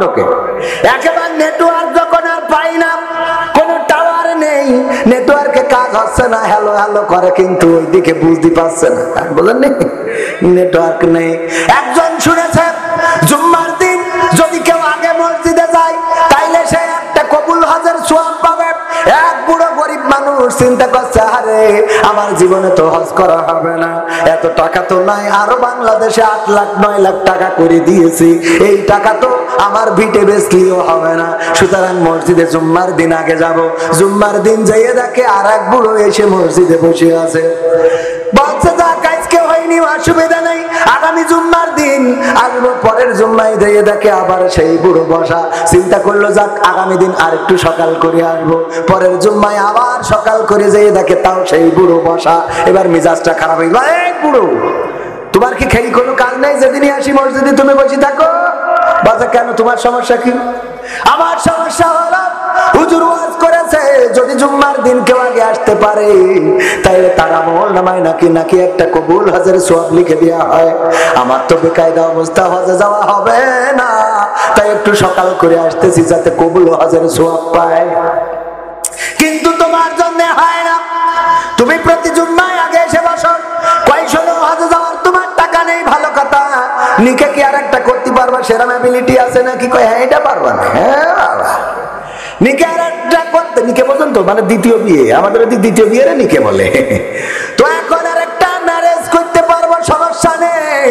ঢোকে। একেবারে নেটওয়ার্ক যখন আর পাই না, কোন টাওয়ার নেই, নেটওয়ার্কে কাজ হচ্ছে না, হ্যালো হ্যালো করে কিন্তু ওইদিকে বুঝতে পারছে না, বুঝলেন? নেটওয়ার্ক নেই। একজন শুনেছে জুম্মার দিন যদি কেউ আগে মসজিদে যায় তাইলে সে একটা কবুল হজের সওয়াব পাবে। এক বুড়ো গরিব মানুষ চিন্তা করছে, আরে আমার জীবনে তো হজ করা হবে না, এত টাকা তো নাই, আরো বাংলাদেশে 8 লাখ 9 লাখ টাকা করে দিয়েছি, এই টাকা তো আমার ভিটে বেচলেও হবে না, সুতরাং মসজিদে জুম্মার দিন আগে যাব। জুম্মার দিন যাইয়ে দেখে আর এক বুড়ো এসে মসজিদে বসে আছে। বলছে যাক আজকে হয়নি, অসুবিধা নেই, আগামী জুম্মার দিন আসবো। পরের জুম্মায় যাইয়ে দেখে আবার সেই বুড়ো বসা। চিন্তা করলো যাক আগামী দিন আর একটু সকাল করে আসবো। পরের জুম্মায় আবার সকাল করে যেয়ে দেখে তাও সেই বুড়ো বসা। এবার মিজাজটা খারাপ হয়ে গেল, এই বুড়ো তোমার কি খেয়ে কোনো কাজ নেই, যেদিনই আসি মসজিদে তুমি বসে থাকো? বাচ্চা কেন, তোমার সমস্যা কি? আমার সমস্যা হলো হুজুর ওয়াজ করেছে যদি জুম্মার দিন কেউ আগে আসতে পারে তাইলে তার আমল নামায় নাকি একটা কবুল হজের সওয়াব লিখে দেওয়া হয়। আমার তো বেকায়দা অবস্থা, হজে যাওয়া হবে না, তাই একটু সকাল করে আসতেছি যাতে কবুল হজের সওয়াব পায়। কিন্তু তোমার জন্য হয় না, তুমি প্রতি জুম্মায় আগে এসে বসো। কয়েক ষোলো হজে যাওয়ার তোমার টাকা নেই, ভালো কথা, নিকে কি আর একটা করতে পারবা, সেরকম অ্যাবিলিটি আছে নাকি? কয় হ্যাঁ এটা পারবা না। হ্যাঁ বাবা, নিকে আর একটা করতে, নিকে পর্যন্ত মানে দ্বিতীয় বিয়ে, আমাদের দ্বিতীয় বিয়ে নিকে বলে। তো এখন আর একটা ম্যারেজ করতে পারবো, সমস্যা নেই।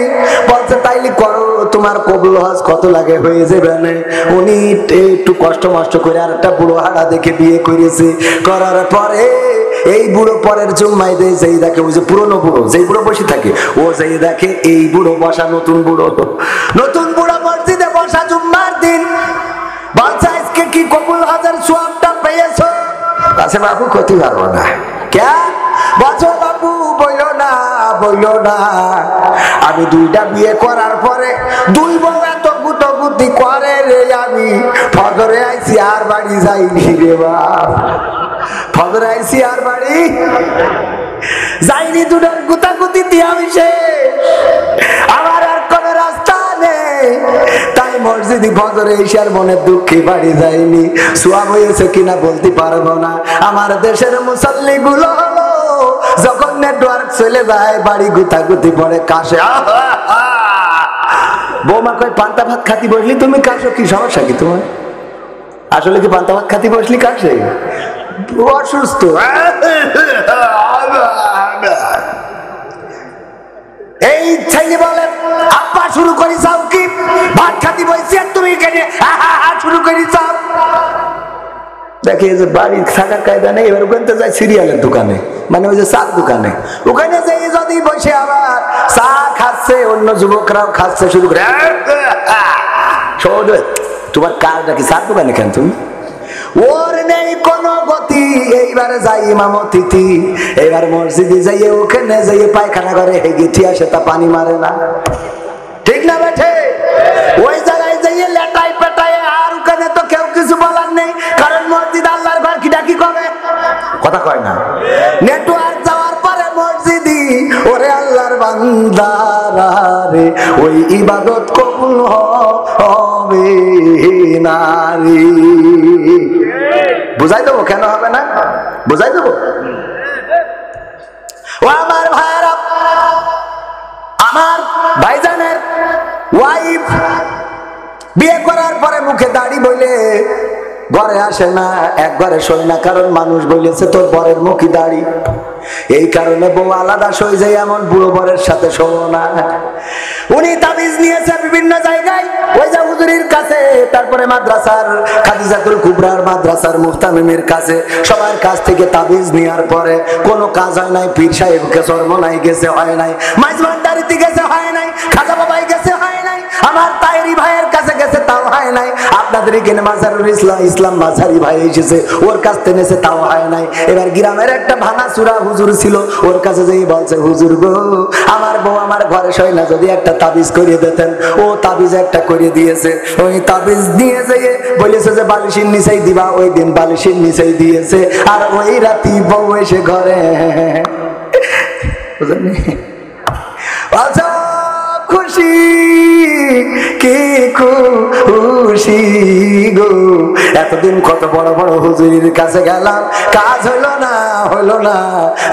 বলছে তাইলে করো, তোমার কবুল হজ কত লাগে হয়ে যাবে না। উনি একটু কষ্ট মষ্ট করে আর একটা বুড়ো হাড়া দেখে বিয়ে করেছে। করার পরে এই বুড়ো পরের জুম্মায় দেয় যেই দেখে ওই যে পুরনো বুড়ো, যেই বুড়ো বসে থাকে ও যেই দেখে এই বুড়ো বসা, নতুন বুড়ো মসজিদে বসা জুম্মার দিন। বলছে আজকে কি কবুল হজের সওয়াবটা পেয়েছো? আচ্ছা বাবু ক্ষতি পারবো না। কে বলছো? বাবু বইলো না আমি 2টা বিয়ে করার পরে 2 বউ এত গুতগুতি করে রে, আমি ফজরে আইছি আর বাড়ি যাইনি রে বাপ, ফজরে আইছি আর বাড়ি যাইনি, 2টার গুতাগুতিতে আমি শেষ, আমার আর কোনো রাস্তা নেই। তাই মসজিদে ফজরে এসে আর মনের দুঃখে বাড়ি যাইনি। সওয়াব হয়েছে কিনা বলতে পারবো না। আমার দেশের মুসল্লি গুলো হলো যখন নেটওয়ার্ক চলে যায় বাড়ি গুতাগুতি পড়ে কাশে। বৌমা কয় পান্তা ভাত খাতি বসলি তুমি কাশো, কি সমস্যা কি তোমার? আসলে কি পান্তা ভাত খাতি বসলি কাশে? অসুস্থ। এই ছেলে বলে আব্বা শুরু করি চাও কি, ভাত খাতি বসছি আর তুমি শুরু করি চাও। দেখে যে বাড়ি থাকার কায়দা নেই, এবার ওখানে যায় সিরিয়ালের দোকানে, মানে ওই যে চার দোকানে, ওখানে যাই যদি বসে আবার চা খাচ্ছে, অন্য যুবকরাও খাচ্ছে শুরু করে। তোমার কাজ নাকি চার দোকানে কেন তুমি? ওর নেই কোনো গতি। এইবারে যাই ইমামতিতি, এবার মসজিদে যাইয়ে ওখানে যাইয়ে পায়খানা করে হেগেছি আসে, তা পানি মারে না, ঠিক না বেঠে? ওই জায়গায় যাইয়ে লেটাই পেটায়, আর ওখানে তো কেউ কিছু বলার নেই, কারণ মসজিদ আল্লাহর ঘর, কি ডাকি কবে কথা কয় না। নেটওয়ার্ক যাওয়ার পরে মসজিদি, ওরে আল্লাহর বান্দারা রে, ওই ইবাদত কবুল হবে না রে। বুঝাই দেবো কেন হবে না, বুঝাই দেবো। ও আমার ভাইরা, আমার ভাইজানের ওয়াইফ বিয়ে করার পরে মুখে দাড়ি বলে ঘরে আসে না, এক ঘরে শোয় না, কারণ মানুষ বলেছে তোর বরের মুখে দাড়ি। এই কারণে বউ আলাদা সই যায়, এমন বুড়ো বরের সাথে শোয় না। উনি তাবিজ নিয়েছে বিভিন্ন জায়গায়, ওই যে হুজুরির কাছে, তারপরে মাদ্রাসার খাদিজাতুল কুবরার মাদ্রাসার মুফতামিমের কাছে, সবার কাছ থেকে তাবিজ নেওয়ার পরে কোনো কাজ হয় নাই। পীর সাহেবকে চরমনাই গেছে, হয় নাই। মাইজভান্ডারিতে গেছে, হয় নাই। খাজা বাবাই গেছে, হয় নাই। আমার তাইরি ভাইয়ের কাছে গেছে, তাও হয় নাই। আপনাদের এখানে মাজারুল ইসলাম মাঝারি ভাই এসেছে, ওর কাছ থেকে নিয়েছে, তাও হয় নাই। এবার গ্রামের একটা ভাঙাচুরা হুজুর ছিল, ওর কাছে যেই বলছে হুজুর গো, আমার বউ আমার ঘরে শোয় না, যদি একটা তাবিজ করিয়ে দিতেন। ও তাবিজ একটা করে দিয়েছে। ওই তাবিজ দিয়ে যেয়ে বলেছে যে বালিশের নিচেই দিবা, ওই দিন বালিশের নিচেই দিয়েছে। আর ওই রাতি বউ এসে ঘরে খুশি কি খুশি এতদিন কত বড় বড় হুজুরির কাছে গেলাম, কাজ হইল না।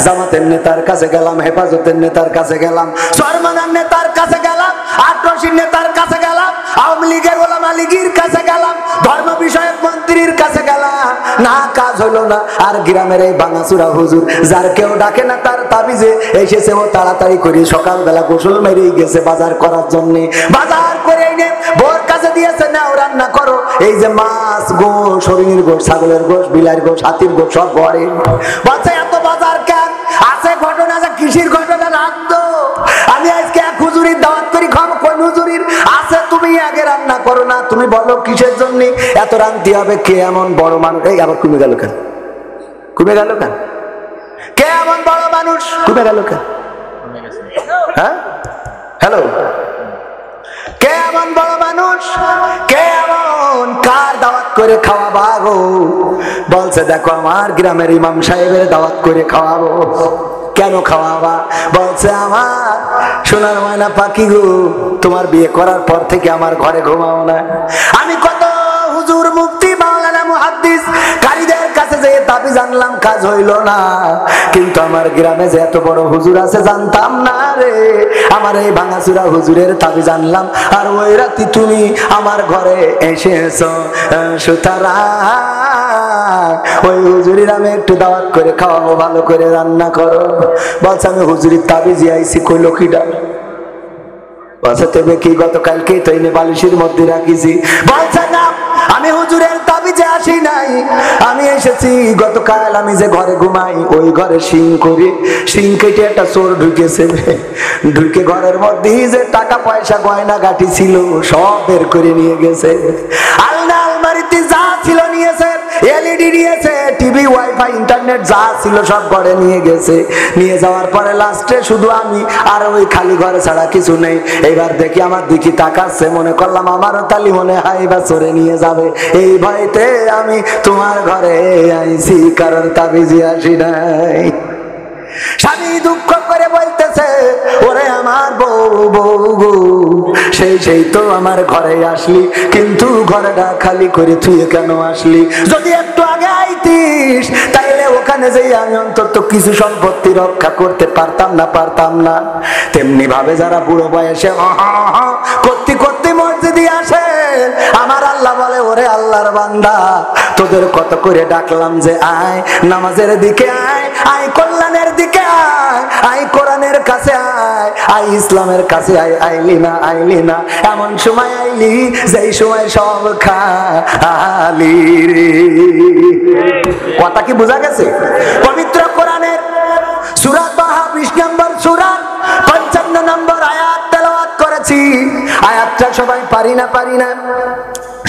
জামাতের নেতার কাছে গেলাম, হেফাজতের নেতার কাছে গেলাম, চরমানার নেতার কাছে গেলাম, আটরশির নেতার কাছে গেলাম, আওয়ামী লীগের ওলামা লীগের কাছে গেলাম, ধর্ম বিষয়ক মন্ত্রীর কাছে গেলাম, না কাজ হইলো না। আর গ্রামের এই ভাঙাচুরা হুজুর, যার কেউ ডাকে না তার তাবিজে এসেছে, ও তাড়াতাড়ি করে সকালবেলা গোসল মেরেই গেছে বাজার করার জন্য। বাজার করে এনে বোর কাছে দিয়েছে, নাও রান্না করো। এই যে মাছ, গোশ, হরিণের গোশ, ছাগলের গোশ, বিলার গোশ, হাতির গোশ সব ঘরে। বলছে এত বাজার কেন? আছে ঘটনা, আছে কৃষির ঘটনা, রাখতো। আমি আজকে এক হুজুরির দাওয়াত করি, খাবো। কোন হুজুরির? আছে, তুমি আগে রান্না করো না, তুমি বলো কিসের জন্য এত রান্তি হবে? কে এমন বড় মানুষ? এই আবার কমে গেল কেন? কমে গেল কেন? কে এমন বড় মানুষ? কমে গেল কেন? হ্যাঁ, হ্যালো, কে এমন বড় মানুষ? কে এমন? কার দাওয়াত করে খাওয়াবা গো? বলছে দেখো আমার গ্রামের ইমাম সাহেবের দাওয়াত করে খাওয়াবো। কেন খাওয়াবা? বলছে আমার সোনার ময়না পাখি গো, তোমার বিয়ে করার পর থেকে আমার ঘরে ঘুমাও না। আমি কত হুজুর, মুফতি, মাওলানা, মুহাদ্দিস, কারীদের কাছে যে তাবিজ আনলাম, কাজ হইল না। কিন্তু আমার গ্রামে যে এত বড় হুজুর আছে জানতাম না রে। আমার এই ভাঙাচুরা হুজুরের তাবিজ আনলাম, আর ওই রাতে তুমি আমার ঘরে এসেছো। সুতরাং ওই হুজুরির আমি একটু দাওয়াত করে খাওয়াবো, ভালো করে রান্না করো। বলছে আমি হুজুরির তাবিজে আইছি। কইলো কিডা? বলছে তবে কি গতকালকেই তো এনে বালিশের মধ্যে রাখিছি। বলছে না, আমি হুজুরের তাবিজে আসি নাই, আমি এসেছি গতকাল আমি যে ঘরে ঘুমাই ওই ঘরে শিং কেটে একটা চোর ঢুকেছে। ঢুকে ঘরের মধ্যে যে টাকা পয়সা গয়না গাটি ছিল সব বের করে নিয়ে গেছে। আলনা আলমারিতে যা ছিল নিয়েছে, এলইডি নিয়েছে, টিভি, ওয়াইফাই, ইন্টারনেট যা ছিল সব ঘরে নিয়ে গেছে। নিয়ে যাওয়ার পরে লাস্টে শুধু আমি আর ওই খালি ঘরে ছাড়া কিছু নেই। এবার দেখি আমার দিকে তাকাচ্ছে, মনে করলাম আমারও তালি মনে হয় বা চোরে নিয়ে যাবে। এই ভয়তে আমি তোমার ঘরে আইছি, কারণ তাবিজি আসি নাই। স্বামী দুঃখ করে বলতেছে, ওরে আমার বউ গো, সেই তো আমার ঘরে আসলি, কিন্তু ঘরটা খালি করে তুই কেন আসলি? যদি একটু আগে আইতিস তাইলে ওখানে যেই আমি অন্তত কিছু সম্পত্তি রক্ষা করতে পারতাম না। তেমনি ভাবে যারা বুড়ো বয়সে করতে মসজিদে আসে, আমার আল্লাহ বলে, ওরে আল্লাহর বান্দা, তোদের কত করে ডাকলাম যে আয় নামাজের দিকে, আয় কল্যাণের দিকে, আয় কোরআনের কাছে, আয় ইসলামের কাছে, আইলি না। এমন সময় আইলি যেই সময় সব খালি রে। কথা কি বোঝা গেছে? পবিত্র কোরআনের সূরা তাহা 20 নম্বর সূরা 55 নম্বর আয়াত তেলাওয়াত করেছি। আয়াতটা সবাই পারি না,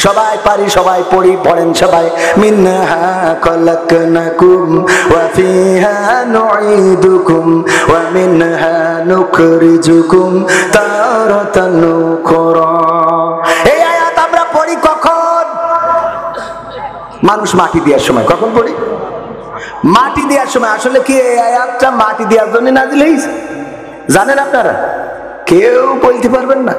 সবাই পারি, সবাই পড়ি, পড়েন সবাই। মিনহা খলাকনাকুম ওয়া ফিহা নুঈদুকুম ওয়া মিনহা নুখরিজুকুম তারাতান উখরা। এই আয়াত আমরা পড়ি কখন? মানুষ মাটি দেওয়ার সময়। কখন পড়ি? মাটি দেওয়ার সময়। আসলে কি এই আয়াতটা মাটি দেওয়ার জন্য নাজিল হয়েছে জানেন আপনারা? কেউ বলতে পারবেন না।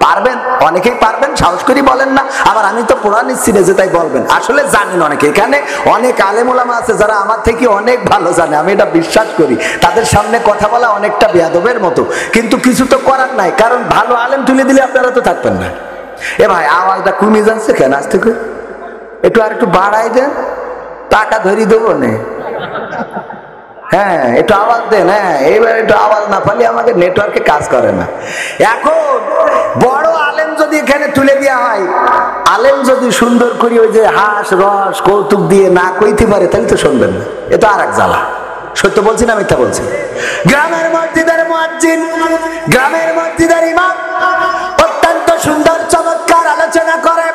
পারবেন, অনেকেই পারবেন, সাহস করে বলেন না। আবার আমি তো পড়া নিচ্ছি যে তাই বলবেন। আসলে জানেন অনেকে। এখানে অনেক আলেম ওলামা আছে যারা আমার থেকে অনেক ভালো জানে, আমি এটা বিশ্বাস করি। তাদের সামনে কথা বলা অনেকটা বেয়াদবের মতো, কিন্তু কিছু তো করার নাই, কারণ ভালো আলেম তুলে দিলে আপনারা তো থাকবেন না। এ ভাই আওয়াজটা কমে যাচ্ছে কেন? আজ থেকে একটু আর একটু বাড়াই দেন, টাকা ধরি দেবো না। হ্যাঁ, একটু আওয়াজ দেন। হ্যাঁ, এইবার একটু আওয়াজ না পালে আমাদের নেটওয়ার্কে কাজ করে না। এখন বড় আলেম যদি এখানে তুলে দেওয়া হয়, আলেম যদি সুন্দর করে ওই যে হাস রস কৌতুক দিয়ে না কইতে পারে, তাহলে তো শুনবেন না। এটা আর এক জ্বালা। সত্য বলছি না মিথ্যা বলছি? গ্রামের মসজিদের মুয়াজ্জিন, গ্রামের মসজিদের ইমাম অত্যন্ত সুন্দর চমৎকার আলোচনা করে।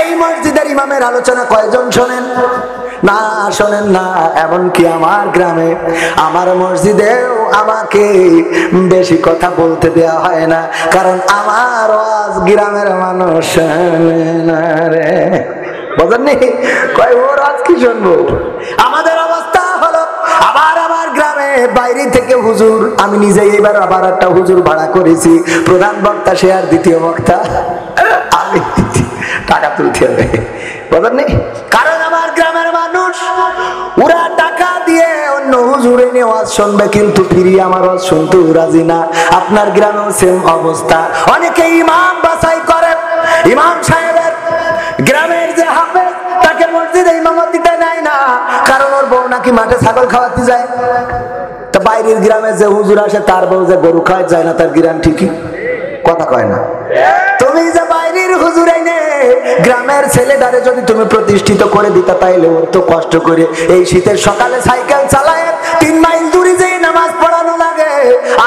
এই মসজিদের ইমামের আলোচনা কয়জন শোনেন? না, শোনেন না। এমনকি আমার গ্রামে, আমার মসজিদেও আমাকে বেশি কথা বলতে দেওয়া হয় না, কারণ আমার ওয়াজ গ্রামের মানুষ শোনে না রে। বুঝলেন? কয় ওর আজ কি শুনবো? আমাদের অবস্থা হলো, আবার আমার গ্রামে বাইরে থেকে হুজুর, আমি নিজেই এবার আবার একটা হুজুর ভাড়া করেছি। প্রধান বক্তা সে আর দ্বিতীয় বক্তা আমি, টাকা তুলতে হবে। বলেন নেই? কারণ আমার গ্রামের মানুষ ওরা টাকা দিয়ে অন্য হুজুরে নিয়ে ওয়াজ শুনবে, কিন্তু ফিরিয়ে আমার ওয়াজ শুনতে রাজি না। আপনার গ্রামেও সেম অবস্থা। অনেকে ইমাম বাছাই করে, ইমাম সাহেবের গ্রামের যে হাফেজ তাকে মসজিদে ইমামতিতে নেয় না, কারণ ওর বউ নাকি মাঠে ছাগল খাওয়াতে যায়। তো বাইরের গ্রামে যে হুজুর আসে তার বউ যে গরু খাওয়াতে যায় না, তার গ্রাম ঠিকই কথা কয় না। তুমি যে বাইরের হুজুর এনে গ্রামের ছেলেটারে যদি তুমি প্রতিষ্ঠিত করে দিতে, তাইলে ওর তো কষ্ট করে এই শীতের সকালে সাইকেল চালায় 3 মাইল দূরে যে নামাজ পড়ানো লাগে,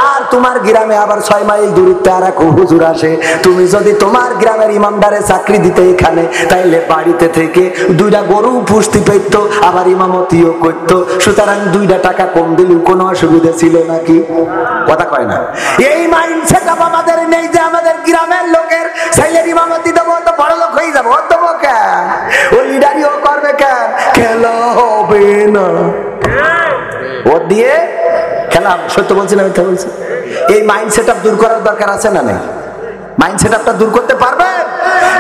আর তোমার গ্রামে আবার 6 মাইল দূরত্বে আর এক হুজুর আসে। তুমি যদি তোমার গ্রামের ইমামদারে চাকরি দিতে এখানে, তাইলে বাড়িতে থেকে 2টা গরু পুষতে পেত, আবার ইমামতিও করতো। সুতরাং 2টা টাকা কম দিলেও কোনো অসুবিধা ছিল নাকি? কথা কয় না। এই মাইন্ডসেট আমাদের নেই যে আমাদের গ্রামের লোকের ছেলের ইমামতি দেবো তো বড় লোক হয়ে যাবো। ও দেবো কেন? ও লিডারিও করবে কেন? খেলা হবে না, ও দিয়ে খেলা। সত্য বলছি না মিথ্যা বলছি? এই মাইন্ডসেট দূর করার দরকার আছে না নেই? মাইন্ডসেট দূর করতে পারবে?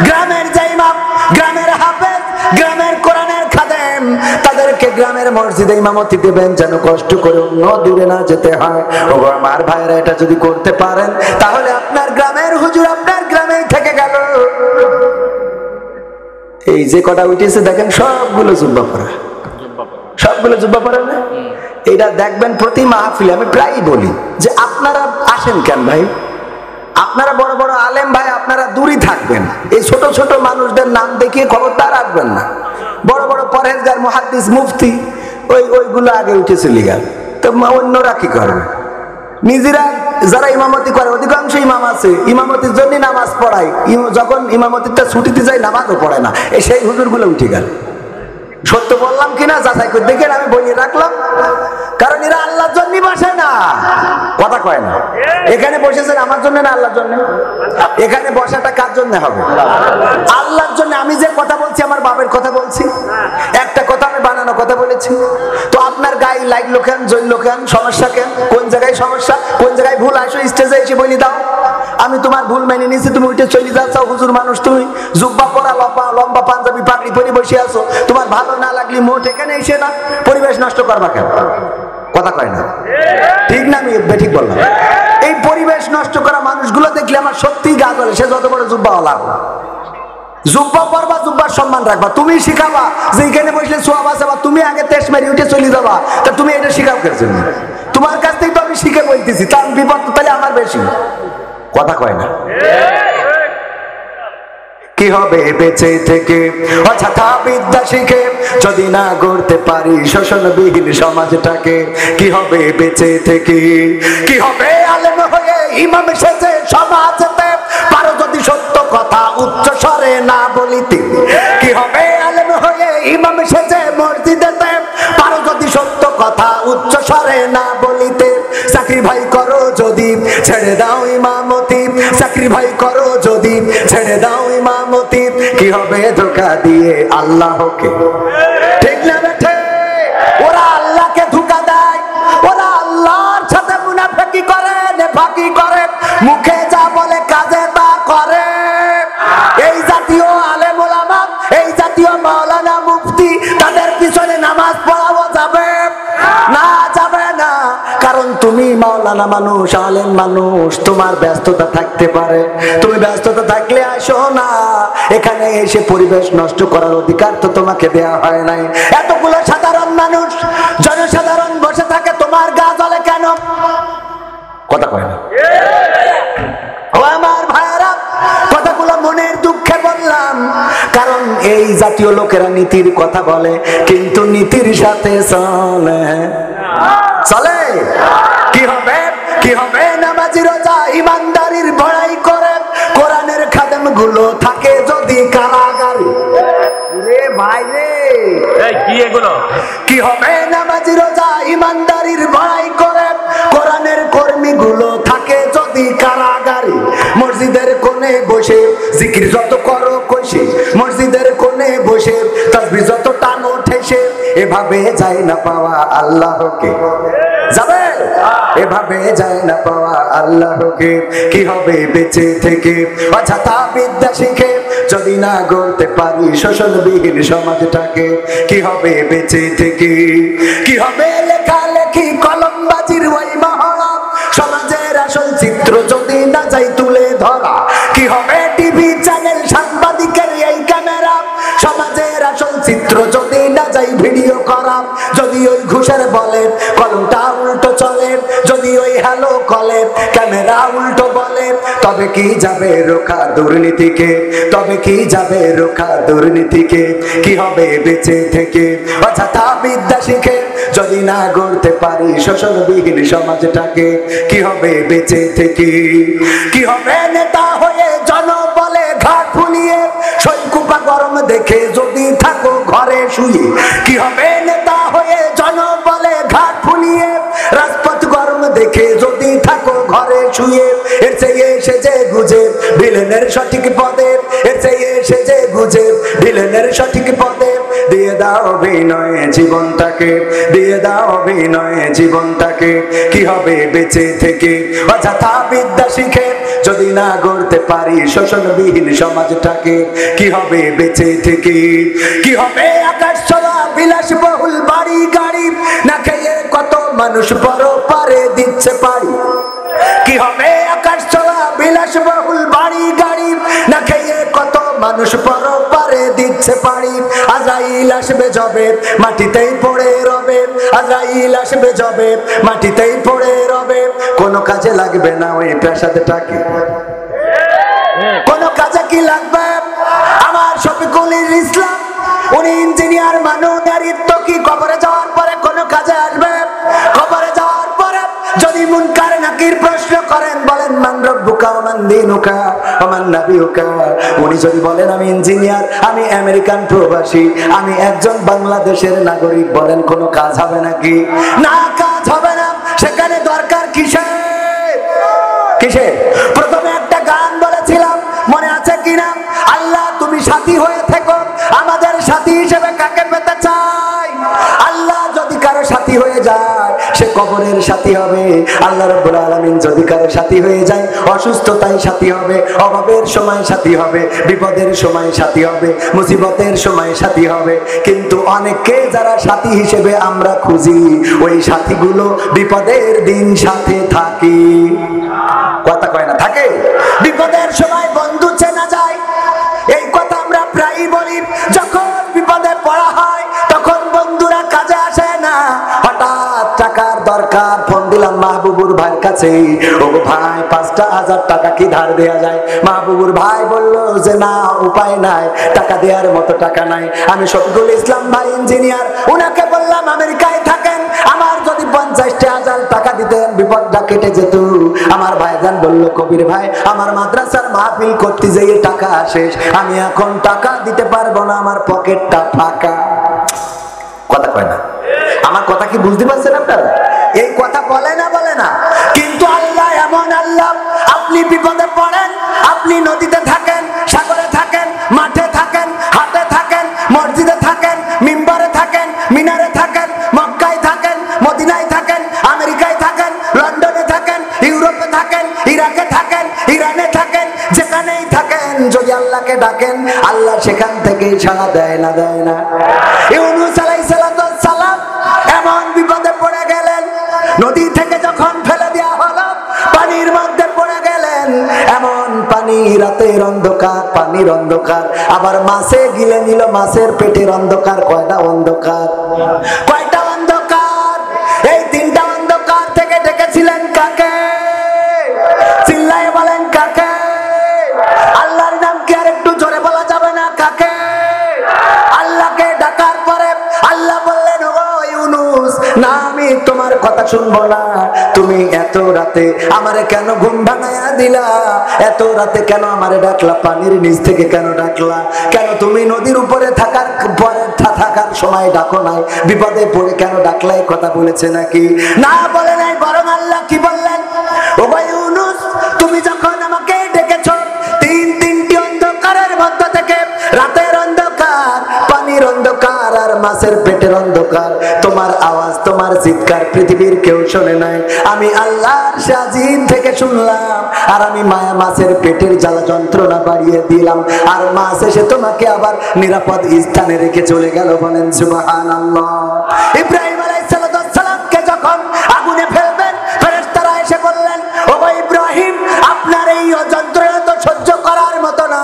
গ্রামের যে ইমাম, গ্রামের হাফেজ, গ্রামের কোরআনের খাদেম, তাদেরকে গ্রামের মসজিদে ইমামতি দেবেন, যেন কষ্ট করে অন্য দূরে না যেতে হয়। ও আমার ভাইরা, এটা যদি করতে পারেন, তাহলে আপনার গ্রামের হুজুর আপনার গ্রামেই থেকে গেল। এই যে কটা উঠেছে দেখেন, সবগুলো জুব্বা পরা, সবগুলো জুব্বা পরা না? এটা দেখবেন প্রতি মাহফিলে আমি প্রায়ই বলি যে আপনারা আসেন কেন ভাই? আপনারা বড় বড় আলেম ভাই, আপনারা দূরই থাকবেন। এই ছোট ছোট মানুষদের নাম দেখিয়ে খবরদার রাখবেন না। বড় বড় পরহেজগার, মুহাদ্দিস, মুফতি ওইগুলো আগে উঠে চলে গেল, তো অন্যরা কি করবে? নিজেরা যারা ইমামতি করে, অধিকাংশ ইমাম আছে ইমামতির জন্য নামাজ পড়ায়, যখন ইমামতিটা ছুটিতে যায় নামাজও পড়ে না, সেই হুজুরগুলো উঠে গেল। সত্য বললাম কিনা যাচাই করে দেখেন, আমি বলে রাখলাম। কারণ এরা আল্লাহর জন্য বসে না, কথা কয় না। এখানে বসেছেন আমার জন্য না আল্লাহর জন্য? এখানে বসাটা কার জন্য হবে? আল্লাহর জন্য। আমি যে কথা বলছি আমার বাপের কথা বলছি, একটা কথা আমি বানানো কথা বলেছি। তো আপনার গায়ে লাগলো কেন, জ্বলল কেন, সমস্যা কেন? কোন জায়গায় সমস্যা, কোন জায়গায় ভুল? আসো স্টেজে এসে বলি দাও, আমি তোমার ভুল মেনে নিয়েছি, তুমি উঠে চলে যাচ্ছ। হুজুর মানুষ তুমি, জুব্বা পরা, লম্বা পাঞ্জাবি পাগড়ি পরে বসে আছো, তোমার ভালো না লাগলে মোট এখানে এসে না পরিবেশ নষ্ট করবা কেন? কথা কয় না, ঠিক না? আমি ঠিক বললাম? এই পরিবেশ নষ্ট করা মানুষগুলো দেখলে আমার সত্যি গা জ্বলে। সে যত বড় জুব্বাওয়ালা, জুব্বা পরবা, জুব্বার সম্মান রাখবা। তুমি শিখাবা যে এখানে বসলে সোয়াব আছে, বা তুমি আগে তেজ মারি উঠে চলে যাবা, তা তুমি এটা শিখাও কেন? তোমার কাছ থেকে তো আমি শিখে বলতেছি, তার বিপদ তাহলে আমার বেশি। কথা কয় না? কি হবে বেঁচে থেকে অযথা বিদ্যা শিখে, যদি না গড়তে পারি শোষণবিহীন সমাজটাকে? কি হবে বেঁচে থেকে? কি হবে আলেম হয়ে ইমাম সেজে সমাজেতে, পারো যদি সত্য কথা উচ্চ স্বরে না বলিতে? কি হবে আলেম হয়ে ইমাম সেজে মসজিদেতে, পারো যদি সত্য কথা উচ্চ স্বরে না বলিতে? চাকরি ভাই করো যদি ছেড়ে দাও ইমামতি, চাকরি ভাই করো যদি ছেড়ে দাও ইমামতি। কি হবে ধোঁকা দিয়ে আল্লাহকে? ঠিক না বেঠে? ওরা আল্লাহকে ধোঁকা দেয়, ওরা আল্লাহর সাথে মুনাফিকি করে, নেফাকি করে, মুখে যা বলে কাজে তা করে। এই জাতীয় আলেম ওলামা, এই জাতীয় মাওলানা মুফতি, তাদের পিছনে নামাজ পড়াবো যাবে না? যাবে না। কারণ তুমি মাওলানা মানুষ, আলেম মানুষ, তোমার ব্যস্ততা থাকতে পারে। তুমি ব্যস্ততা থাকলে আসো না এখানে। এসে পরিবেশ নষ্ট করার অধিকার তো তোমাকে দেয়া হয় নাই। এতগুলো সাধারণ মানুষ, জনসাধারণ বসে থাকে, তোমার গা জ্বলে কেন? কথা কয় না? ও আমার ভাইরা, কথাগুলো মনের দুঃখে বললাম। কারণ এই জাতীয় লোকেরা নীতির কথা বলে, কিন্তু নীতির সাথে চলে চলে। কি হবে? কি হবে নামাজি রোজা ইমানদারির বড়াই করে, কোরআনের খাদেম গুলো থাকে যদি কারাগারে? রে ভাই রে, কি এগুলো? কি হবে নামাজি রোজা ইমানদারির বড়াই করে, কোরআনের কর্মী গুলো থাকে যদি কারাগারে? মসজিদের কোণে বসে জিকির যত করো কইসে, মসজিদের কোণে বসে তাসবিহ যত টানো ঠেসে, এভাবে যায় না পাওয়া আল্লাহকে? যাবে? এভাবে যায় না পাওয়া আল্লাহকে। কি হবে বেঁচে থেকে অযথা বিদ্যা শিখে, যদি যদি না গড়তে পারি শোষণবিহীন সমাজটাকে, কি হবে বেঁচে থেকে? কি হবে লেখালেখি কলমবাজির ওই মহড়া, সমাজের আসল চিত্র যদি না যাই তুলে ধরা? কি হবে টিভি চ্যানেল সাংবাদিকের এই ক্যামেরা, সমাজের আসল চিত্র যদি না যাই ভিডিও করা? যদি ওই ঘুষের বলে কলমটা উল্টো চলে, যদি ওই হ্যালো কলে ক্যামেরা উল্টো বলে, তবে কি যাবে রোখা দুর্নীতিকে? তবে কি যাবে রোখা দুর্নীতিকে? কি হবে বেঁচে থেকে? অযথা বিদ্যা শিখে যদি না গড়তে পারি শোষণবিহীন সমাজটাকে, কি হবে বেঁচে থেকে? কি হবে নেতা হয়ে জনবলে ঘাট ফুলিয়ে শৈকুপা গরম দেখে যদি থাকো ঘরে শুয়ে? কি হবে নেতা হয়ে জনবলে ঘাট ফুলিয়ে রাজপথ গরম দেখে যদি থাকো ঘরে শুয়ে? এর চেয়ে সেজে গুজে ভিলেনের সঠিক পদে, এর চেয়ে সেজে গুজে ভিলেনের সঠিক পদে দিয়ে দাও অভিনয়ে জীবনটাকে, দিয়ে দাও অভিনয়ে জীবনটাকে। কি হবে বেঁচে থেকে? অযথা বিদ্যা শিখে যদি না গড়তে পারি শোষণবিহীন সমাজটাকে, কি হবে বেঁচে থেকে? কি হবে আকাশ ছোঁয়া বিলাসবহুল বাড়ি গাড়ি, না খেয়ে কত মানুষ পরপারে দিচ্ছে পাড়ি? কি হবে আকাশ ছোঁয়া বিলাসবহুল বাড়ি গাড়ি, না খেয়ে কত মানুষ পরপারে দিচ্ছে পাড়ি? আজরাইল আসবে যবে মাটিতেই পড়ে রবে, আজরাইল আসবে যবে মাটিতেই পড়ে রবে, কোনো কাজে লাগবে না ওই প্রাসাদটাকে। কোনো কাজে কি লাগবে? আমার শফিকুল ইসলাম উনি ইঞ্জিনিয়ার মানুষ, কি কবরে যাওয়ার পরে কোনো কাজে আসবে? কবরে যাওয়ার পরে যদি মুনকার নাকির প্রশ্ন করেন, বলেন মান রব্বুকা ওয়া মান দীনুকা ওয়া মান নাবিয়ুকা, উনি যদি বলেন আমি ইঞ্জিনিয়ার, আমি আমেরিকান প্রবাসী, আমি একজন বাংলাদেশের নাগরিক, বলেন কোনো কাজ হবে নাকি? না, কাজ হবে না। সেখানে দরকার কিসের? কিসের? প্রথমে একটা গান বলেছিলাম, মনে আছে কিনা? আল্লাহ তুমি সাথী হয়ে থেকো, আমাদের সাথী হিসেবে কাকে পেতে চাই? আল্লাহ যদি কারো সাথী হয়ে যায় সে কবরের সাথী হবে। আল্লাহ রাব্বুল আলামিন যদি কারো সাথী হয়ে যায় অসুস্থতায় সাথী হবে, অভাবের সময় সাথী হবে, বিপদের সময় সাথী হবে, মুসিবতের সময় সাথী হবে। কিন্তু অনেককে যারা সাথী হিসেবে আমরা খুঁজি, ওই সাথীগুলো বিপদের দিন সাথে থাকি। কথা কয় না? থাকে। বিপদের সময় বন্ধু চেনা যায়, এই কথা আমরা প্রায়ই বলি। যখন বিপদে পড়া হয় তখন বন্ধুরা কাজে আসে না। হঠাৎ টাকার দরকার, ফোন দিলাম মাহবুবুর ভাইয়ের কাছে, ও ভাই 5,000 টাকা কি ধার দেয়া যায়? মাহবুবুর ভাই বলল যে না, উপায় নাই, টাকা দেওয়ার মতো টাকা নাই। আমি শফিকুল ইসলাম ভাই ইঞ্জিনিয়ার, উনাকে বললাম আমেরিকায় থাকেন, আমার যদি 50,000 টাকা দিতেন বিপদটা কেটে যেত। আমার ভাইজান বলল কবির ভাই আমার মাদ্রাসার মাহফিল করতে যেয়ে টাকা শেষ, আমি এখন টাকা দিতে পারবো না, আমার পকেটটা ফাঁকা। কথা কয় না? আমার কথা কি বুঝতে পারছেন আপনারা? এই কথা বলে না, বলে না। কিন্তু আল্লাহ এমন আল্লাহ, আপনি বিপদে পড়েন, আপনি নদীতে থাকেন, সাগরে থাকেন, মাঠে থাকেন, হাটে থাকেন, মসজিদে থাকেন, মিম্বরে থাকেন, মিনারে থাকেন, মক্কায় থাকেন, মদিনায় থাকেন, আমেরিকায় থাকেন, লন্ডনে থাকেন, ইউরোপে থাকেন, ইরাকে থাকেন, ইরানে থাকেন, যেখানেই থাকেন, যদি আল্লাহকে ডাকেন আল্লাহ সেখান থেকেই সাড়া দেয় না? দেয় না? ইউনূস আলাইহিস সালাম এমন বিপদে পড়ে গেলেন, নদী থেকে যখন ফেলে দেওয়া হলো পানির মধ্যে পড়ে গেলেন, এমন পানি, রাতের অন্ধকার, পানির অন্ধকার, আবার মাছে গিলে নিল, মাছের পেটের অন্ধকার। কয়টা অন্ধকার? কয়টা অন্ধকার? এই 3টা অন্ধকার থেকে ডেকেছিলেন কাকে? চিল্লায় বলেন কাকে? আল্লাহর নাম কি আর একটু জোরে বলা যাবে না? কাকে? আল্লাহকে ডাকার পরে আল্লাহ বললেন ও ইউনূস, না আমি তোমার কথা শুনবো না, তুমি এত রাতে আমারে কেন ঘুম ভাঙায়া দিলা? এত রাতে কেন আমারে ডাকলা? পানির নিচ থেকে কেন ডাকলা? কেন তুমি নদীর উপরে থাকার পরে থাকার সময় ডাকো নাই? বিপদে পড়ে কেন ডাকলা? এই কথা বলেছে নাকি? না, বলে নাই। বরং আল্লাহ কি বললেন? ও ইউনূস, তুমি যখন আমাকে ডেকেছো তিনটি অন্ধকারের মধ্য থেকে, রাতের অন্ধকার, পানির অন্ধকার আর মাছের পেটের অন্ধকার, তোমার আওয়াজ, তোমার চিৎকার পৃথিবীর কেউ শোনে নাই, আমি আল্লাহর আরশে আজিম থেকে শুনলাম, আর আমি মায়া মাছের পেটের জ্বালা যন্ত্রণা বাড়িয়ে দিলাম, আর মাছ এসে তোমাকে আবার নিরাপদ স্থানে রেখে চলে গেল। বলেন সুবহানাল্লাহ। ইব্রাহিম আলাইহিস সালামকে যখন আগুনে ফেলবেন, ফেরেশতারা এসে বললেন, ওগো ইব্রাহিম, আপনার এই যন্ত্রণা তো সহ্য করার মতো না।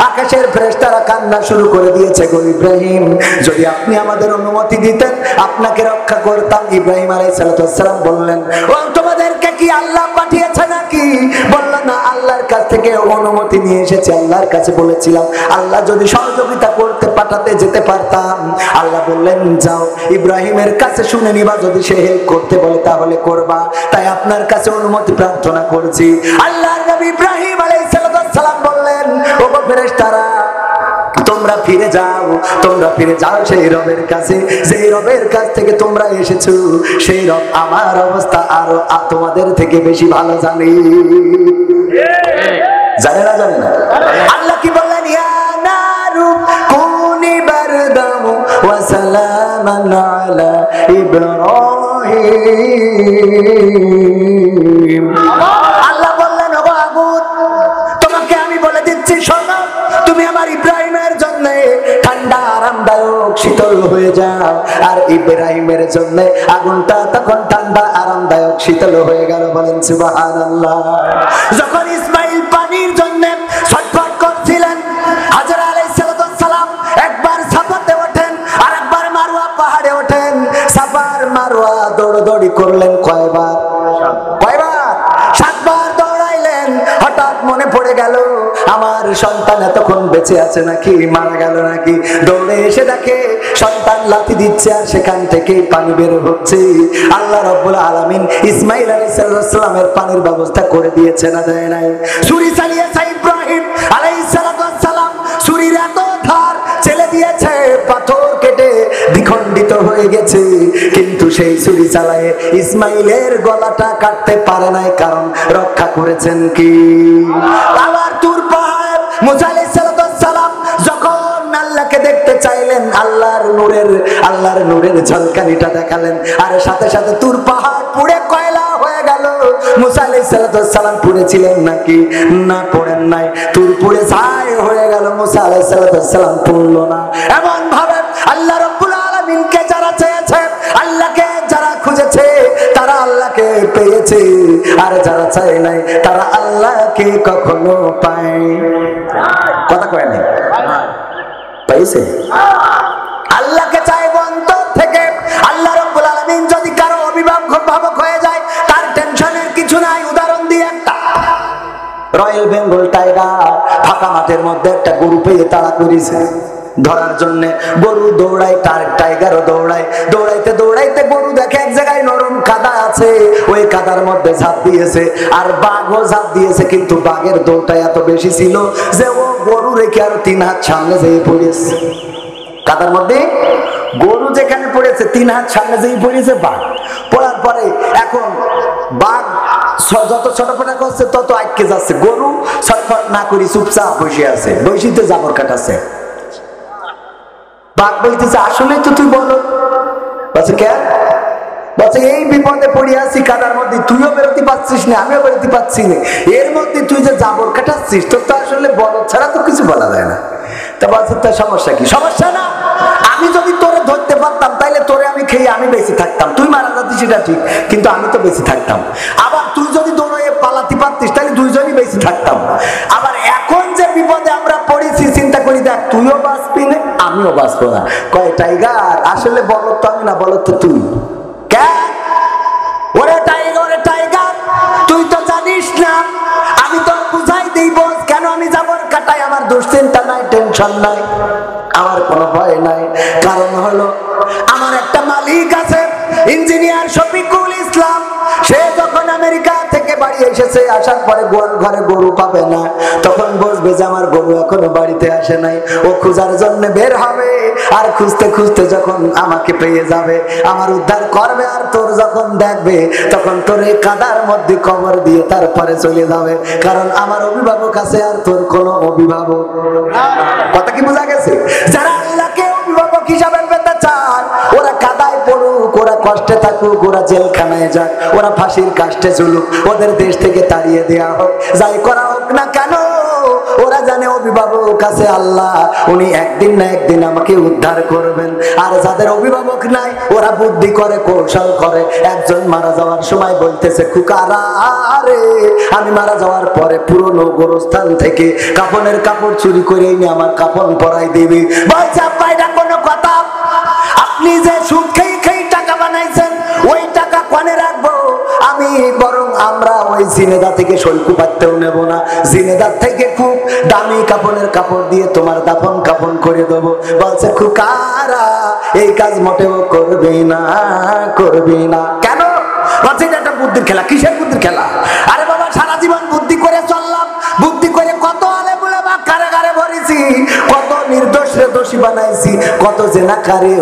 আকাশের ফেরেশতারা কান্না শুরু করে দিয়েছে, গো ইব্রাহিম, যদি আপনি আমাদের অনুমতি দিতেন আপনাকে রক্ষা করতাম। ইব্রাহিম আলাইহিস সালাম বললেন, ও তোমাদেরকে কি আল্লাহ পাঠিয়েছে নাকি? বলল না, আল্লাহর কাছ থেকে অনুমতি নিয়ে এসেছে, আল্লাহর কাছে বলেছিলাম, আল্লাহ যদি সহযোগিতা করতে পাঠাতে যেতে পারতাম। আল্লাহ বললেন, যাও ইব্রাহিমের কাছে শুনে নিবা, যদি সে হেল্প করতে বলে তাহলে করবা, তাই আপনার কাছে অনুমতি প্রার্থনা করছি। আল্লাহর নবী ইব্রাহিম আলাইহিস সালাম বললেন, ওগো ফেরেশতারা, তোমরা ফিরে যাও, তোমরা ফিরে যাও সেই রবের কাছে, যেই রবের কাছ থেকে তোমরা এসেছো, সেই রব আমার অবস্থা আরো তোমাদের থেকে বেশি ভালো জানে। জানে না? জানে না? আল্লাহ কি বললেন, ইয়া নারু কুনি বারদাম ওয়া সালামান আলা ইব্রাহিম। আল্লাহ বললেন, ওগো আগুন, তোমাকে আমি বলে দিচ্ছি, শোনো, তুমি আমার ইব্রাহিমের জন্য ঠান্ডা আরামদায়ক শীতল হয়ে যাও, আর ইব্রাহিমের জন্য আগুনটা তখন ঠান্ডা আরামদায়ক শীতল হয়ে গেল। বলেন সুবহানাল্লাহ। যখন ইসমাইল পানির জন্য ছটফট করছিলেন, হাজরা আলাইহিস সালাম একবার সাফাতে ওঠেন আর একবার মারওয়া পাহাড়ে ওঠেন। সাফার মারওয়া দৌড়দৌড়ি করলেন কয়বার? 7বার দৌড়াইলেন। হঠাৎ মনে পড়ে গেল, আমার সন্তান এতক্ষণ বেঁচে আছে নাকি মারা গেল নাকি। দৌড়ে এসে দেখে সন্তান লাথি দিচ্ছে আর সেখান থেকে পানি বের হচ্ছে। আল্লাহ রাব্বুল আলামিন ইসমাইল আলাইহিস সালামের পানির ব্যবস্থা করে দিয়েছে না দেয় নাই? ছুরি চালিয়েছে ইব্রাহিম আলাইহিস সালাম, ছুরির এত ধার ছেলে দিয়েছে, পাথর কেটে দ্বিখণ্ডিত হয়ে গেছে, কিন্তু সেই ছুরি চালায়ে ইসমাইলের গলাটা কাটতে পারে নাই, কারণ রক্ষা করেছেন কি? আবার তুর পাহাড় মুসা আলাইহিস সালাম যখন আল্লাহকে দেখতে চাইলেন, আল্লাহর নূরের ঝলকানিটা দেখালেন, আর সাথে সাথে তুর পাহাড় পুড়ে কয়লা হয়ে গেল। মুসা আলাইহিস সালাম পুড়েছিলেন নাকি? না, পড়েন নাই। তুর পুড়ে ছাই হয়ে গেল, মুসা আলাইহিস সালাম পুড়ল না। এমন ভাবে আল্লাহ রাব্বুল আলামিনকে যারা চেয়েছে, আল্লাহকে যারা খুঁজেছে, তারা আল্লাহকে পেয়েছে, আর যারা চায় নাই তারা আল্লাহকে কখনো পায়। কথা কয় নাই? পাইছে? আল্লাহকে চাইব অন্তর থেকে। আল্লাহ রাব্বুল আলামিন যদি কারো অভিভাবক হয়ে যায়, তার টেনশনের কিছু নাই। উদাহরণ দিয়ে একটা, রয়্যাল বেঙ্গল টাইগার ফাঁকা মাঠের মধ্যে একটা গরু পেয়ে তাড়া করেছে ধরার জন্য। গরু দৌড়ায়, টাইগারও দৌড়ায়। দৌড়াইতে দৌড়াইতে গরু দেখে এক জায়গায় নরম কাদা আছে, ওই কাদার মধ্যে ঝাঁপ দিয়েছে, আর বাঘও ঝাঁপ দিয়েছে, কিন্তু বাঘের দৌড়টা এত বেশি ছিল যে ও গরু রেখে আর 3 হাত সামনে যেয়ে পড়েছে কাদার মধ্যে। গরু যেখানে পড়েছে 3 হাত সামনে যেয়ে পড়েছে বাঘ। পড়ার পরে এখন বাঘ যত ছটফটা করছে তত আটকে যাচ্ছে, গরু ছটফট না করি চুপচাপ বসে আছে, বসিতে জাবর কাটাছে। বাঘ বলতেছে, আসলে তো তুই বলো। বলছে, কে? বলছে, এই বিপদে পড়ে আছি কাদার মধ্যে, তুইও বেরোতে পারছিস না, আমিও বেরোতে পারছি না, এর মধ্যে তুই যে জাবর কাটাচ্ছিস, তোর তো আসলে বলো ছাড়া তো কিছু বলা যায় না। তা বলছে, তোর সমস্যা কি? সমস্যা না, আমি যদি তোরে ধরতে পারতাম তাইলে তোরে আমি খেয়ে আমি বেঁচে থাকতাম, তুই মারা যাচ্ছিস সেটা ঠিক, কিন্তু আমি তো বেঁচে থাকতাম। আবার তুই যদি দৌড়ে পালাতে পারতিস তাহলে দুইজনই বেঁচে থাকতাম। আবার এখন যে বিপদে আমরা পড়েছি, চিন্তা করি দেখ, তুইও বাঁচবি না, আমিও বাঁচবো না। কয়, টাইগার আসলে বলো তো আমি না, বলো তো তুই। ওরে টাইগার, তুই তো জানিস না, আমি তো বুঝাই দিই বস, কেন আমি জাবর কাটাই, আমার দুশ্চিন্তা নাই, টেনশন নাই, আমার কোনো ভয় নাই। কারণ হলো আমার একটা মালিক আছে, ইঞ্জিনিয়ার শফিকুল ইসলাম। সে যখন আমেরিকা থেকে বাড়ি এসেছে, আসার পরে গোয়াল ঘরে গরু পাবে না, তখন বসবে যে আমার গরু এখনো বাড়িতে আসে নাই। ও খোঁজার জন্য বের হবে, আর খুঁজতে খুঁজতে যখন আমাকে পেয়ে যাবে, আমার উদ্ধার করবে, আর তোর যখন দেখবে তখন তোর এই কাদার মধ্যে কবর দিয়ে তারপরে চলে যাবে, কারণ আমার অভিভাবক আছে আর তোর কোনো অভিভাবক। কথা কি বোঝা গেছে? যারা আল্লাহকে অভিভাবক হিসাবে পেতে চান, ওরা কাদায় পড়ুক, ওরা কষ্টে থাকুক, ওরা জেলখানায় যাক, ওরা ফাঁসির কাস্টে ঝুলুক, ওদের দেশ থেকে তাড়িয়ে দেয়া হোক, যাই করা হোক না কেন, ওরা জানে অভিভাবক আছে আল্লাহ, উনি একদিন না একদিন আমাকে উদ্ধার করবেন। আর যাদের অভিভাবক নাই ওরা বুদ্ধি করে, কৌশল করে। একজন মারা যাওয়ার সময় বলতেছে, খুকারা রে, আমি মারা যাওয়ার পরে পুরনো গোরস্থান থেকে কাফনের কাপড় চুরি করে এনে আমার কাফন পরাই দিবি। বলছে, আব্বা এটা কোনো কথা? আপনি যে সুদ খেয়ে খেয়ে টাকা বানাইছেন, ওই টাকা কোনে রাখবো আমি? বরং আমরা ওই জিনেদা থেকে শৈলকু পাততেও নেব না, জিনেদার থেকে খুব দামি কাপনের কাপড় দিয়ে তোমার দাফন কাপন করে দেবো। বলছে, খুকারা এই কাজ মোটেও করবি না, করবি না। কেন? বলছে এটা একটা বুদ্ধির খেলা। কিসের বুদ্ধির খেলা? আরে বাবা, সারা জীবন বুদ্ধি করে চললাম, বুদ্ধি করে কত আলে বলে বা কারাগারে ভরেছি, কত নির্দোষ রে দোষী বানাইছি, কত জেনাকারী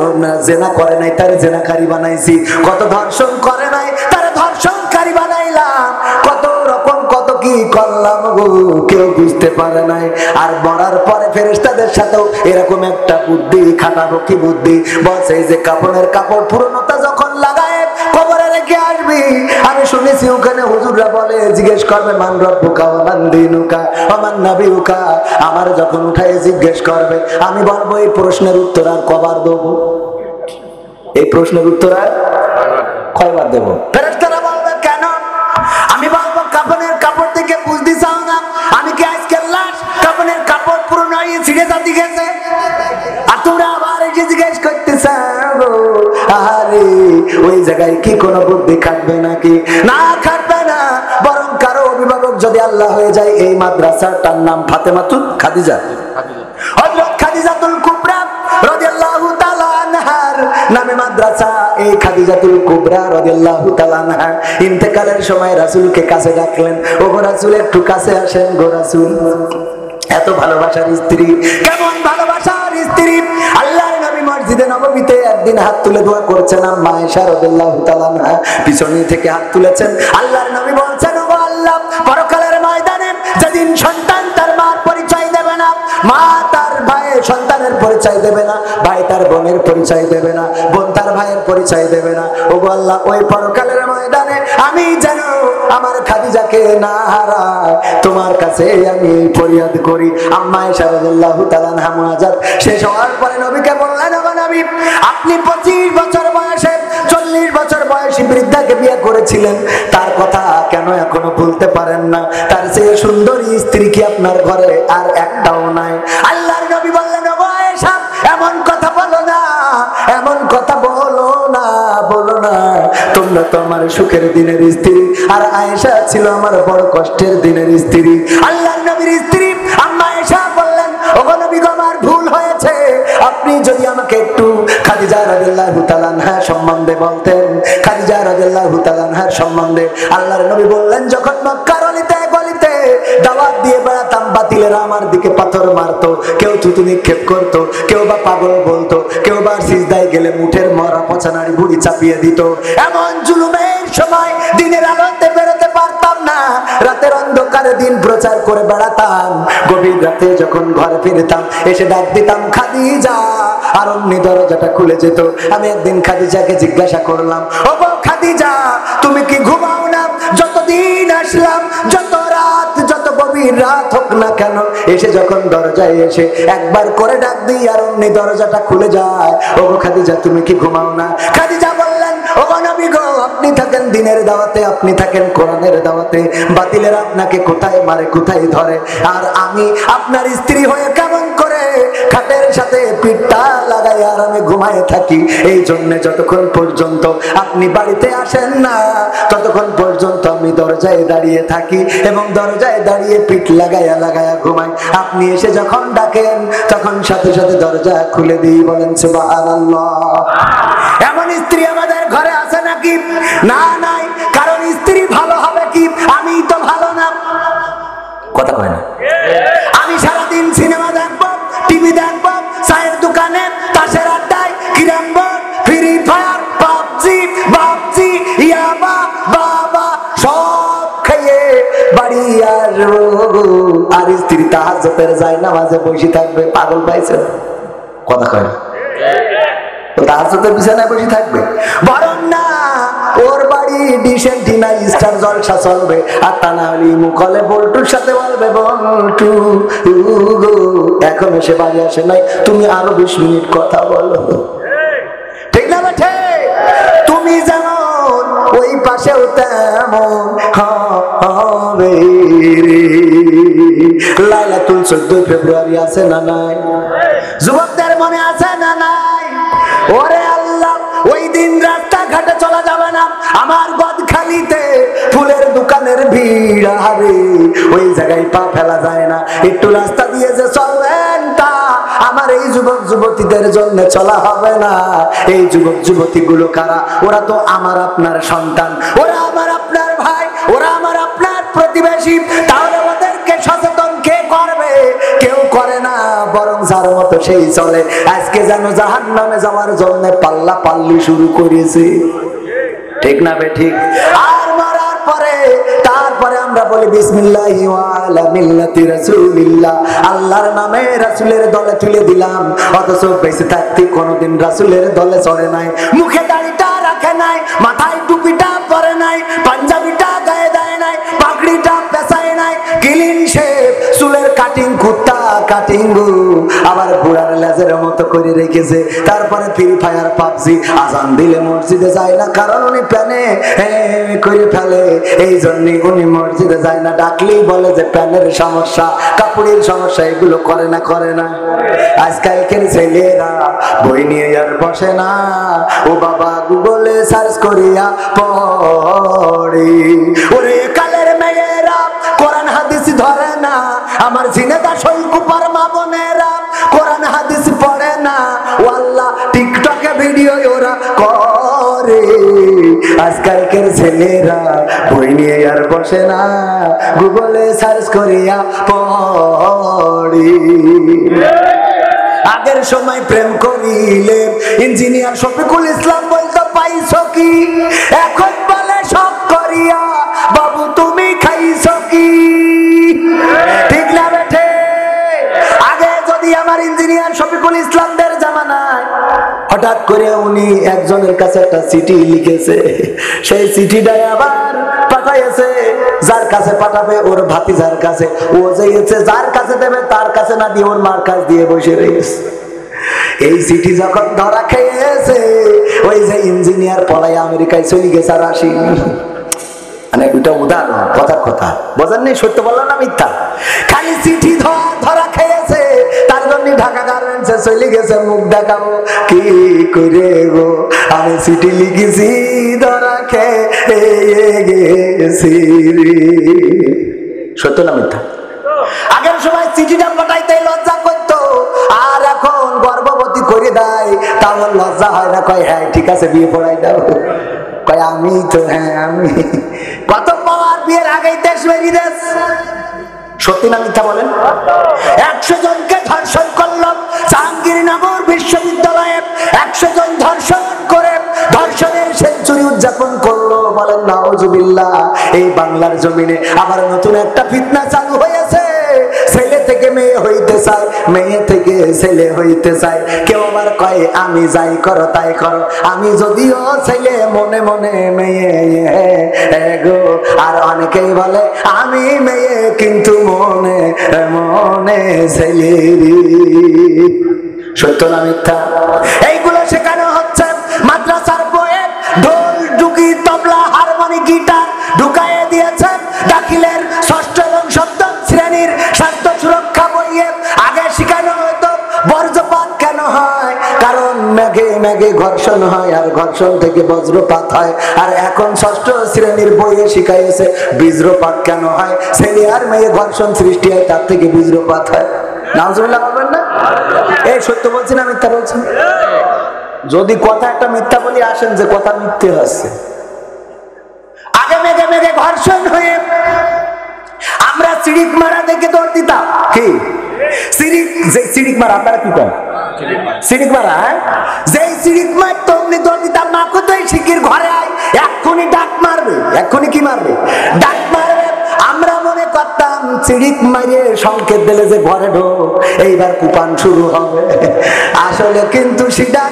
জেনা করে নাই তার জেনাকারী বানাইছি, কত ধর্ষণ করে নাই তার ধর্ষণকারী বানাইলাম, কত রকম কত কি করলাম গো, কেউ বুঝতে পারে নাই। আর মরার পরে ফেরেশতাদের সাথেও এরকম একটা বুদ্ধি খাটাবো। কি বুদ্ধি? বলছে এই যে কাপড়ের কাপড় পুরনোটা যখন লাগায় কবরে রেখে আসবি, আমি শুনেছি ওখানে হুজুররা বলে, জিজ্ঞেস করবে মান রব্বুকা ওয়া মান দীনুকা ওয়া মান নাবিয়ুকা, আমার যখন উঠায় জিজ্ঞেস করবে, আমি বলবো এই প্রশ্নের উত্তর আর কবার দেবো? এই প্রশ্নের উত্তর আর কয়বার দেবো? ফেরেশতারা বলবে কেন? আমি বলবো কাফনের কাপড় থেকে বুঝতে চাও না আমি কি আজকের লাশ? কাফনের কাপড় পুরনো হয়ে ছিঁড়ে জাতি গেছে, আর তোমরা আবার এসে জিজ্ঞেস করতে চাও? আরে ওই জায়গায় কি কোনো বুদ্ধি খাটবে নাকি? না, খাটবে না। বরং কারো অভিভাবক যদি আল্লাহ হয়ে যায়, এই মাদ্রাসাটার নাম ফাতেমাতুল খাদিজা, হযরত খাদিজাতুল কুবরা রাদিয়াল্লাহু তাআলা আনহার নামে মাদ্রাসা। এই খাদিজাতুল কুবরা রাদিয়াল্লাহু তাআলা আনহা ইন্তেকালের সময় রাসূলকে কাছে ডাকলেন, ও গো রাসূল একটু কাছে আসেন গো রাসূল। এত ভালোবাসার স্ত্রী, কেমন ভালোবাসার স্ত্রী! আল্লাহর নবী মসজিদে নববীতে একদিন হাত তুলে দোয়া করছেন, আম্মা আয়েশা রাদিয়াল্লাহু তাআলা আনহা পিছনে থেকে হাত তুলেছেন। আল্লাহর নবী বলছেন, ও আল্লাহ, পরকালের ময়দানে যেদিন সন্তান তার মার পরিচয় দেবে না, মা তার ভাইয়ের সন্তানের পরিচয় দেবে না, ভাই তার বোনের পরিচয় দেবে না, বোন তার ভাইয়ের পরিচয় দেবে না, ও আল্লাহ, ওই পরকালের ময়দানে আমি যেন আমার খাদিজাকে না হারাই, তোমার কাছে আমি ফরিয়াদ করি। আম্মা আয়েশা রাদিয়াল্লাহু তাআলা আনহা মুনাজাত শেষ হওয়ার পরে নবীকে বললেন, ও নবী, আপনি 25 বছর বয়সে 40 বছর বয়সী বৃদ্ধাকে বিয়ে করেছিলেন, তার কথা কেন এখনো ভুলতে পারেন না? তার চেয়ে সুন্দরী স্ত্রী কি আপনার ঘরে আর একটাও নাই? আল্লাহর নবী বললেন, ও আয়েশা, এমন কথা বলো না, এমন কথা বলো না, বলো না। তোমরা তো আমার সুখের দিনের স্ত্রী, আর আয়েশা ছিল আমার বড় কষ্টের দিনের স্ত্রী। আল্লাহর নবীর স্ত্রী আম্মা আয়েশা বললেন, ও নবী গো, আমার ভুল হয়েছে, আপনি যদি আমাকে একটু খাদিজা রাদিয়াল্লাহু তাআলা আনহা সম্বন্ধে বলতেন। খাদিজা রাদিয়াল্লাহু তাআলা আনহার সম্বন্ধে আল্লাহর নবী বললেন, যখন মক্কার অলিতে গলিতে দাওয়াত দিয়ে বেড়াতাম, বাতিলেরা আমার দিকে পাথর মারতো, কেউ থুতু নিক্ষেপ করতো, কেউ বা পাগল বলতো, কেউ বা সিজদায় গেলে মুঠের মরা পচা নাড়ি বুড়ি চাপিয়ে দিত। এমন জুলুমের সময় দিনের আলোতে বেরোতে পারতাম না, রাতের অন্ধকারে দিন প্রচার করে বেড়াতাম। গভীর রাতে যখন ঘরে ফিরতাম, এসে ডাক দিতাম খাদিজা, আর অমনি দরজাটা খুলে যেত। আমি একদিন খাদিজাকে জিজ্ঞাসা করলাম, ও গো খাদিজা, তুমি কি ঘুমাও না? যতদিন আসলাম, যত রাত, যত গভীর রাত হোক না কেন, এসে যখন দরজায় এসে একবার করে ডাক দিই, আর অমনি দরজাটা খুলে যায়। ও গো খাদিজা, তুমি কি ঘুমাও না? খাদিজা বললেন, ও গো নবী গো, আপনি থাকেন দিনের দাওয়াতে, আপনি থাকেন কোরআনের দাওয়াতে, বাতিলের আপনাকে কোথায় মারে কোথায় ধরে, আর আমি আপনার স্ত্রী হয়ে কেমন করে খাটের সাথে পিঠটা লাগাই আরামে ঘুমায় থাকি। এই জন্য যতক্ষণ পর্যন্ত আপনি বাড়িতে আসেন না, ততক্ষণ পর্যন্ত আমি দরজায় দাঁড়িয়ে থাকি, এবং দরজায় দাঁড়িয়ে পিঠ লাগাইয়া লাগাইয়া ঘুমাই। আপনি এসে যখন ডাকেন, তখন সাথে সাথে দরজা খুলে দিই। বলেন সুবহানাল্লাহ। এমন স্ত্রী আমাদের ঘরে আছে নাকি? না, নাই। কারণ স্ত্রী ভালো হবে কি? আমি তো ভালো না। কথা কয় না? আমি সারাদিন সিনেমা দেখবো, টিভি দেখবো, চায়ের দোকানে, তাসের আড্ডায়, carrom board, free fire, PUBG, বাবজি, ইয়াবা, বাবা সব খেয়ে বাড়ি আসবো, আর স্ত্রী তাহাজ্জুদের যায় নামাজে বসে থাকবে। পাগল পাইছে? কথা কয় না? তাহাজ্জুদের বিছানায় বসে থাকবে? বরং না, ডিশ এন্টিনা স্টার জলসা চলবে, আর তা না হলে মুখলে বল্টুর সাথে বলবে বল্টু গো এখনো সে বাড়ি আসে নাই, তুমি আরো 20 মিনিট কথা বলো। ঠিক না বেঠে? তুমি যেমন ওই পাশেও তেমন হবে রে। লাইলাতুল 14 ফেব্রুয়ারি আছে না নাই? যুবকদের মনে আছে না নাই? ওরে আল্লাহ, ওই দিন রাস্তাঘাটে চলা যাবে না, আমার গদখালিতে ফুলের দোকানের ভিড়, আরে ওই জায়গায় পা ফেলা যায় না। একটু রাস্তা দিয়ে যে চলবেন তা আমার এই যুবক যুবতীদের জন্য চলা হবে না। এই যুবক যুবতী গুলো কারা? ওরা তো আমার আপনার সন্তান, ওরা আমার আপনার ভাই, ওরা আমার আপনার প্রতিবেশী। তাহলে ওদেরকে সচেতন কে করবে? কেউ করে না, বরং যার মতো সেই চলে। আজকে যেন জাহান্নামে যাওয়ার জন্য পাল্লা পাল্লি শুরু করেছে। ঠিক না বে ঠিক? আর মরার পরে তারপরে আমরা বলি বিসমিল্লাহি ওয়া আলা মিল্লাতি রাসূলিল্লাহ, আল্লাহর নামে রাসূলের দলে তুলে দিলাম। অথচ বেঁচে থাকতে কোনোদিন রাসূলের দলে চড়ে নাই, মুখে দাড়িটা রাখে নাই, মাথায় টুপিটা পরে নাই, পাঞ্জাবিটা গায়ে দেয় নাই, পাগড়িটা পেছায় নাই, ক্লিন শেভ, চুলের কাটিং, কুত্তা কাটিং, আবার বুড়ার লেজের মতো করে রেখেছে। তারপরে ফ্রি ফায়ার পাবজি, আজান দিলে মসজিদে যায় না, কারণ উনি প্যানে করে ফেলে, এই জন্যই উনি মসজিদে যায় না। ডাকলেই বলে যে প্যানের সমস্যা, কাপড়ের সমস্যা, এগুলো করে না করে না। আজকালকের ছেলেরা বই নিয়ে আর বসে না, ও বাবা গুগলে সার্চ করিয়া পড়ে। ওরে কালের মেয়েরা কোরআন হাদিস ধরে না, আমার ঝিনেদা শৈলকুপার মা বোনেরা কোরআন হাদিস পড়ে না, ও আল্লাহ টিকটকে ভিডিও ওরা করে। আজকালকের ছেলেরা বই নিয়ে আর বসে না, গুগলে সার্চ করিয়া পড়ে। আগের সময় প্রেম করিলে ইঞ্জিনিয়ার শফিকুল ইসলাম বলতো পাইছো কি, এখন বলে শখ করিয়া বাবু তুমি খাইছো কি। ঠিক না বেঠে? আগে যদি আমার ইঞ্জিনিয়ার শফিকুল ইসলামদের জামানায় হঠাৎ করে উনি একজনের কাছে একটা চিঠি লিখেছে, সেই চিঠিটাই আবার পাঠাইছে, যার কাছে পাঠাবে ওর ভাতিজার কাছে, ও যেয়েছে যার কাছে দেবে তার কাছে না দিয়ে ওর মার কাছে দিয়ে বসে রয়েছে। এই চিঠি যখন ধরা খেয়েছে, ওই যে ইঞ্জিনিয়ার পড়াই আমেরিকায় চলে গেছে আর আসি। মানে ওইটা উদাহরণ, কথার কথা বোঝেন নি? সত্য বললাম না মিথ্যা? খালি চিঠি ধরা খেয়েছে, তার জন্য ঢাকা গার্মেন্টসে চলে গেছে মুখ দেখাবো কি করে গো, আমি চিঠি লিখেছি ধরা খেয়ে গেছি। সত্য না মিথ্যা? আগের সময় চিঠিটা পাঠাইতে লজ্জা করতো, আর এখন গর্ভবতী করে দেয়, তাও লজ্জা হয় না, কয় হ্যাঁ ঠিক আছে বিয়ে পড়াই দাও, কয় আমি তো হ্যাঁ আমি। কত পাওয়ার বিয়ের আগেই দেশ বেরিয়ে দেশ। সত্যি না মিথ্যা বলেন? 100 জনকে ধর্ষণ করলো জাহাঙ্গীরনগর বিশ্ববিদ্যালয়ে, 100 জন ধর্ষণ করে ধর্ষণের সেঞ্চুরি উদযাপন করলো। বলেন নাউজুবিল্লাহ। এই বাংলার জমিনে আবার নতুন একটা ফিতনা চালু হয়েছে, ছেলে থেকে মেয়ে হইতে চায়, মেয়ে থেকে ছেলে হইতে চায়। কেউ আবার কয় আমি যাই করো তাই করো, আমি যদিও ছেলে মনে মনে মেয়ে গো। আর অনেকেই বলে আমি মেয়ে কিন্তু মনে মনে ছেলে। সত্য না মিথ্যা? এইগুলো শেখানো হচ্ছে মাদ্রাসার বইয়ে। ঢোল ঢুকি তবলা হারমোনি গিটার ঢুকাইয়ে দিয়েছে দাখিলের 6ষ্ঠ এবং 7ম শ্রেণীর স্বাস্থ্য সুরক্ষা বইয়ে। আগে শেখানো হতো বজ্রপাত কেন হয়, কারণ মেঘে মেঘে ঘর্ষণ হয়, আর ঘর্ষণ থেকে বজ্রপাত হয়। আর এখন 6ষ্ঠ শ্রেণীর বইয়ে শিখাইছে বজ্রপাত কেন হয়, ছেলে আর মেয়ে ঘর্ষণ সৃষ্টি হয়, তার থেকে বজ্রপাত হয়। নাউজুবিল্লাহ বলবেন না? এই সত্য বলছি না মিথ্যা বলছি? যদি কথা একটা মিথ্যা বলি আসেন যে কথা মিথ্যে হচ্ছে। আগে মেঘে মেঘে ঘর্ষণ হয়ে আমরা চিড়িক মারা দেখে দৌড় দিতাম। কি চিড়িক মারা? আপনারা কি করেন? চিড়িক মারা? যেই চিড়িক মারতো অমনি দৌড় দিতাম, মা কোথায় শিকির ঘরে আয়, এক্ষুনি ডাক মারবে। এক্ষুনি কি মারবে? ডাক মারবে। আমরা মনে করতাম সিড়িক মারিয়ে সংকেত দিলে যে ঘরে ঢোক, এইবার কুপান শুরু হবে। আসলে কিন্তু সিডা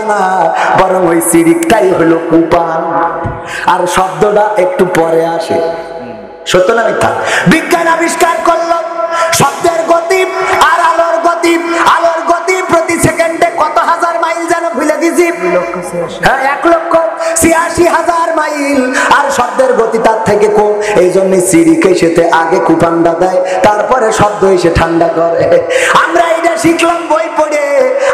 না, বরং ওই সিড়িকটাই হলো কুপান। আর শব্দটা একটু পরে আসে। সত্য না মিথ্যা? বিজ্ঞান আবিষ্কার করলো শব্দের গতি আর আলোর গতি। আলোর গতি প্রতি সেকেন্ডে কত হাজার মাইল যেন ভুলে গেছি, 1,86,000 মাইল। আর শব্দের গতি তার থেকে কম, এই জন্য সিরিকে সেতে আগে কুপান্ডা দেয়, তারপরে শব্দ এসে ঠান্ডা করে। আমরা এটা শিখলাম বই পড়ে,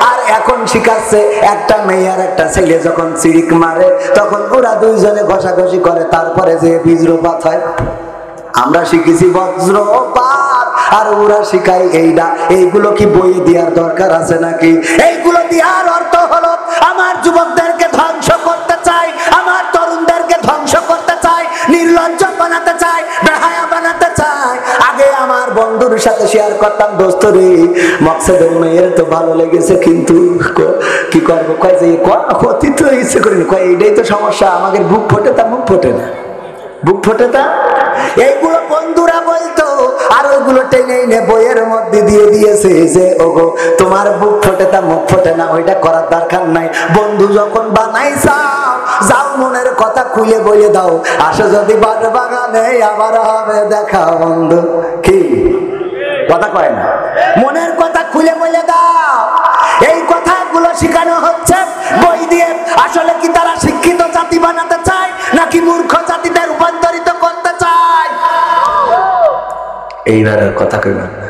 আর এখন শিখাচ্ছে একটা মেয়ে আর একটা ছেলে যখন সিরিক মারে তখন ওরা দুইজনে ঘষাঘষি করে, তারপরে যে বজ্রপাত হয়। আমরা শিখেছি বজ্রপাত আর ওরা শিখায় এইটা। এইগুলো কি বইয়ে দেওয়ার দরকার আছে নাকি? এইগুলো দেওয়ার অর্থ হলো আমার যুবকদেরকে ধ্বংস করতে চাই, আমার তরুণদেরকে ধ্বংস করতে চাই, নির্লজ্জ বানাতে চাই, বেহায়া বানাতে চাই। আগে আমার বন্ধুর সাথে শেয়ার করতাম, দোস্ত রে মকসেদের মেয়ের তো ভালো লেগেছে, কিন্তু কি করবো, কয় যে ক্ষতি তো ইচ্ছে করিনি, কয় এইটাই তো সমস্যা, আমাদের বুক ফোটে তা মুখ ফোটে না, বুক ফোটে তা। এইগুলো বন্ধুরা বলতো, আর ওইগুলো টেনে এনে বইয়ের মধ্যে দিয়ে দিয়েছে যে ওগো তোমার বুক ফোটে তা মুখ ফোটে না, ওইটা করার দরকার নাই। বন্ধু যখন বানাই যাও মনের কথা খুলে বলে দাও, আসে যদি বাগানে আবার হবে দেখা বন্ধু। কি কথা কয় না? মনের কথা খুলে বলে দাও। এই কথাগুলো শেখানো হচ্ছে বই দিয়ে। আসলে কি তারা শিক্ষিত জাতি বানাতে চায় নাকি মূর্খ জাতিতে রূপান্তরিত করতে চায়? এইবার কথা কইবেন না,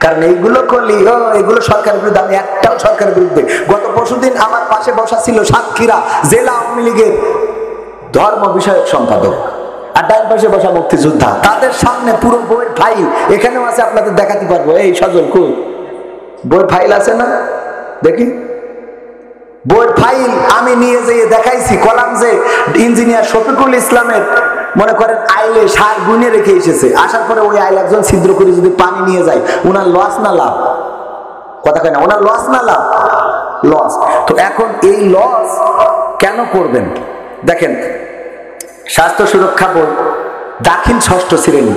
কারণ এইগুলো করলি এগুলো সরকারের বিরুদ্ধে। আমি একটাও সরকারের বিরুদ্ধে। গত পরশুদিন আমার পাশে বসা ছিল সাতক্ষীরা জেলা আওয়ামী লীগের ধর্ম বিষয়ক সম্পাদক, আর ডান পাশে বসা মুক্তিযোদ্ধা। তাদের সামনে পুরো বইয়ের ফাইল এখানেও আছে, আপনাদের দেখাতে পারবো। এই সজল কই বইয়ের ফাইল আছে না? দেখি বইয়ের ফাইল আমি নিয়ে যেয়ে দেখাইছি। কলাম যে ইঞ্জিনিয়ার শফিকুল ইসলামের মনে করেন আইলে সার গুনে রেখে এসেছে, আসার পরে ওই আইল একজন ছিদ্র করে যদি পানি নিয়ে যায়, ওনার লস না লাভ? কথা কয় না, ওনার লস না লাভ? লস। তো এখন এই লস কেন করবেন? দেখেন, স্বাস্থ্য সুরক্ষা বোর্ড দাখিল 6ষ্ঠ শ্রেণী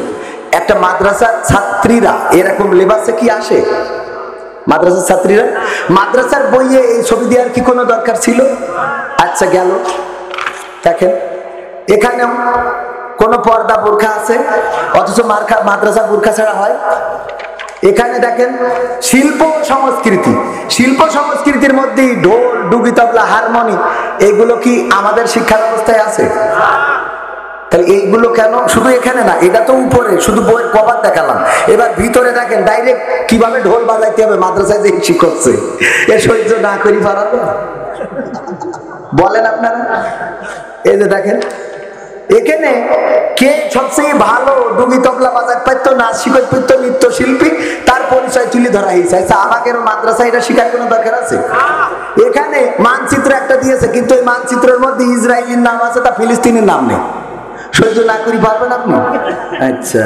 একটা মাদ্রাসার ছাত্রীরা এরকম লেবাসে কি আসে? মাদ্রাসার ছাত্রীরা মাদ্রাসার বইয়ে এই ছবি দেওয়ার কি কোনো দরকার ছিল? আচ্ছা গেল, দেখেন এখানেও কোন পর্দা বোরখা আছে, অথচ মাদ্রাসা বোরখা ছাড়া হয়। এখানে দেখেন শিল্প সংস্কৃতির মধ্যে ঢোল, ডুগি, তবলা, হারমোনি, এগুলো কি আমাদের শিক্ষা ব্যবস্থায় আছে? তাহলে এইগুলো কেন? শুধু এখানে না, এটা তো উপরে শুধু বইয়ের কভার দেখালাম। এবার ভিতরে দেখেন ডাইরেক্ট কিভাবে ঢোল বাজাইতে হবে মাদ্রাসায় যে শিখাচ্ছে, এ সহ্য না করি পারাবে? বলেন আপনারা। এই যে দেখেন এখানে কে সবচেয়ে ভালো ডুগি তবলা বাজাতে পারতো, নাচ শিখতে পারতো, নৃত্য শিল্পী, তার পরিচয় তুলে ধরা হয়েছে। আমাদের মাদ্রাসায় এটা শিখার কোনো দরকার আছে? এখানে মানচিত্র একটা দিয়েছে, কিন্তু এই মানচিত্রের মধ্যে ইসরায়েলের নাম আছে, তা ফিলিস্তিনের নাম নেই। সহ্য না করি পারবেন আপনি? আচ্ছা,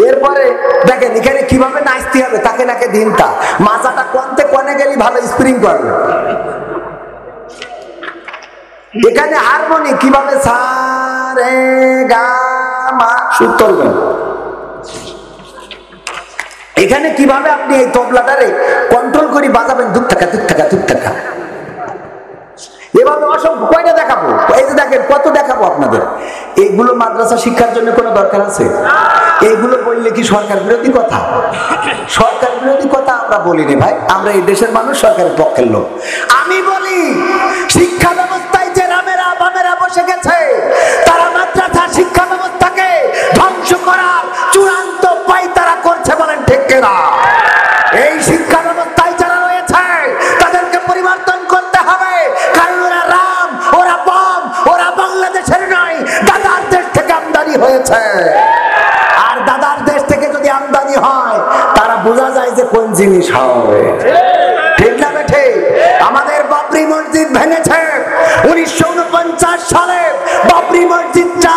এরপরে দেখেন এখানে কিভাবে নাচতে হবে, তাকে নাকে দিনটা মাজাটা কোনে গেলে ভালো স্প্রিং করবে। এখানে হারমোনি কিভাবে সারে গা মা সুর তুলবেন, এখানে কিভাবে আপনি এই তবলাটারে কন্ট্রোল করে বাজাবেন, দুধ থাকা এভাবে অসংখ্য। কয়টা দেখাবো? এই যে দেখেন কত দেখাবো আপনাদের। এইগুলো মাদ্রাসা শিক্ষার জন্য কোনো দরকার আছে? এইগুলো বললে কি সরকার বিরোধী কথা? সরকার বিরোধী কথা আমরা বলিনি ভাই, আমরা এই দেশের মানুষ, সরকারের পক্ষের লোক। আমি বলি শিক্ষা ব্যবস্থায় যে রামেরা বামেরা বসে গেছে, তারা মাদ্রাসা শিক্ষা ব্যবস্থাকে ধ্বংস করার চূড়ান্ত পাই তারা করছে, বলেন ঠিক কিনা? এই শিক্ষা ব্যবস্থায় যারা রয়েছে তাদেরকে পরিবর্তন করতে হবে, কারণ ওরা রাম, ওরা বম, ওরা বাংলাদেশের নয়, দাদার দেশ থেকে আমদানি হয়েছে। আর দাদার দেশ থেকে যদি আমদানি হয়, তারা বোঝা যায় যে কোন জিনিস হবে। ঠিক না বেঠে? আমাদের বাবরি মসজিদ ভেঙেছে 1949 সালে। বাবরি মসজিদটা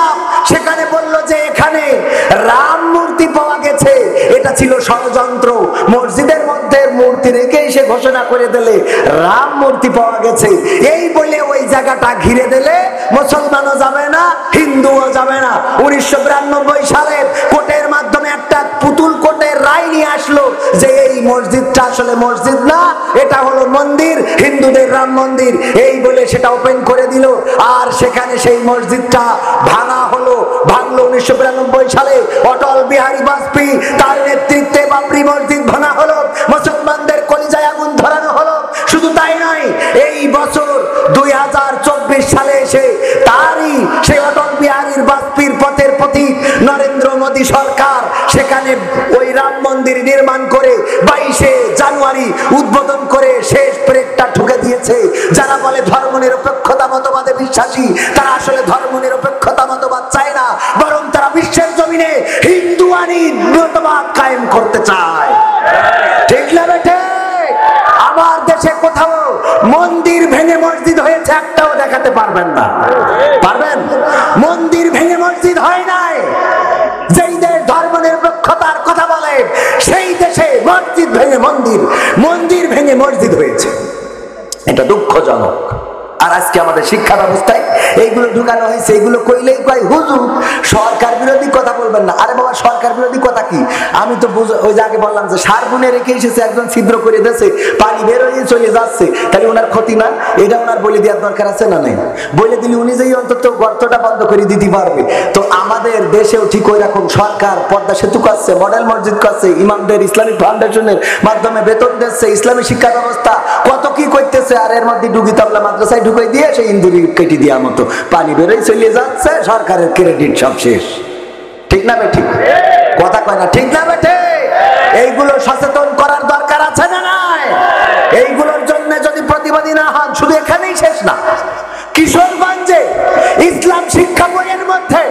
সেখানে বললো যে এখানে রাম মূর্তি পাওয়া গেছে, এটা ছিল ষড়যন্ত্র। মসজিদের মধ্যে মূর্তি রেখে সে ঘোষণা করে দিলে রাম মূর্তি পাওয়া গেছে, এই বলে ওই জায়গাটা ঘিরে দিলে মুসলমানও যাবে না, হিন্দুও যাবে না। 1992 সালে কোর্টের মাধ্যমে একটা যে এই মসজিদটা আসলে মসজিদ না, এটা হলো মন্দির, হিন্দুদের রাম মন্দির, এই বলে সেটা ওপেন করে দিল। আর সেখানে সেই মসজিদটা ভাঙা হলো, ভাঙলো 1992 সালে অটল বিহারী বাজপেয়ী তার নেতৃত্বে বাবরি মসজিদ ভাঙা হলো, মুসলমানদের কলিজায় আগুন ধরানো হলো। শুধু তাই নয়, এই বছর 2024 সালে এসে তারই সেই অটল বিহারী বাজপেয়ীর পথের পথিক নরেন্দ্র মোদী সরকার সেখানে ওই রাম মন্দির নির্মাণ করে 22শে জানুয়ারি উদ্বোধন করে শেষ ব্রেকটা ঠুকে দিয়েছে। যারা বলে ধর্ম নিরপেক্ষতা মতবাদে বিশ্বাসী, তারা আসলে ধর্ম নিরপেক্ষতা মতবাদ চায় না, বরং তারা বিশ্বের জমিনে হিন্দুয়ানি মতবাদ কায়েম করতে চায়। ঠিক না বেটে? আমার দেশে কোথাও মন্দির ভেঙে মসজিদ হয়েছে একটাও দেখাতে পারবেন না? পারবেন? মন্দির ভেঙে মসজিদ হয় নাই। যেই দেশ ধর্ম নিরপেক্ষতার কথা বলে সেই দেশে মসজিদ ভেঙে মন্দির, মন্দির ভেঙে মসজিদ হয়েছে। এটা দুঃখজনক। আর আজকে আমাদের শিক্ষা ব্যবস্থায় এইগুলো ঢুকানো হয়েছে। এইগুলো কইলেই কয় হুজুর সরকার বিরোধী কথা বলবেন না। আরে বাবা, সরকার বিরোধী কথা কি? আমি তো ওই যে আগে বললাম যে সার বুনে রেখে এসেছে, একজন ছিদ্র করে দিয়েছে, পানি বের হয়ে চলে যাচ্ছে, তাহলে ওনার ক্ষতি না? এটা ওনার বলে দেওয়ার দরকার আছে না নাই? বলে দিলে উনি যেই অন্তত গর্তটা বন্ধ করে দিতে পারবে। তো আমাদের দেশেও ঠিক ওই রকম সরকার পদ্মা সেতু করছে, মডেল মসজিদ করছে, ইমামদের ইসলামিক ফাউন্ডেশনের মাধ্যমে বেতন দিচ্ছে, ইসলামী শিক্ষা ব্যবস্থা কত কি করতেছে। আর এর মধ্যে ডুগি তবলা মাদ্রাসায় ঢুকাই দিয়ে সেই ইন্দুরি কেটে দেওয়ার মতো পানি বেরোয় চলে যাচ্ছে, সরকারের ক্রেডিট সব শেষ। ঠিক না বে? ঠিক কথা কয় না? ঠিক না বেঠে? এইগুলো সচেতন করার দরকার আছে না নাই? এইগুলোর জন্য যদি প্রতিবাদী না হন, শুধু এখানেই শেষ না, কিশোরগঞ্জে ইসলাম শিক্ষা বইয়ের মধ্যে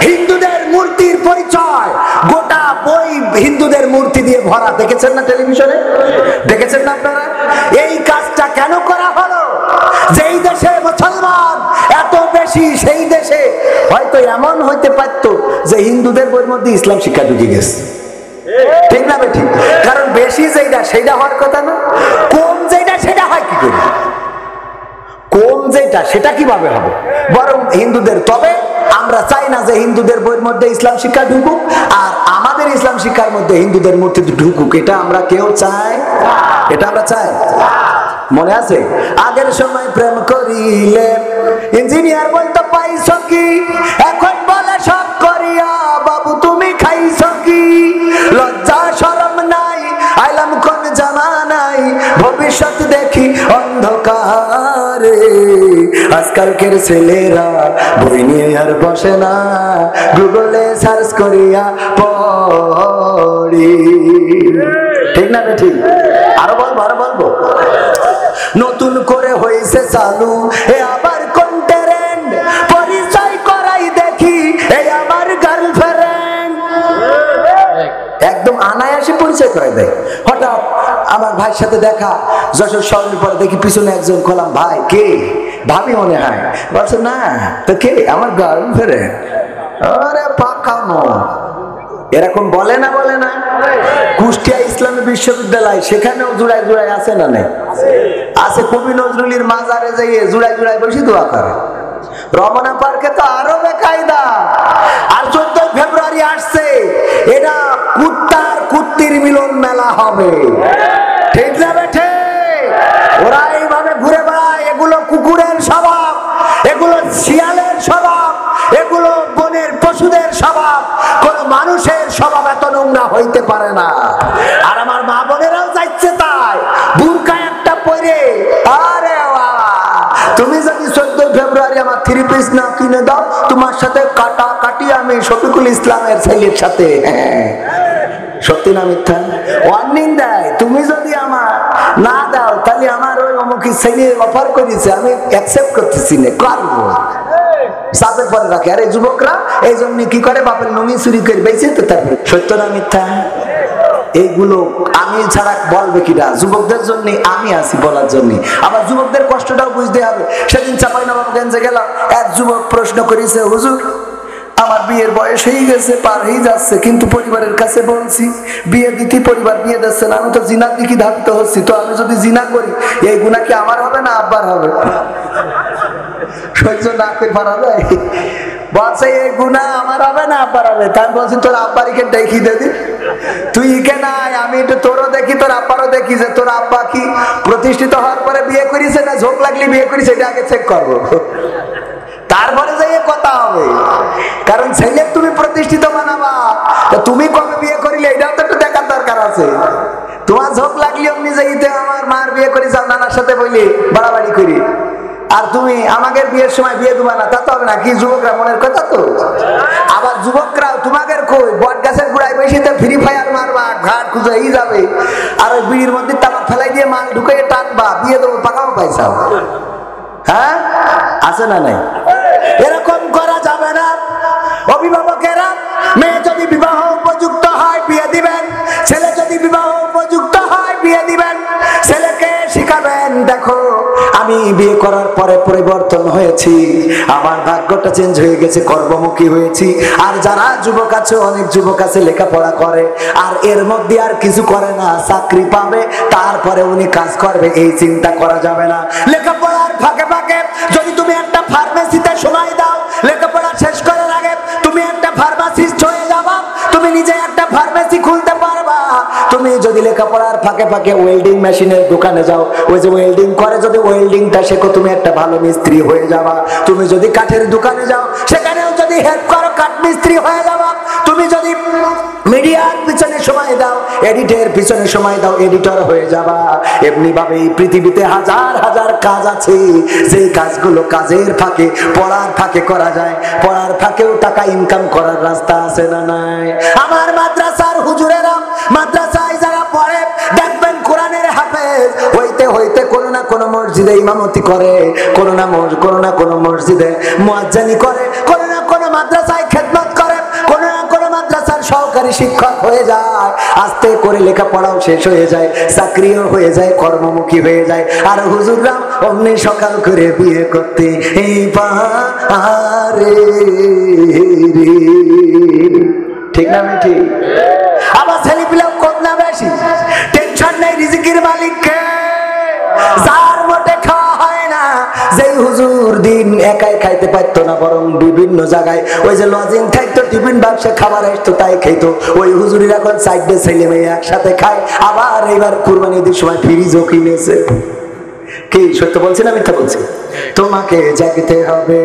হিন্দুদের মূর্তির পরিচয়, গোটা বই হিন্দুদের মূর্তি দিয়ে ভরা। দেখেছেন না টেলিভিশনে? দেখেছেন না আপনারা? এই কাজটা কেন করা হলো? যেই দেশে মুসলমান এত বেশি, সেই দেশে হয়তো এমন হইতে পারত যে হিন্দুদের বইয়ের মধ্যে ইসলাম শিক্ষা ঢুকে গেছে। ঠিক না বে? ঠিক। কারণ বেশি যেটা সেইটা হওয়ার কথা না, কম যেটা সেটা হয় কি করে? কম যেটা সেটা কিভাবে হবে? বরং হিন্দুদের, তবে আমরা চাই না যে হিন্দুদের বইয়ের মধ্যে ইসলাম শিক্ষা ঢুকুক আর আমাদের ইসলাম শিক্ষার মধ্যে হিন্দুদের মূর্তি ঢুকুক। এটা আমরা কেউ চাই? এটা আমরা চাই? মনে আছে আগের সময় প্রেম করিলে ইঞ্জিনিয়ার বলতো পাইছ কি, এখন বলে সব করিয়া বাবু তুমি খাইছ কি? লজ্জা শরম নাই, আইলাম কোন জামানায়, ভবিষ্যৎ দেখি অন্ধকারে। আজকালকের ছেলেরা বই নিয়ে আর বসে না, গুগলে সার্চ করিয়া পড়ি। ঠিক না? ঠিক। আরো বলবো, আরো বলবো। নতুন করে হয়েছে চালু এ আবার কোন ট্রেন্ড, পরিচয় করাই দেখি এই আমার গার্লফ্রেন্ড। একদম আনায়াসে পরিচয় করে দেয়। হঠাৎ আমার ভাইয়ের সাথে দেখা, যশোর শহরের পরে দেখি পিছনে একজন, কলাম ভাই কে? ভাবি মনে হয়। বলছে না তো কে? আমার গার্লফ্রেন্ড। আরে পাকানো, এরকম বলে না? বলে না? কুষ্টিয়া ইসলামী বিশ্ববিদ্যালয়, সেখানেও জুড়াই জুড়াই আছে না? নেই? আছে। কবি নজরুলের মাজারে যাইয়ে জুড়াই জুড়াই বসে দোয়া করে। রমনা পার্কে তো আরো বেকায়দা। আর 14 ফেব্রুয়ারি আসছে, এটা কুত্তার কুত্তির মিলন মেলা হবে। ঠিক না বেঠে? ওরা এইভাবে ঘুরে বেড়ায়। এগুলো কুকুরের স্বভাব, এগুলো শিয়ালের স্বভাব, এগুলো বনের পশুদের স্বভাব। কোন মানুষের স্বভাব এত নোংরা হইতে পারে না। আর আমার মা বোনেরাও যাচ্ছে তাই, বুরকা একটা পরে। আরে বাবা, তুমি যদি 14 ফেব্রুয়ারি আমার 3 পিস না কিনে দাও, তোমার সাথে কাটা কাটি আমি শফিকুল ইসলামের ছেলের সাথে। সত্যি না মিথ্যা? ওয়ার্নিং দেয়, তুমি যদি আমার না দাও তাহলে আমার ওই অমুকি ছেলে অফার করেছে, আমি অ্যাকসেপ্ট করতেছি না, করবো। চাপের পরে রাখে। আর এই যুবকরা এই জন্য কি করে? বাপের নমি চুরি করে বেঁচে তো তারপরে। সত্য না মিথ্যা? এইগুলো আমি ছাড়া বলবে কিনা? যুবকদের জন্য আমি আছি বলার জন্য। আবার যুবকদের কষ্টটাও বুঝতে হবে। সেদিন চাঁপাইনবাবগঞ্জে গেলাম, এক যুবক প্রশ্ন করেছে, হুজুর আমার বিয়ের বয়স হয়ে গেছে, পার হয়ে যাচ্ছে, কিন্তু পরিবারের কাছে বলছি বিয়ে দিতে, পরিবার বিয়ে দিচ্ছে না, আমি তো জিনার দিকে ধাবিত হচ্ছি, তো আমি যদি জিনা করি এই গুনাহ কি আমার হবে না আব্বার হবে? সহ্য না করে পারা যায়? বলছে এই গুনাহ আমার হবে না আব্বার হবে। তাই বলছি তোর আব্বারিকে ডেকে দে। তুই কে নাই, আমি একটু তোরও দেখি, তোর আব্বারও দেখি যে তোর আব্বা কি প্রতিষ্ঠিত হওয়ার পরে বিয়ে করিছে না ঝোঁক লাগলি বিয়ে করিছে, এটা আগে চেক করবো, তারপরে যাইয়ে কথা হবে। কারণ ছেলে তুমি প্রতিষ্ঠিত বানাবা, তুমি কবে বিয়ে করিলে এটাও তো একটু দেখার দরকার আছে। তোমার ঝোঁক লাগলি অমনি যাইতে আমার মার বিয়ে করি যাও নানার সাথে বলি বাড়াবাড়ি করি, আর তুমি আমাদের বিয়ের সময় বিয়ে দিবা না, তা তো হবে না। কি যুবকরা মনের কথা তো। আবার যুবকরা তোমাদের কই বট গাছের গুড়ায় বসে ফ্রি ফায়ার মারবা, ঘাট খুঁজেই যাবে, আর ওই বিড়ির মধ্যে তামাক ফেলাই দিয়ে মাল ঢুকাইয়ে টানবা, বিয়ে দেবো পাকাও পাইছাও। হ্যাঁ আছে না নাই? এরকম করা যাবে না। অভিভাবকেরা মেয়ে যদি বিবাহ উপযুক্ত হয় বিয়ে দিবেন, ছেলে যদি বিবাহ উপযুক্ত হয় বিয়ে দিবেন। ছেলেকে শিখাবেন দেখো আমি বিয়ে করার পরে পরিবর্তন হয়েছি, আমার ভাগ্যটা চেঞ্জ হয়ে গেছে, কর্মমুখী হয়েছি। আর যারা যুবক আছে, অনেক যুবক আছে লেখাপড়া করে আর এর মধ্যে আর কিছু করে না, চাকরি পাবে তারপরে উনি কাজ করবে, এই চিন্তা করা যাবে না। লেখাপড়ার ফাঁকে ফাঁকে যদি তুমি একটা ফার্মেসিতে সময় দাও, লেখাপড়া শেষ করার আগে তুমি একটা ফার্মাসিস্ট হয়ে যাবা, তুমি নিজে একটা ফার্মেসি খুলতে পারবা। তুমি যদি লেখাপড়ার ফাঁকে ফাঁকে ওয়েল্ডিং মেশিনের দোকানে যাও, ওই যে ওয়েল্ডিং করে যদি ওয়েল্ডিংটা শেখো, তুমি একটা ভালো মিস্ত্রি হয়ে যাবা। তুমি যদি কাঠের দোকানে যাও, সেখানেও যদি হেল্প করো কাঠ মিস্ত্রি হয়ে যাবা। তুমি যদি মিডিয়ার পিছনে সময় দাও, এডিটের পিছনে সময় দাও, এডিটর হয়ে যাবা। এমনি ভাবে এই পৃথিবীতে হাজার হাজার কাজ আছে, যে কাজগুলো কাজের ফাঁকে পড়ার ফাঁকে করা যায়। পড়ার ফাঁকেও টাকা ইনকাম করার রাস্তা আছে না নাই? আমার মাদ্রাসার হুজুরেরা, মাদ্রাসায় যারা পড়ে দেখবেন কোরআনের হাফেজ হইতে হইতে কোনো না কোনো মসজিদে ইমামতি করে, কোনো না কোনো মসজিদে মুয়াজ্জিনি করে, কোনো না কোনো মাদ্রাসায় খেদমত করে, কোনো না কোনো মাদ্রাসার সহকারী শিক্ষক হয়ে যায়। আস্তে করে লেখাপড়াও শেষ হয়ে যায়, চাকরিও হয়ে যায়, কর্মমুখী হয়ে যায়। আর হুজুররা অমনি সকাল করে বিয়ে করতে পারে। ঠিক না ঠিক? আবার ছেলে পিলাও কম না বেশি, টেনশন নেই, রিজিকের মালিককে। যার মোটে খাওয়া হয় না, যেই হুজুর দিন একাই খাইতে পারতো না, বরং বিভিন্ন জায়গায় ওই যে লজিং থাকতো, টিফিন বাক্সে খাবার আসতো তাই খাইতো, ওই হুজুরের এখন সাইডে ছেলে মেয়ে একসাথে খায়। আবার এইবার কুরবানি ঈদের সময় ফ্রিজও কিনেছে। কি সত্য বলছি না মিথ্যা বলছি? তোমাকে জাগতে হবে,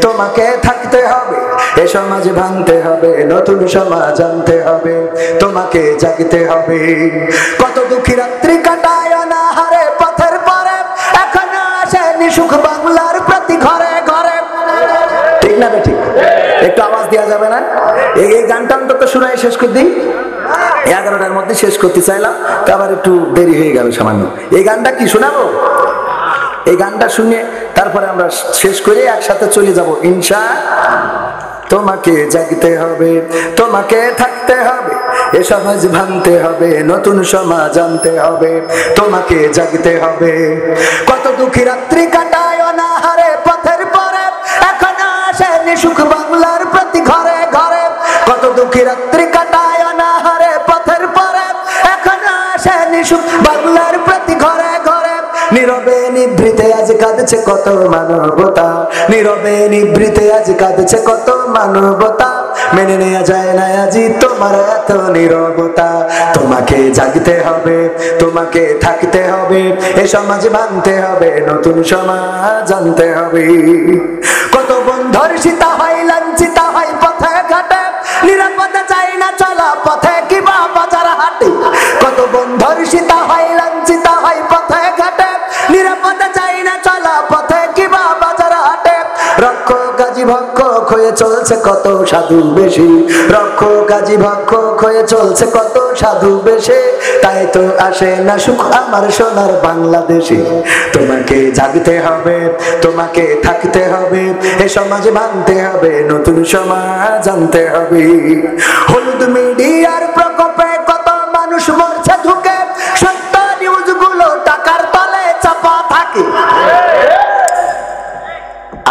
তোমাকে থাকতে হবে, এ সমাজ ভাঙতে হবে, নতুন সমাজ আনতে হবে। তোমাকে জাগতে হবে। কত দুঃখী রাত্রি কাটায় অনাহারে পথের পরে, এখনো আসেনি সুখ বাংলার প্রতি ঘরে ঘরে। ঠিক না ঠিক? একটু আওয়াজ দেওয়া যাবে না? এই গানটা অন্তত শোনায় শেষ করে দিই। 11টার মধ্যে শেষ করতে চাইলাম, তো আবার একটু দেরি হয়ে গেল সামান্য। এই গানটা কি শোনাবো? এই গানটা শুনে তারপরে আমরা শেষ করে একসাথে চলে যাব ইনশাআল্লাহ। তোমাকে জাগতে হবে, তোমাকে থাকতে হবে, এ সমাজ ভাঙতে হবে, নতুন সমাজ আনতে হবে। তোমাকে জাগতে হবে। কত দুঃখী রাত্রি কাটায় অনাহারে পথের পরে, এখনো আসেনি সুখ বাংলার প্রতি ঘরে ঘরে। কত দুঃখী রাত্রি কাটায় অনাহারে পথের পরে, এখনো আসেনি সুখ বাংলার প্রতি ঘরে ঘরে। নীরবে নিভৃতে আজ কাঁদছে কত মানবতা, নীরবে নিভৃতে আজ কাঁদছে কত মানবতা। মেনে নেওয়া যায় না আজি তোমার এত নীরবতা। তোমাকে জাগতে হবে, তোমাকে থাকতে হবে, এ সমাজ ভাঙতে হবে, নতুন সমাজ আনতে হবে। কত বন্ধুর সীতা হয় লাঞ্ছিতা হয় পথে ঘাটে, নিরাপদে চাই না চলা পথে কিবা বাজার হাটে। কত বন্ধুর সীতা হয় লাঞ্ছিতা হয় পথে ঘাটে, নিরাপদে চাই না চলা পথে কিবা বাজার হাটে। রক্ষক কাজী ভক্ষক হয়ে চলছে কত সাধু বেশি, রক্ষক কাজী ভক্ষক হয়ে চলছে কত সাধু বেশে। তাই তো আসে না সুখ আমার সোনার বাংলাদেশে। তোমাকে জাগতে হবে, তোমাকে থাকতে হবে, এ সমাজ ভাঙতে হবে, নতুন সমাজ আনতে হবে। হলুদ মিডিয়ার প্রকোপে কত মানুষ মরছে ঢুকে, সত্য নিউজগুলো টাকার তলে চাপা থাকে।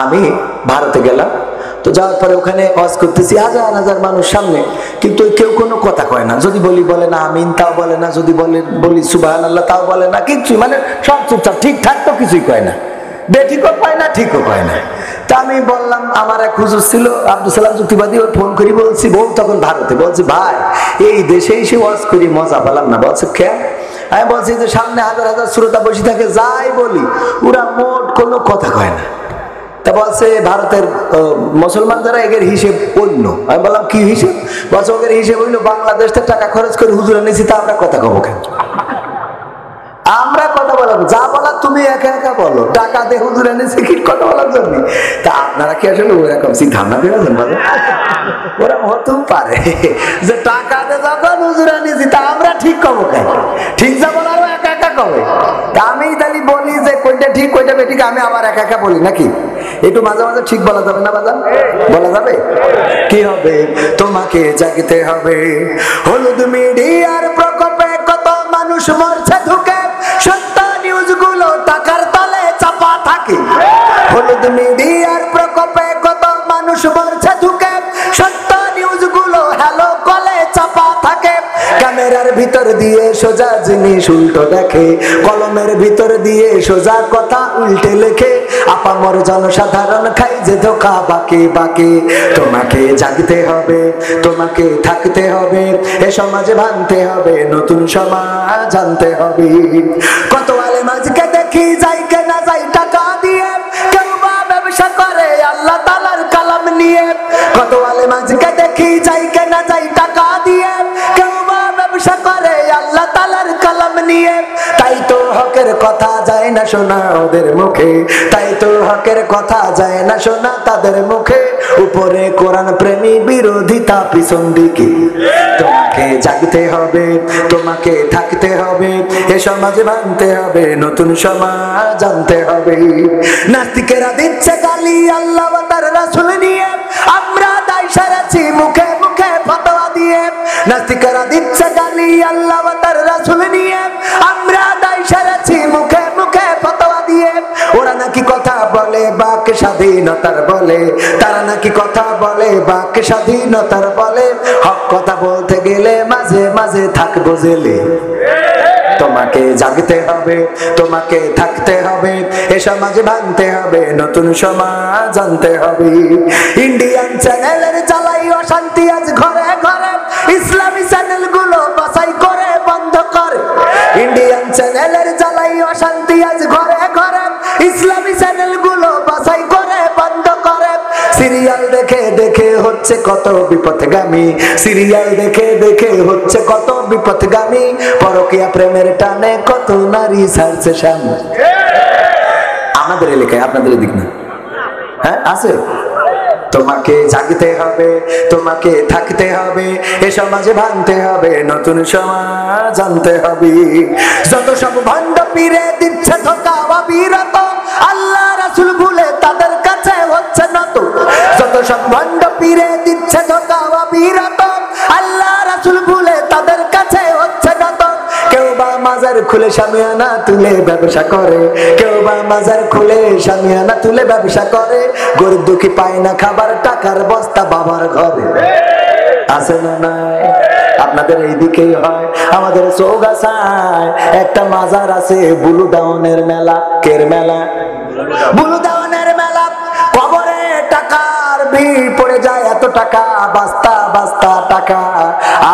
আমি ভারতে গেলাম, তো যাওয়ার পরে ওখানে ওয়াজ করতেছি হাজার হাজার মানুষ সামনে, কিন্তু কেউ কোনো কথা কয় না। যদি বলে না আমিন তাও বলে না, যদি বলি সুবহানাল্লাহ তাও বলে না, কিচ্ছুই মানে সব চুপচাপ, ঠিকঠাক তো কিছুই কয় না, বেঠিকও পায় না ঠিকও পায় না। তা আমি বললাম, আমার এক হুজুর ছিল আব্দুল সালাম যুক্তিবাদী, ওর ফোন করি বলছি, বউ তখন ভারতে, বলছি ভাই এই দেশে এসে ওয়াজ করি মজা পেলাম না। বলছে কেন? আমি বলছি যে সামনে হাজার হাজার শ্রোতা বসে থাকে, যাই বলি ওরা মোট কোনো কথা কয় না। তা বলছে ভারতের মুসলমান যারা এগের হিসেব অন্য। আমি বললাম কি হিসেব? বলছে ওদের হিসেব হইলো বাংলাদেশ থেকে টাকা খরচ করে হুজুর এনেছি, তা আমরা কথা কব কেন? আমরা কথা বলবো, যা বলার তুমি একা একা বলো, টাকা দিয়ে হুজুর এনেছি কি কথা বলার জন্য? তা আপনারা কি আসলে ওরকম ধারণা পেয়েছেন? বলো ওরা হতেও পারে যে টাকা দিয়ে যখন হুজুর এনেছি তা আমরা ঠিক কবো কেন? ঠিক যা বলার একা একা কবে? তা আমি তাহলে বলি যে কোনটা ঠিক কোনটা বেঠিক আমি আবার একা একা বলি নাকি? একটু মাঝে মাঝে ঠিক বলা যাবে না বাজান? বলা যাবে? কি হবে? তোমাকে জাগতে হবে। হলুদ মিডিয়ার প্রকোপে কত মানুষ মরছে ঢুকে, সত্য নিউজ গুলো টাকার তলে চাপা থাকে। হলুদ মিডিয়ার প্রকোপে কত মানুষ মরছে ঢুকে, সত্য নিউজ গুলো হ্যালো কলে চাপা থাকে। ক্যামেরার ভিতর দিয়ে সোজা জিনিস উল্টো দেখে, কলমের ভিতর দিয়ে সোজা কথা উল্টে লেখে। আপামর জনসাধারণ খাই যে ধোকা বাকি বাকি। তোমাকে জাগতে হবে, তোমাকে থাকতে হবে, এ সমাজে ভাঙতে হবে, নতুন সমাজ জানতে হবে। কত আলেম আজকে দেখি যাই কেনা যাই টাকা দিয়ে, কেউ বা ব্যবসা করে আল্লাহ তাআলার কালাম নিয়ে। কত আলেম আজকে দেখি যাই কেনা যাই টাকা দিয়ে, কেউ বা ব্যবসা করে আল্লাহ তাআলার কালাম নিয়ে। তাই তো হকের কথা যায় না শোনা ওদের মুখে, তাই তো হকের কথা যায় না শোনা তাদের মুখে। উপরে কোরআন প্রেমী বিরোধিতা পিছন দিকে। তোমাকে জাগতে হবে, তোমাকে থাকতে হবে, এ সমাজে ভাঙতে হবে, নতুন সমাজ জানতে হবে। নাস্তিকেরা দিচ্ছে গালি আল্লাহ ও তার রাসূল নিয়ে, আমরা দায় সারাচ্ছি মুখে মুখে ফতোয়া দিয়ে। নাস্তিকেরা দিচ্ছে গালি আল্লাহ ও তার রাসূল নিয়ে, আমরা দায় সারাচ্ছি মুখে মুখে ফতোয়া দিয়ে। ওরা নাকি কথা বলে বাক স্বাধীনতার বলে, তারা নাকি কথা বলে বাক স্বাধীনতার বলে। হক কথা বলতে গেলে মাঝে মাঝে থাকবো জেলে। তোমাকে জাগতে হবে, তোমাকে থাকতে হবে, এ সমাজে ভাঙতে হবে, নতুন সমাজ জানতে হবে। ইন্ডিয়ান চ্যানেলের জ্বালাই অশান্তি আজ ঘরে ঘরে, ইসলামী চ্যানেল গুলো বাছাই করে বন্ধ করে। ইন্ডিয়ান চ্যানেলের জ্বালাই অশান্তি আজ ঘরে ঘরে, ইসলামী চ্যানেল গুলো বাছাই করে বন্ধ করে। সিরিয়াল দেখে দেখে হচ্ছে কত বিপথগামী, সিরিয়াল দেখে দেখে হচ্ছে কত বিপথগামী। পরকীয়া প্রেমের টানে কত নারী ছাড়ছে স্বামী। আমাদের এলাকায়, আপনাদের এদিক না? হ্যাঁ আছে। তোমাকে জাগতে হবে, তোমাকে থাকতে হবে, এ সমাজে ভাঙতে হবে, নতুন সমাজ জানতে হবে। যত সব ভণ্ড পীরে দিচ্ছে ধোঁকা অবিরত, আল্লাহ রাসূল ভুলে তাদের কাছে হচ্ছে নত। যত সব ভণ্ড পীরে দিচ্ছে ধোঁকা অবিরত, আল্লাহ রাসূল ভুলে তাদের কাছে হচ্ছে নত। কেউ বা মাজার খুলে শামিয়ানা তুলে ব্যবসা করে, কেউ বা মাজার খুলে শামিয়ানা তুলে ব্যবসা করে। গরিব দুঃখী পায় না খাবার, টাকার বস্তা বাবার ঘরে। আছে না নাই? আপনাদের এইদিকেই হয়। আমাদের চৌগাছায় একটা মাজার আছে, বুলুদাউনের মেলা। কের মেলা? বুলুদাউনের মেলা। কবরে টাকার ভিড় পড়ে যায়, এত টাকা, বস্তা বস্তা টাকা।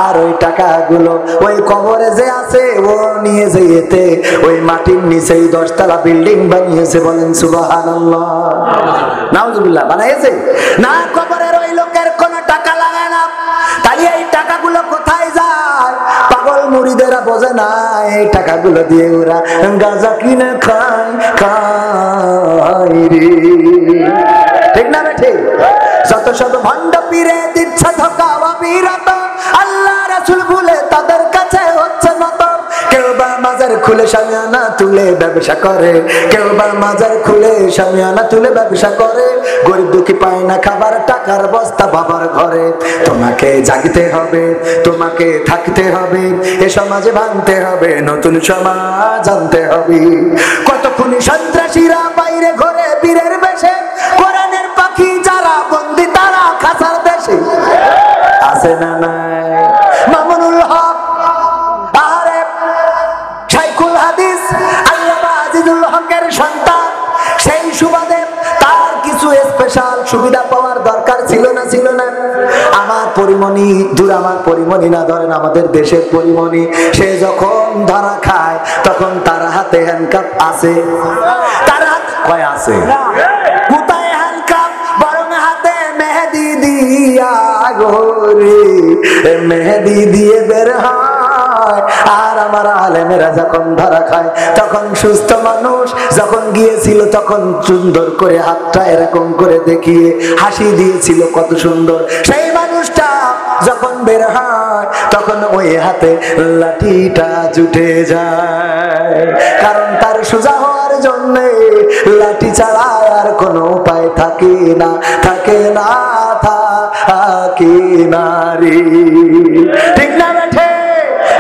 আর ওই টাকাগুলো ওই কবরে যে আছে ও নিয়ে যেতে ওই মাটির নিচেই 10 তলা বিল্ডিং বানিয়েছে। বলেন সুবহানাল্লাহ। নাউজুবিল্লাহ। বানাইছে না? কবরের ওই লোকের কোনো টাকা লাগে না। তাই এই টাকাগুলো কোথায় যায়? পাগল মুড়িদেরা বোঝে না, এই টাকাগুলো দিয়ে ওরা গাঁজা কিনে খায় খায় রে। ঠিক না ঠিক? যত সব ভণ্ড পীরে দিচ্ছে ধোঁকা অবিরত, আল্লাহ রাসূল ভুলে তাদের কাছে হচ্ছে নত। কেউ বা মাজার খুলে শামিয়ানা তুলে ব্যবসা করে, কেউ বা মাজার খুলে শামিয়ানা তুলে ব্যবসা করে। গরিব দুঃখী পায় না খাবার, টাকার বস্তা বাবার ঘরে। তোমাকে জাগতে হবে, তোমাকে থাকতে হবে, এ সমাজে ভাঙতে হবে, নতুন সমাজ জানতে হবে। কত খুনি সন্ত্রাসীরা বাইরে ঘরে বীরের বেশে, কোরআনের পাখি যারা বন্দী তারা খাঁচার দেশে। আছে না নাই? মামুনুল হক, আরে শাইখুল হাদিস আল্লামা আজিজুল হকের সন্তান, সেই সুবাদে তার কিছু কিছু স্পেশাল সুবিধা পাওয়ার দরকার ছিল না? ছিল না? আমার পরিমণি, দূর আমার পরিমণি না, ধরেন আমাদের দেশের পরিমণি, সে যখন ধরা খায় তখন তার হাতে হ্যান্ডকাপ আছে? তার হাতে কয় আছে? কোথায় হ্যান্ডকাপ? বরং হাতে মেহেদি দিয়া গোরে, মেহেদি দিয়ে বের হয়। আর আমার আলেমেরা যখন ধরা খায় তখন সুস্থ মানুষ যখন গিয়েছিল তখন সুন্দর করে হাতটা এরকম করে দেখিয়ে হাসি দিয়েছিল, কত সুন্দর। সেই মানুষটা যখন বের হয় তখন ওই হাতে লাঠিটা জুটে যায়, কারণ তার সোজা হওয়ার জন্য লাঠি ছাড়া আর কোনো উপায় থাকে না, থাকে না, থাকে না রে। ঠিক না বেঠে?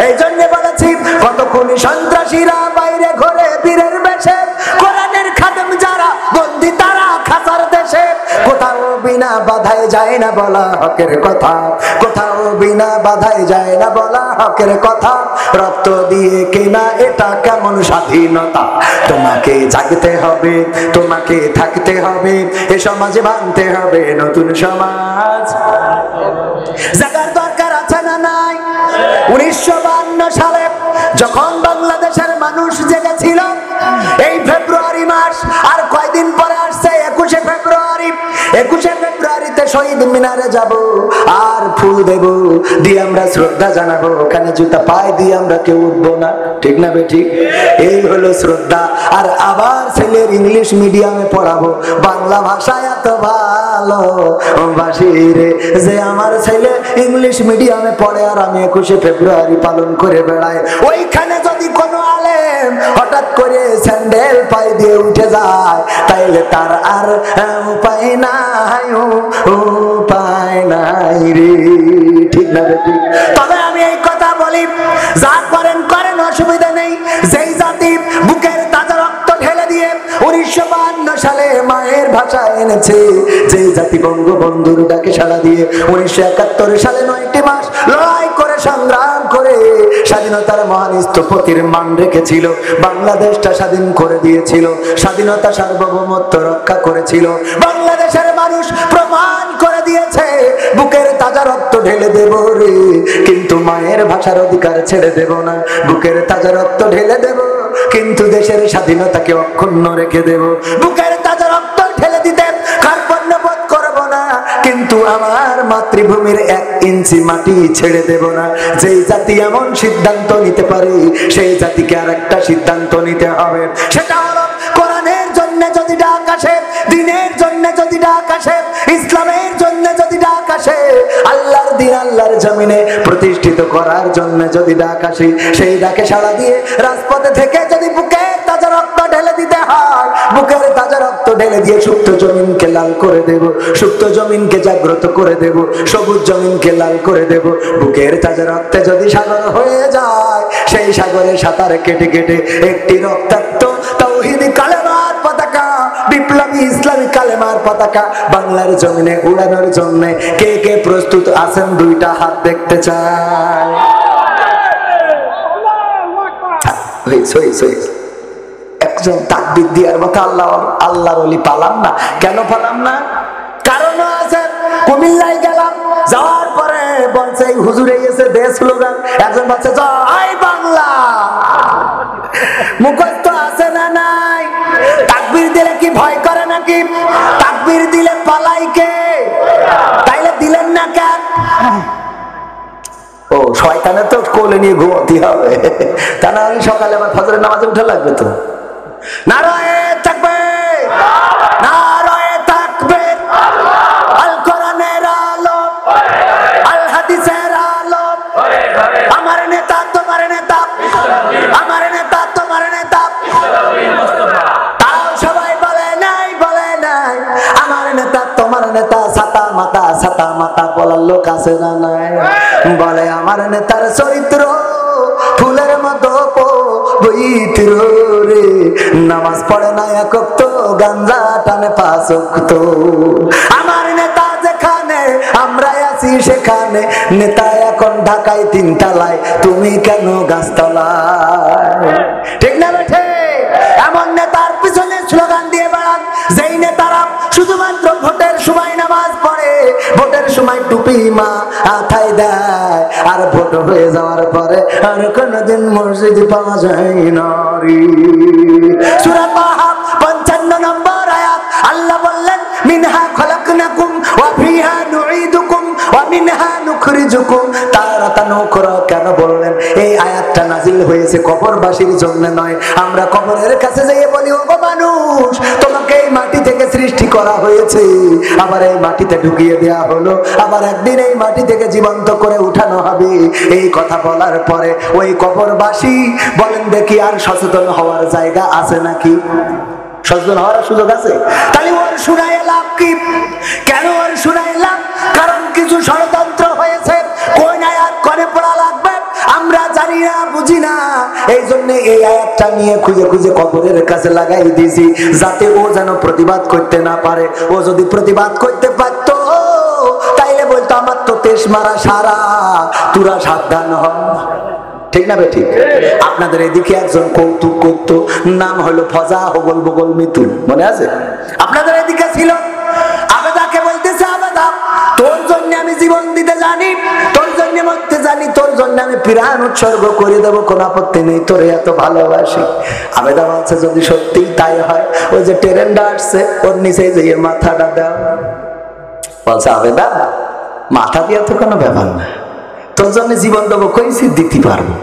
এই জন্য বলেছি কত খুনি সন্ত্রাসীরা বাইরে ঘরে বীরের বেশে, কোরআনের খাদেম যারা বন্দী তারা খাসার দেশে। কোথাও বিনা বাধায় যায় না বলা হকের কথা, কোথাও বিনা বাধায় যায় না বলা হকের কথা। রক্ত দিয়ে কেনা এটা কেমন স্বাধীনতা? তোমাকে জাগতে হবে, তোমাকে থাকতে হবে, এ সমাজে ভাঙতে হবে নতুন সমাজ। জাগার দরকার আছে না নাই? 1952 সালে যখন বাংলাদেশের মানুষ জেগেছিল, এই ফেব্রুয়ারি মাস আর কয়দিন পরে আসছে 21শে ফেব্রুয়ারি। 21শে ফেব্রুয়ারিতে শহীদ মিনারে যাব আর ফুল দেব, দিয়ে আমরা শ্রদ্ধা জানাবো। ওখানে জুতা পায়ে দিয়ে আমরা কেউ উঠবো না, ঠিক না বেঠিক? এই হলো শ্রদ্ধা। আর আবার ছেলের ইংলিশ মিডিয়ামে পড়াবো, বাংলা ভাষা এত ভালো বাসি রে যে আমার ছেলে ইংলিশ মিডিয়ামে পড়ে আর আমি 21শে ফেব্রুয়ারি পালন করে বেড়াই। ওইখানে যদি কোনো আলেম হঠাৎ করে স্যান্ডেল পায়ে দিয়ে উঠে যায় তাইলে তার আর উপায় নাই, উপায় নাই রে, ঠিক না রে? ঠিক। তবে আমি এই কথা বলি, যা করেন করেন, অসুবিধা নেই। যেই জাতি বুকের তাজা রক্ত ঢেলে দিয়ে 1952 সালে মায়ের ভাষা এনেছে, যেই জাতি বঙ্গবন্ধুর ডাকে সাড়া দিয়ে 1971 সালে 9টি মাস লড়াই করে সংগ্রাম করে স্বাধীনতার মহান স্থপতির মান রেখেছিল, বাংলাদেশটা স্বাধীন করে দিয়েছিল, স্বাধীনতা সার্বভৌমত্ব রক্ষা করেছিল, বাংলাদেশের মানুষ প্রমাণ করে দিয়েছে বুকের তাজা রক্ত ঢেলে দেব রে, কিন্তু মায়ের ভাষার অধিকার ছেড়ে দেব না। বুকের তাজা রক্ত ঢেলে দেব কিন্তু দেশের স্বাধীনতাকে অক্ষুণ্ণ রেখে দেব। বুকের তাজা রক্ত ঢেলে দিতে কার্পণ্য বোধ করব না, কিন্তু আমার মাতৃভূমির 1 ইঞ্চি মাটি ছেড়ে দেব না। যেই জাতি এমন সিদ্ধান্ত নিতে পারে সেই জাতিকে আর একটা সিদ্ধান্ত নিতে হবে, সেটা হলো কোরআনের জন্য যদি ডাক আসে, দ্বীনের জন্য যদি ডাক আসে, ইসলামের জন্য যদি ডাক আসে, আল্লাহর দ্বীন আল্লাহর জমিনে প্রতিষ্ঠিত করার জন্য যদি ডাক আসে, সেই ডাকে সাড়া দিয়ে রাজপথে থেকে যদি বুকের তাজা রক্ত ঢেলে দিতে হয়, বুকের তাজা রক্ত ঢেলে দিয়ে সুপ্ত জমিনকে লাল করে দেব, সুপ্ত জমিনকে জাগ্রত করে দেব, সবুজ জমিনকে লাল করে দেব। বুকের তাজা রক্তে যদি সাগর হয়ে যায়, সেই সাগরে সাঁতার কেটে কেটে একটি রক্তাক্ত তাওহীদি কালেমার পতাকা, বিপ্লবী ইসলামী কালেমার পতাকা বাংলার জমিনে উড়ানোর জন্য কে কে প্রস্তুত আছেন? 2টা হাত দেখতে চাই। একজন তাকবীর দেওয়ার মতো আল্লাহর ওলি পালাম না। কেন পালাম না? কারণ আছে। কুমিল্লায় গেলাম, যাওয়ার পরে বলছে হুজুরে এসে দেশ স্লোগান, একজন বলছে জয় বাংলা, মুখস্থ আছে না নাই? তাকবীর দিলে কি ভয় করে নাকি? তাকবীর দিলে পালাই কে? তাইলে দিলেন না কেন? ও শয়তানে তো কোলে নিয়ে ঘুমোতে হবে, তা না হলে সকালে আমার ফজরের নামাজে উঠা লাগবে তো। নারায়ে তাকবীর, নারায়ে তাকবীর, আল কোরআনের আলো, আল হাদিসের আলো, আমার নেতা তোমার নেতা, আমার নেতা তোমার নেতা। তাও সবাই বলে নাই, বলে নাই আমার নেতা তোমার নেতা, ছাতা মাতা ছাতা মাতা বলার লোক আছে না নাই? বলে আমার নেতার চরিত্র ফুলের মতো পবিত্র রে, নামাজ পড়ে না একক তো, গাঞ্জা টানে 5 ওয়াক্ত। আমার নেতা যেখানে আমরা আছি সেখানে, নেতা এখন ঢাকায় 3 তলায়, তুমি কেন গাছতলায়? ঠিক না বেঠে? এমন নেতার পিছনে স্লোগান দিয়ে বেড়ান যেই নেতারা শুধুমাত্র টুপি মাথায় দেয়, আর ভোট হয়ে যাওয়ার পরে আর কোনদিন মসজিদ পাওয়া যায় না রে। সূরা তাহা 55 নম্বর আয়াত, আল্লাহ বললেন মিনহা খলাকনাকুম ওয়া ফিহা নুঈদুকুম ওয়া মিনহা নুখরিজুকুম তারাতান উখরা। কেন বললেন? এই আয়াতটা নাজিল হয়েছে কবরবাসীর জন্য নয়। আমরা কবরের কাছে যেয়ে বলি, ও মানুষ, তোমাকে এই মাটি থেকে সৃষ্টি করা হয়েছে, আবার এই মাটিতে ঢুকিয়ে দেয়া হলো, আবার একদিন এই মাটি থেকে জীবন্ত করে উঠানো হবে। এই কথা বলার পরে ওই কবরবাসী বলেন দেখি আর সচেতন হওয়ার জায়গা আছে নাকি? সচেতন হওয়ার সুযোগ আছে? তাহলে ওর শুনাই লাভ কি? কেন ওর শুনাই লাভ? কারণ কিছু ষড়যন্ত্র হয়েছে। কোন আয়াত করে পড়া লাগবে আমরা জানি না, বুঝি না। এই জন্য এই আয়াতটা নিয়ে খুঁজে খুঁজে কবরের কাছে লাগাই দিয়েছি, যাতে ও যেন প্রতিবাদ করতে না পারে। ও যদি প্রতিবাদ করতে পারতো তাইলে বলতো আমার তো তেশ মারা সারা, তোরা সাবধান হ। ঠিক না বে? ঠিক। আপনাদের এদিকে একজন কৌতুক করতো, নাম হলো ফজা হগল বগল মিতুল, মনে আছে? আপনাদের এদিকে ছিল। আবেদাকে বলতেছে, আবেদা তোর জন্য আমি জীবন দিতে জানি, তোর জন্য মরতে জানি, তোর জন্য আমি প্রাণ উৎসর্গ করে দেবো, কোনো আপত্তি নেই, তোরে এত ভালোবাসি। আবেদা বলছে যদি সত্যি তাই হয়, ওই যে ট্রেনটা আসছে ওর নিচে যেয়ে মাথাটা দাও। বলছে আবেদা মাথা দিয়ে তো কোনো ব্যাপার না, তোর জন্য জীবন দেবো, কইছি দিতে পারবো।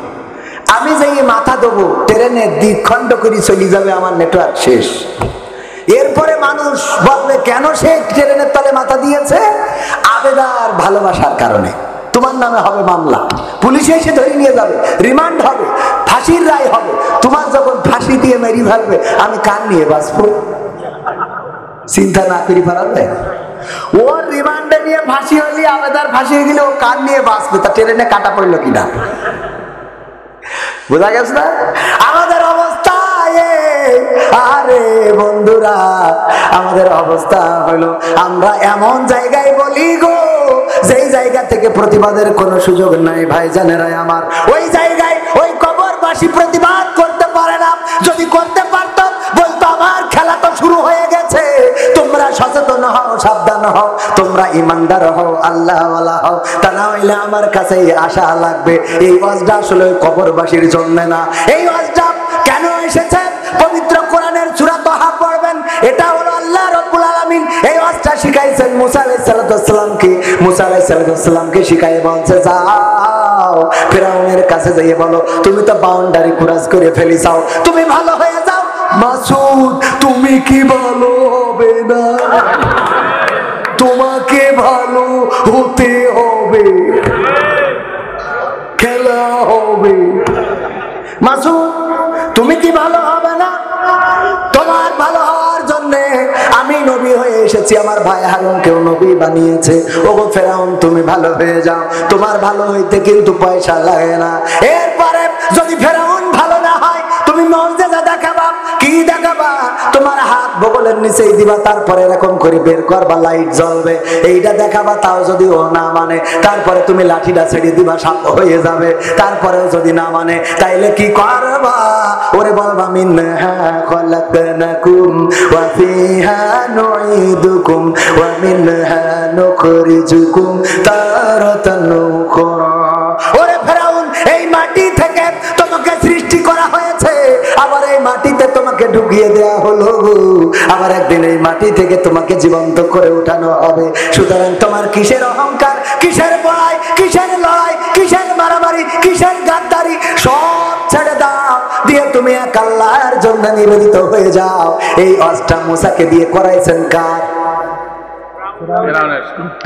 আমি যে মাথা দেবো ট্রেনের দ্বিখণ্ড করে চলে যাবে, আমার নেটওয়ার্ক শেষ। এরপরে মানুষ বলবে কেন সে ট্রেনের তলে মাথা দিয়েছে? আবেদার ভালোবাসার কারণে। তোমার নামে হবে মামলা, পুলিশে এসে ধরে নিয়ে যাবে, রিমান্ড হবে, ফাঁসির রায় হবে। তোমার যখন ফাঁসি দিয়ে মেরি ফেলবে, আমি কান নিয়ে বাঁচবো? চিন্তা না করি পারবে? ওর রিমান্ডে নিয়ে ফাঁসি হলি, আবেদার ফাঁসি হয়ে গেলে ও কান নিয়ে বাঁচবে। তা ট্রেনে কাটা পড়লো কিনা বোঝা গেছে না? আমাদের অবস্থা আরে বন্ধুরা, আমাদের অবস্থা হলো আমরা এমন জায়গায় বলি গো, যেই জায়গা থেকে প্রতিবাদের কোনো সুযোগ নাই। ভাই জানেরা আমার, ওই জায়গায় ওই কবরবাসী প্রতিবাদ করতে পারে না। যদি করতে পারত বলতো আমার খেলা তো শুরু হয়ে গেছে, তোমরা সচেতন হও, সাবধান হও, তোমরা ইমানদার হও, আল্লাহওয়ালা হও। তা না হইলে আমার কাছে আশা লাগবে। এই ওয়াজটা আসলে কবরবাসীর জন্য না। এই ওয়াজটা কেন এসেছে? পবিত্র কোরআনের সূরা তাহা পড়বেন, এটা হলো আল্লাহ রাব্বুল আলামিন এই ওয়াজটা শিখাইছেন মুসা আলাইহিস সালামকে। মুসা আলাইহিস সালামকে শিখাই বলছে, যাও ফিরাউনের কাছে যাইয়ে বলো তুমি তো বাউন্ডারি ক্রস করে ফেলিসাও, তুমি ভালো হয়ে যাও। মাসুদ তুমি কি ভালো হবে না? তোমাকে ভালো হতে হবে, খেলা হবে। মাসুদ তুমি কি ভালো হবে না? তোমার ভালো হওয়ার জন্য আমি নবী হয়ে এসেছি, আমার ভাই হারুনকেও নবী বানিয়েছে। ওগো ফেরাউন তুমি ভালো হয়ে যাও, তোমার ভালো হইতে কিন্তু পয়সা লাগে না। এরপরে যদি ফেরাউন ভালো না হয়, তুমি মুজিজা দেখাবা। কি দেখাবা? তোমার হাত বগলের নিচেই দিবা, তারপরে এরকম করে বের করবা, লাইট জ্বলবে, এইটা দেখাবা। তাও যদি ও না মানে, তারপরে তুমি লাঠিটা ছেড়ে দিবা, সাপ হয়ে যাবে। তারপরেও যদি না মানে, তাইলে কি করবা? ওরে বলবা মিনহা খলাকনাকুম ওয়া ফিহা নুঈদুকুম ওয়া মিনহা নুখরিজুকুম তারাতান উখরা। ওরে ফেরাউন, এই মাটি থেকে তোমাকে সৃষ্টি করা হয়েছে, আবার এই মাটিতে তোমাকে ঢুকিয়ে দেয়া হলো, আবার একদিন এই মাটি থেকে তোমাকে জীবন্ত করে উঠানো হবে। সুতরাং তোমার কিসের অহংকার, কিসের বড়াই, কিসের লড়াই, কিসের মারামারি, কিসের গাদ্দারি, সব ছেড়ে দাও, দিয়ে তুমি এক আল্লাহর জন্য নিবেদিত হয়ে যাও। এই ওয়াজটা মুসাকে দিয়ে করাইছেন কার?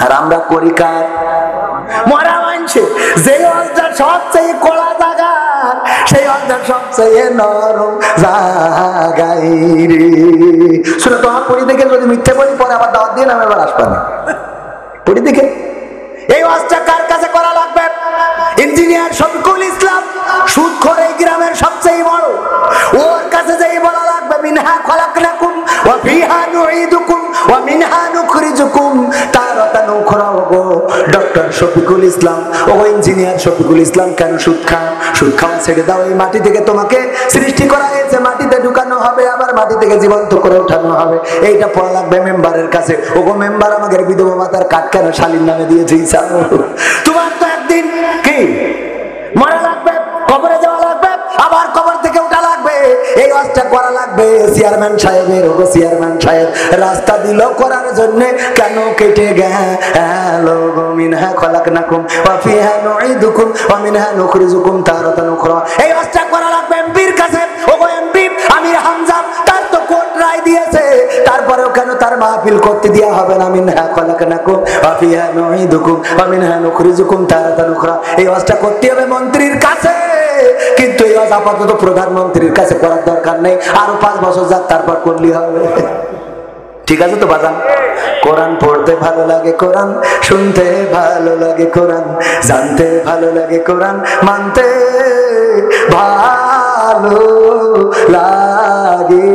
আর আমরা করি কার? মরা মানছে। যে ওয়াজটা সবচেয়ে কড়া জায়গা, সেই ওয়াজটা সবচেয়ে নরম জায়গায় রে। শুনে তোমার পড়ি দেখে যদি মিথ্যে বলি, পরে আবার দাওয়াত দিয়ে নামে আবার আসবে না। পড়ি দেখে এই ওয়াজটা কার কাছে করা লাগবে? ইঞ্জিনিয়ার শফিকুল ইসলাম, সুদখোর এই গ্রামের সবচেয়ে বড়, ওর কাছে যেই বলা লাগবে মিনহা খলাকনাকুম ওয়া ফিহা নুঈদুকুম ওয়া মিনহা নুখরিজুকুম তারাতান উখরা। ডক্টর শফিকুল ইসলাম, ও ইঞ্জিনিয়ার শফিকুল ইসলাম, কেন সুদ খাও? সুদ খাওয়া ছেড়ে দাও। এই মাটি থেকে তোমাকে সৃষ্টি করা হয়েছে, মাটিতে ঢুকা ঢুকানো হবে, আবার মাটি থেকে জীবন্ত করে উঠানো হবে। এইটা পড়া লাগবে মেম্বারের কাছে। ওগো মেম্বার, আমাদের বিধবা ভাতার কার্ড কেন শালীর নামে দিয়েছে? তোমার তো একদিন কি মরা লাগবে, কবরে যাওয়া লাগবে, আবার কবর থেকে উঠা লাগবে। এই কাজটা করা লাগবে। চেয়ারম্যান সাহেবের, ওগো চেয়ারম্যান সাহেব রাস্তা দিল করার জন্য, কেন কেটে গেল? মিনহা খলাকনাকুম ওয়া ফিহা নুঈদুকুম ওয়া মিনহা নুখরিজুকুম তারাতান উখরা। এই কাজটা করা লাগবে এমপির কাছে। ওগো এমপি আমির হামজা, তার তো কোর্ট রায় দিয়েছে, তারপরেও কেন তার মাহফিল করতে দেয়া হবে না? মিনহা খলাকনাকুম ওয়া ফিহা নুঈদুকুম ওয়া মিনহা নুখরিজুকুম তারাতান উখরা। এই কাজটা করতে হবে মন্ত্রীর কাছে, কিন্তু এই কাজ আপাতত প্রধানমন্ত্রীর কাছে করার দরকার নেই। আরো 5 বছর যাক, তারপর করলেই হবে। ঠিক আছে তো বাজান? কোরআন পড়তে ভালো লাগে, কোরআন শুনতে ভালো লাগে, কোরআন জানতে ভালো লাগে, কোরআন মানতে ভালো লাগে।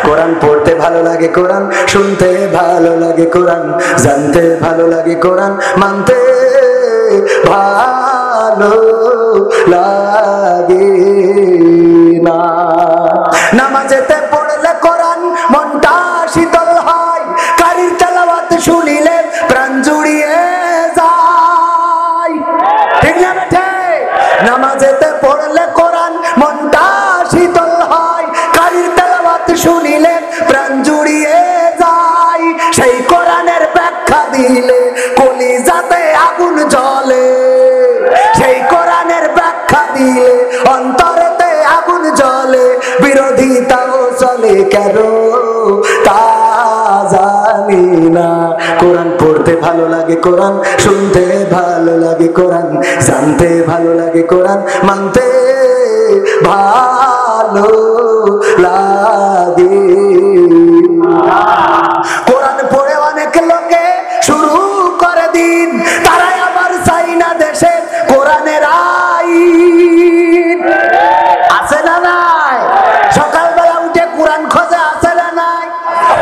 কোরআন পড়তে ভালো লাগে, কোরআন শুনতে ভালো লাগে, কোরআন জানতে ভালো লাগে, কোরআন মানতে ভালো লাগে না। নামাজেতে পড়লে কোরআন মনটা শীতল হয়, কারির তেলাওয়াত শুনিলে প্রাণ জুড়িয়ে যায়। ঠিক না বেঠে? নামাজেতে পড়লে কোরআন মনটা শীতল হয়, কারির তেলাওয়াত শুনিলে প্রাণ জুড়িয়ে যায়। সেই কোরআনের ব্যাখ্যা দিলে কলিজাতে আগুন জ্বলে, সেই কোরআনের ব্যাখ্যা দিলে অন্তরেতে আগুন জ্বলে। বিরোধিতাও চলে কেন তা জানি না। কোরআন পড়তে ভালো লাগে, কোরআন শুনতে ভালো লাগে, কোরআন জানতে ভালো লাগে, কোরআন মানতে ভালো লাগে। কোরআন পড়ে অনেক লোকে শুরু করে দিন, তারাই আবার চাই না দেশে কোরআনের আইন। আছে না নাই? সকালবেলা উঠে কোরআন খোঁজে, আছে না নাই?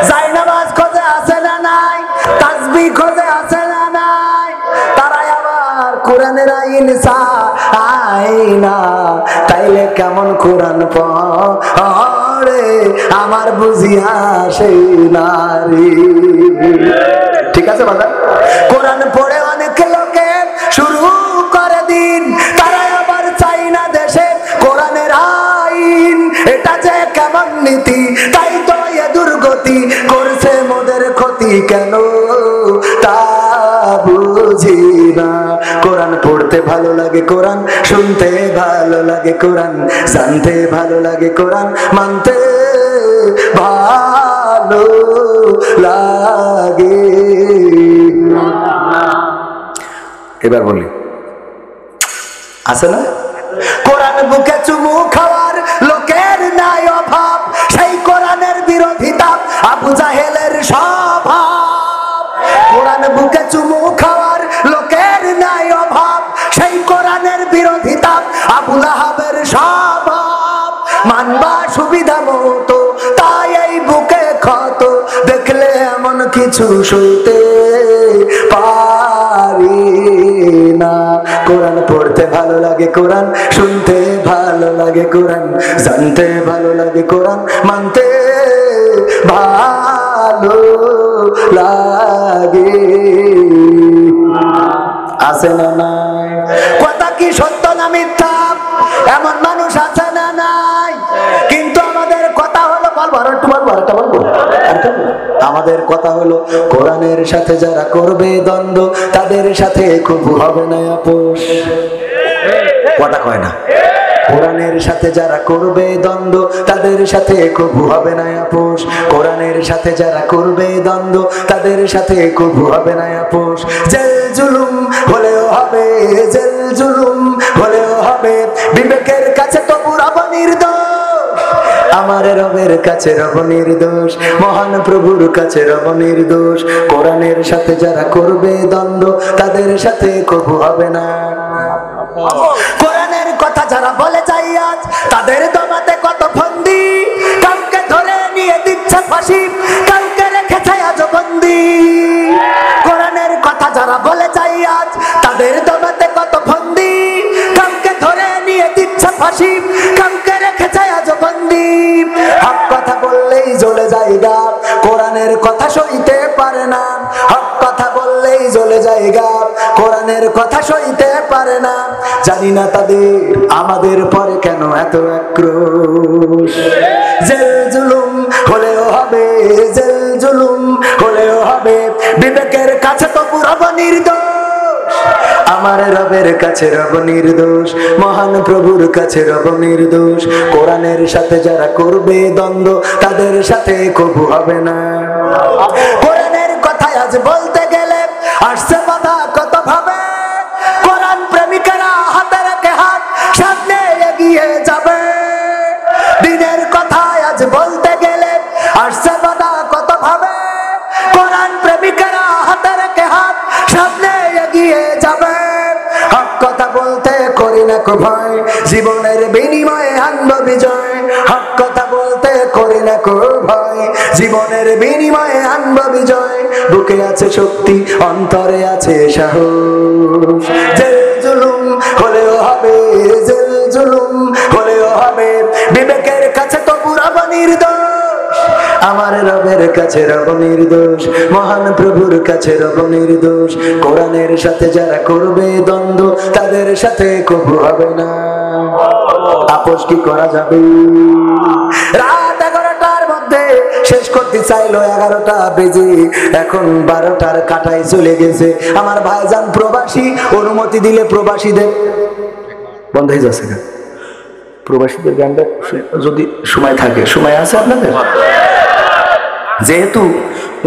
জায়নামাজ খোঁজে, আছে না নাই? তাসবিহ খোঁজে, আছে না নাই? তারাই আবার কোরআনের আইন চাই না। তাইলে কেমন কোরআন পড়ে আমার বুঝিয়া সেই নারী। ঠিক আছে বাবা? কোরআন পড়ে অনেক লোকে শুরু করে দিন, তারাই আবার চাই না দেশে কোরআনের আইন। এটা যে কেমন নীতি, তাই তো এ দুর্গতি করছে মোদের ক্ষতি, কেন তা বুঝি না। কোরআন পড়তে ভালো লাগে, কোরআন শুনতে ভালো লাগে, কোরআন জানতে ভালো লাগে, কোরআন মানতে ভালো লাগে। এবার বলি, আছে না? কোরআন বুকে চুমু খাওয়ার লোকের নাই অভাব, সেই কোরআনের বিরোধিতা আবু জাহেলের স্বভাব। কোরআন বুকে চুমু খাওয়ার লোকের নাই অভাব, সেই কোরআনের বিরোধিতা আবু লাহাবের স্বভাব। মানবা সুবিধা মতো, তাই এই বুকে ক্ষত, দেখলে এমন কিছু সইতে পারি না। কোরআন পড়তে ভালো লাগে, কোরআন শুনতে ভালো লাগে, কোরআন জানতে ভালো লাগে, কোরআন মানতে ভালো লাগে। আছে না নাই? কথা কি সত্য না মিথ্যা? এমন মানুষ আছে না নাই? কিন্তু আমাদের কথা হলো, আমাদের কথা হলো কোরআনের সাথে যারা করবে দ্বন্দ্ব, তাদের সাথে কবু হবে না আপোষ। কথা কয় না? কোরআনের সাথে যারা করবে দ্বন্দ্ব, তাদের সাথে কবু হবে না আপোষ। কোরআনের সাথে যারা করবে দ্বন্দ্ব, তাদের সাথে কবু হবে না আপোষ। জেল জুলুম হলেও হবে, জেল জুলুম হলেও হবে, বিবেকের কাছে তবু রব নির্দোষ। আমার রবের কাছে রব নির্দোষ, মহান প্রভুর কাছে রব নির্দোষ। কোরআনের সাথে যারা করবে দ্বন্দ্ব, তাদের সাথে কবু হবে না। কোরআনের কথা যারা বলে যাই আজ, তাদের দমাতে কত ফন্দি, কাউকে ধরে নিয়ে দিচ্ছে ফাঁসি, কাউকে রেখেছে আজ বন্দি। কোরআনের কথা যারা বলে যাই আজ, তাদের দমাতে কত ফন্দি, কাউকে ধরে নিয়ে দিচ্ছে ফাঁসি, জানি না তাদের আমাদের পরে কেন এত আক্রোশ। জেল জুলুম হলেও হবে, জেল জুলুম হলেও হবে, বিবেকের কাছে তো পুরো নির্দোষ। আমার রবের কাছে রব নির্দোষ, মহান প্রভুর কাছে রব নির্দোষ। কোরআনের সাথে যারা করবে দ্বন্দ্ব তাদের সাথে কবু হবে না। কোরআনের কথা আজ বলতে গেলে আসছে বাধা কত ভাবে, কোরআন প্রেমিকেরা হাতে রেখে হাত সামনে এগিয়ে যাবে। দিনের কথা আজ বলতে গেলে আসছে বাধা কত ভাবে, কোরআন প্রেমিকেরা হাতে রেখে হাত সামনে এগিয়ে যাবে। হক কথা বলতে করি না কো ভয়, জীবনের বিনিময়ে আনব বিজয়। হক কথা বলতে করি না কো ভয়, জীবনের বিনিময়ে আনব বিজয়। বুকে আছে শক্তি, অন্তরে আছে সাহস। জেল জুলুম হলেও হবে, জেল জুলুম হলেও হবে, বিবেকের কাছে তো পুরো নির্দোষ। আমার রবের কাছে রব নির্দোষ, মহান প্রভুর কাছে রব নির্দোষ। কোরআনের সাথে যারা করবে দ্বন্দ্ব তাদের সাথে কবু হবে না। আপোষ কি করা যাবে? রাত 11টার মধ্যে শেষ করতে চাইলো 11টা বেজে, এখন 12টার কাটায় চলে গেছে। আমার ভাইজান প্রবাসী, অনুমতি দিলে প্রবাসীদের বন্ধ হয়ে যাচ্ছে। প্রবাসীদের গানটা যদি সময় থাকে, সময় আছে আপনাদের? যেহেতু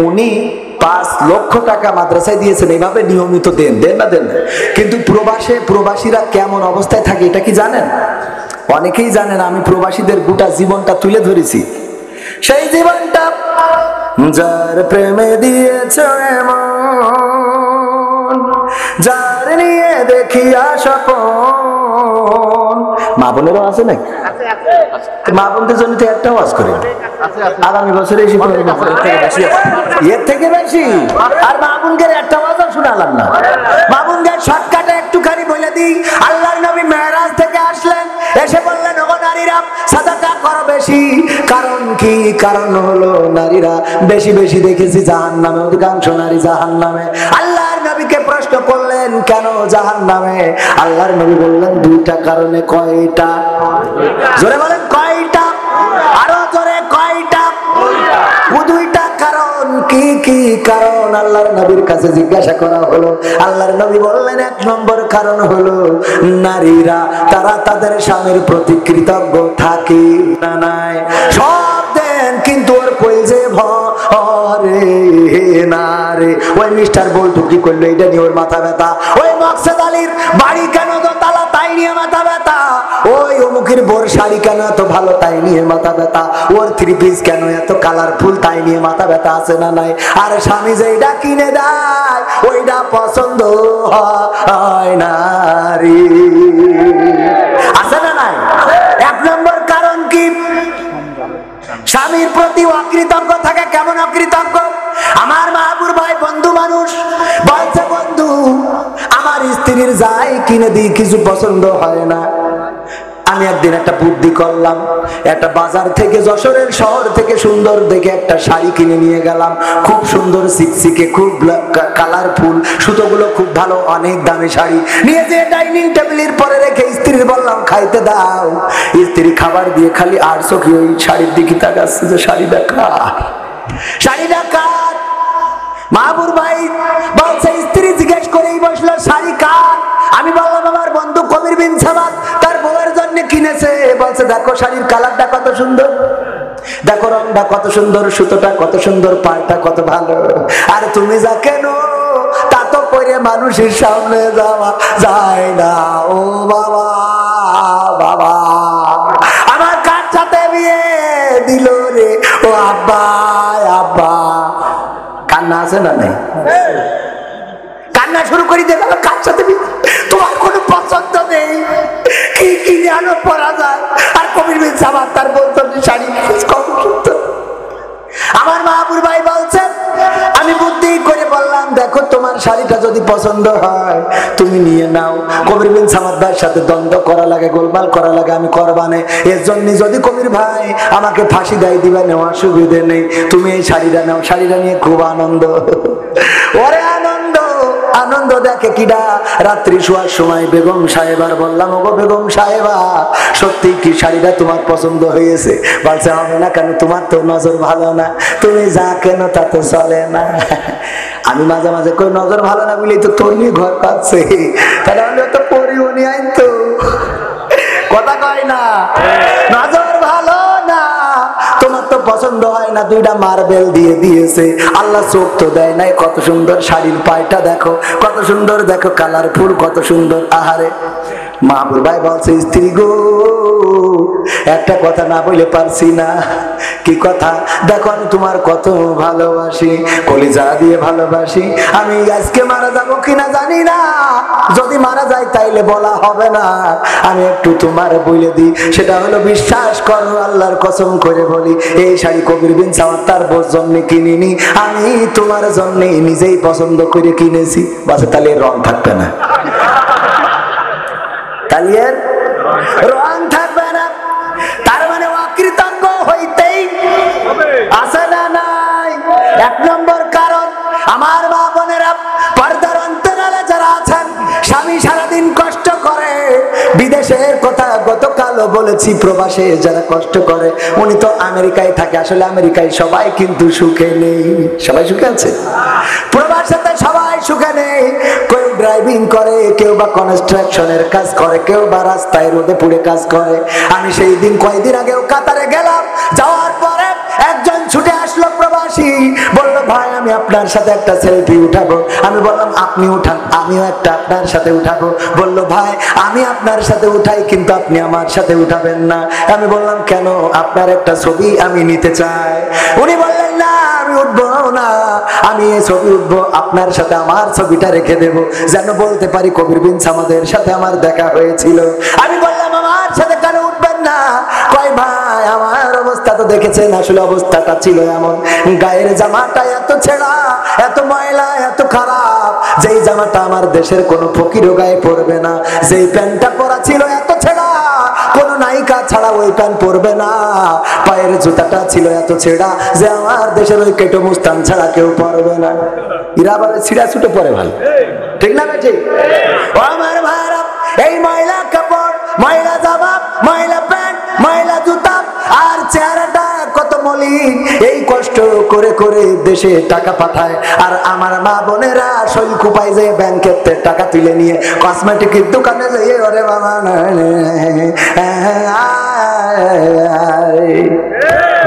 উনি 5 লক্ষ টাকা মাদ্রাসায় দিয়েছেন, এইভাবে নিয়মিত দেন, দেন না দেন। কিন্তু প্রবাসীরা কেমন অবস্থায় থাকে এটা কি জানেন? অনেকেই জানেন। আমি প্রবাসীদের গোটা জীবনটা তুলে ধরেছি। সেই জীবনটা যার প্রেমে দিয়েছ এমন, যার নিয়ে দেখিয়া স্বপন। মা বোনেরও আছে নাকি? মা বোনদের জন্য তো একটা ওয়াজ করেন, আগামী বছরে এর থেকে বেশি। আর মা বোনদের একটা ওয়াজও শোনালাম না। মা বোনদের শর্টকাটে একটুখানি বলে দিই। আল্লাহর নবী মেরাজ থেকে আসলেন, এসে বললেন ওগো নারীরা সাদাকা করো বেশি। কারণ কি? কারণ হলো নারীরা বেশি বেশি দেখেছি জাহান্নামে, অধিকাংশ নারী জাহান্নামে। আল্লাহর নবীকে প্রশ্ন করলেন কেন জাহান্নামে? আল্লাহর নবী বললেন 2টা কারণে। কয়টা? জোরে বলেন কয়টা? আরো জোরে কয়টা? 2টা কারণ। কি কি কারণ? আল্লাহর নবীর কাছে জিজ্ঞাসা করা হলো। আল্লাহর নবী বললেন 1 নম্বর কারণ হলো নারীরা তারা তাদের স্বামীর প্রতি কৃতজ্ঞ থাকে না নাই। সব দেন কিন্তু ওর কইছে ভরে না রে। ওই মিস্টার বল্টু কি করলো এটা নিয়ে ওর মাথা ব্যথা। ওই মকসেদ আলীর বাড়ি কেন দোতলা তাই নিয়ে মাথা ব্যথা। ওই অমুকের বোর শাড়ি কেন এত ভালো তাই নিয়ে মাথা ব্যথা। ওর 3 পিস কেন এত কালারফুল তাই নিয়ে মাথা ব্যথা আছে না নাই। আর স্বামী যেটা কিনে দেয় ওইটা পছন্দ হয় না রে, আছে না নাই? 1 নম্বর কারণ কি? স্বামীর প্রতি অকৃতজ্ঞ থাকে। কেমন অকৃতজ্ঞ? আমার মাহবুর ভাই বন্ধু মানুষ বলছে, বন্ধু আমার স্ত্রীর যাই কিনে দিই কিছু পছন্দ হয় না। আমি একদিন একটা বুদ্ধি করলাম, একটা বাজার থেকে, যশোরের শহর থেকে সুন্দর দেখে একটা শাড়ি কিনে নিয়ে গেলাম। খুব সুন্দর সিকসিকে, খুব কালারফুল, সুতোগুলো খুব ভালো, অনেক দামি শাড়ি নিয়ে যে ডাইনিং টেবিলের পরে রেখে স্ত্রীর বললাম খাইতে দাও। স্ত্রী খাবার দিয়ে খালি আর চোখে ওই শাড়ির দিকে তাকাচ্ছে যে শাড়িটা কার, শাড়িটা কার। মাহবুর ভাই বলছে, স্ত্রী জিজ্ঞেস করেই বসলো শাড়ি কার। আমি বললাম আমার বন্ধু কবির বিন সামাদ তার বউয়ের জন্য কিনেছে। বলছে দেখো শাড়ির কালারটা কত সুন্দর, দেখো রংটা কত সুন্দর, সুতোটা কত সুন্দর, পাড়টা কত ভালো। আর তুমি যা কেন তা তো পরে মানুষের সামনে যাওয়া যায় না। ও বাবা বাবা, আমার কার সাথে বিয়ে দিল রে ও আব্বা আব্বা। কান্না আছে না নাই? কান্না শুরু করে দিলাম। কার সাথে তোমার কোনো পছন্দ নেই, কি কিনে আনো পরা যায়। আর কবির বিন সামাদ তার বলতো শাড়ি কত সুন্দর। আমার মাহবুর ভাই বলছেন, আমি বুদ্ধি করে বললাম দেখো তোমার শাড়িটা যদি পছন্দ হয় তুমি নিয়ে নাও। কবির বিন সামাদ ভাইয়ের সাথে দ্বন্দ্ব করা লাগে, গোলমাল করা লাগে, আমি করবানে। এর জন্য যদি কবির ভাই আমাকে ফাঁসি দেয় দিবা, নেওয়া অসুবিধে নেই, তুমি এই শাড়িটা নাও। শাড়িটা নিয়ে খুব আনন্দ, ওরে আনন্দ আনন্দ দেখে কিডা? রাত্রি শোয়ার সময় বেগম সাহেবার বললাম, ওগো বেগম সাহেবা, সত্যি কি শাড়িটা তোমার পছন্দ হয়েছে? বলছে হবে না কেন, তোমার তো নজর ভালো না, তুমি যা কেন তা তো চলে না। আমি মাঝে মাঝে কই নজর ভালো না বলেই তো তৈরি ঘর পাচ্ছে, তাহলে আমি তো পরিমণি আইন তো কথা কয় না, নজর ভালো না, তোমার তো পছন্দ হয় না, দুইটা মার্বেল দিয়ে দিয়েছে, আল্লাহ চোখ তো দেয় নাই। কত সুন্দর শাড়ির পায়টা দেখো, কত সুন্দর দেখো কালারফুল, কত সুন্দর। আহারে মাহবুব ভাই বলছে, স্ত্রী গো একটা কথা না বলে পারছি না। কি কথা? দেখো আমি তোমার কত ভালোবাসি, কলিজা দিয়ে ভালোবাসি। আমি আজকে মারা যাবো কিনা জানি না, যদি মারা যায় তাইলে বলা হবে না। আমি একটু তোমার বলে দিই, সেটা হলো বিশ্বাস করো আল্লাহর কসম করে বলি, এই শাড়ি কবির বিন সাওয়াদ তার বোর জন্য কিনিনি, আমি তোমার জন্য নিজেই পছন্দ করে কিনেছি। বাসে তাহলে রং থাকবে না, তাহলে রং থাকবে না। তার মানে অকৃতজ্ঞ হইতেই আছে না নাই? এক নম্বর কারণ, আমার মা বোনেরা পর্দার অন্তরালে যারা আছেন, স্বামী সারাদিন কষ্ট করে, বিদেশের কথা গতকালও বলেছি, প্রবাসে যারা কষ্ট করে, উনি তো আমেরিকায় থাকে, আসলে আমেরিকায় সবাই কিন্তু সুখে নেই। সবাই সুখে আছে? প্রবাসেতে সবাই সুখে নেই। কেউ ড্রাইভিং করে, কেউ বা কনস্ট্রাকশনের কাজ করে, কেউ বা রাস্তায় রোদে পুড়ে কাজ করে। আমি সেই দিন কয়েকদিন আগেও কাতারে গেলাম, যাওয়ার পরে একজন ছুটে আসলো প্রবাসী, বলল ভাই আমি আপনার সাথে একটা সেলফি উঠাবো। আমি বললাম আপনি উঠান, আমিও একটা আপনার সাথে উঠাবো। বলল ভাই আমি আপনার সাথে উঠাই, কিন্তু আপনি আমার সাথে উঠাবেন না। আমি বললাম কেন? আপনার একটা ছবি আমি নিতে চাই। উনি বললেন না আমি উঠবো না, আমি এই ছবি উঠবো, আপনার সাথে আমার ছবিটা রেখে দেব, যেন বলতে পারি কবির বিন সামাদের সাথে আমার দেখা হয়েছিল। আমি বললাম আমার সাথে কেন উঠবেন না? কয় ভাই আমার অবস্থা তো দেখেছেন, আসলে অবস্থাটা ছিল এমন, গায়ের জামাটা এত ছেঁড়া, এত ময়লা, এত খারাপ, যেই জামাটা আমার দেশের কোনো ফকিরও গায়ে পরবে না। যেই প্যান্টটা পরা ছিল এত ছেঁড়া, কোন নায়িকা ছাড়া ওই প্যান্ট পরবে না। পায়ের জুতাটা ছিল এত ছেঁড়া যে আমার দেশের ওই কেটো মুস্তান ছাড়া কেউ পরবে না। এরা আবার ছিঁড়া ছুটে পরে ভালো, ঠিক না বেঠিক? ও আমার ভাইরা, এই ময়লা কাপড়, ময়লা জামা, ময়লা প্যান্ট, ময়লা জুতা, আর চেহারাটা কত মলিন, এই কষ্ট করে করে দেশে টাকা পাঠায়, আর আমার মা বোনেরা শৈল কুপায় যে ব্যাংকের টাকা তুলে নিয়ে কসমেটিকের দোকানে যেয়ে ওরে বাবা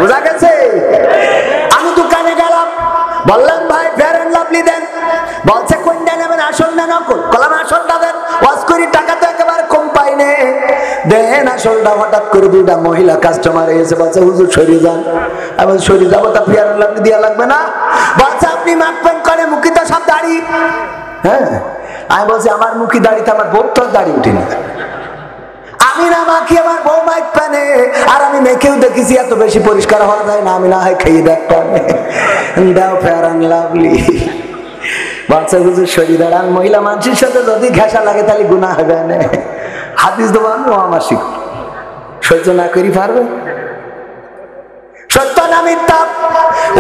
বুঝা গেছে? আমি দোকানে গেলাম, বললাম ভাই ফেয়ার এন্ড লাভলি দেন। বলছে কোনটা নেবেন, আসল না নকল? বললাম আসলটা দেন। ওয়াজ করি টাকা তো একেবারে কম পাইনে, দেন আসলটা। হঠাৎ করে দুইটা মহিলা কাস্টমার এসে বলছে হুজুর সরিয়ে যান। আমি সরিয়ে যাবো, তা ফেয়ার এন্ড লাভলি দেওয়া লাগবে না? বলছে আপনি মাখবেন করে, মুখি তো সব দাড়ি। হ্যাঁ, আমি বলছি আমার মুখি দাড়িতে আমার বউ তো দাড়ি উঠিনি। আমি না মাখি, আমার বউ মাইক পানে, আর আমি মেখেও দেখেছি এত বেশি পরিষ্কার হওয়া যায় না। আমি না হয় খেয়ে দেখতাম, দাও ফেয়ার এন্ড লাভলি। বাচ্চা হুজুর শরীর দাঁড়ান, মহিলা মানুষের সাথে যদি ঘেঁষা লাগে তাহলে গুনাহ হবে না। হাদিস দেবো আমি, ও আমার শিখ সহ্য না করি পারবে? সত্য না মিথ্যা?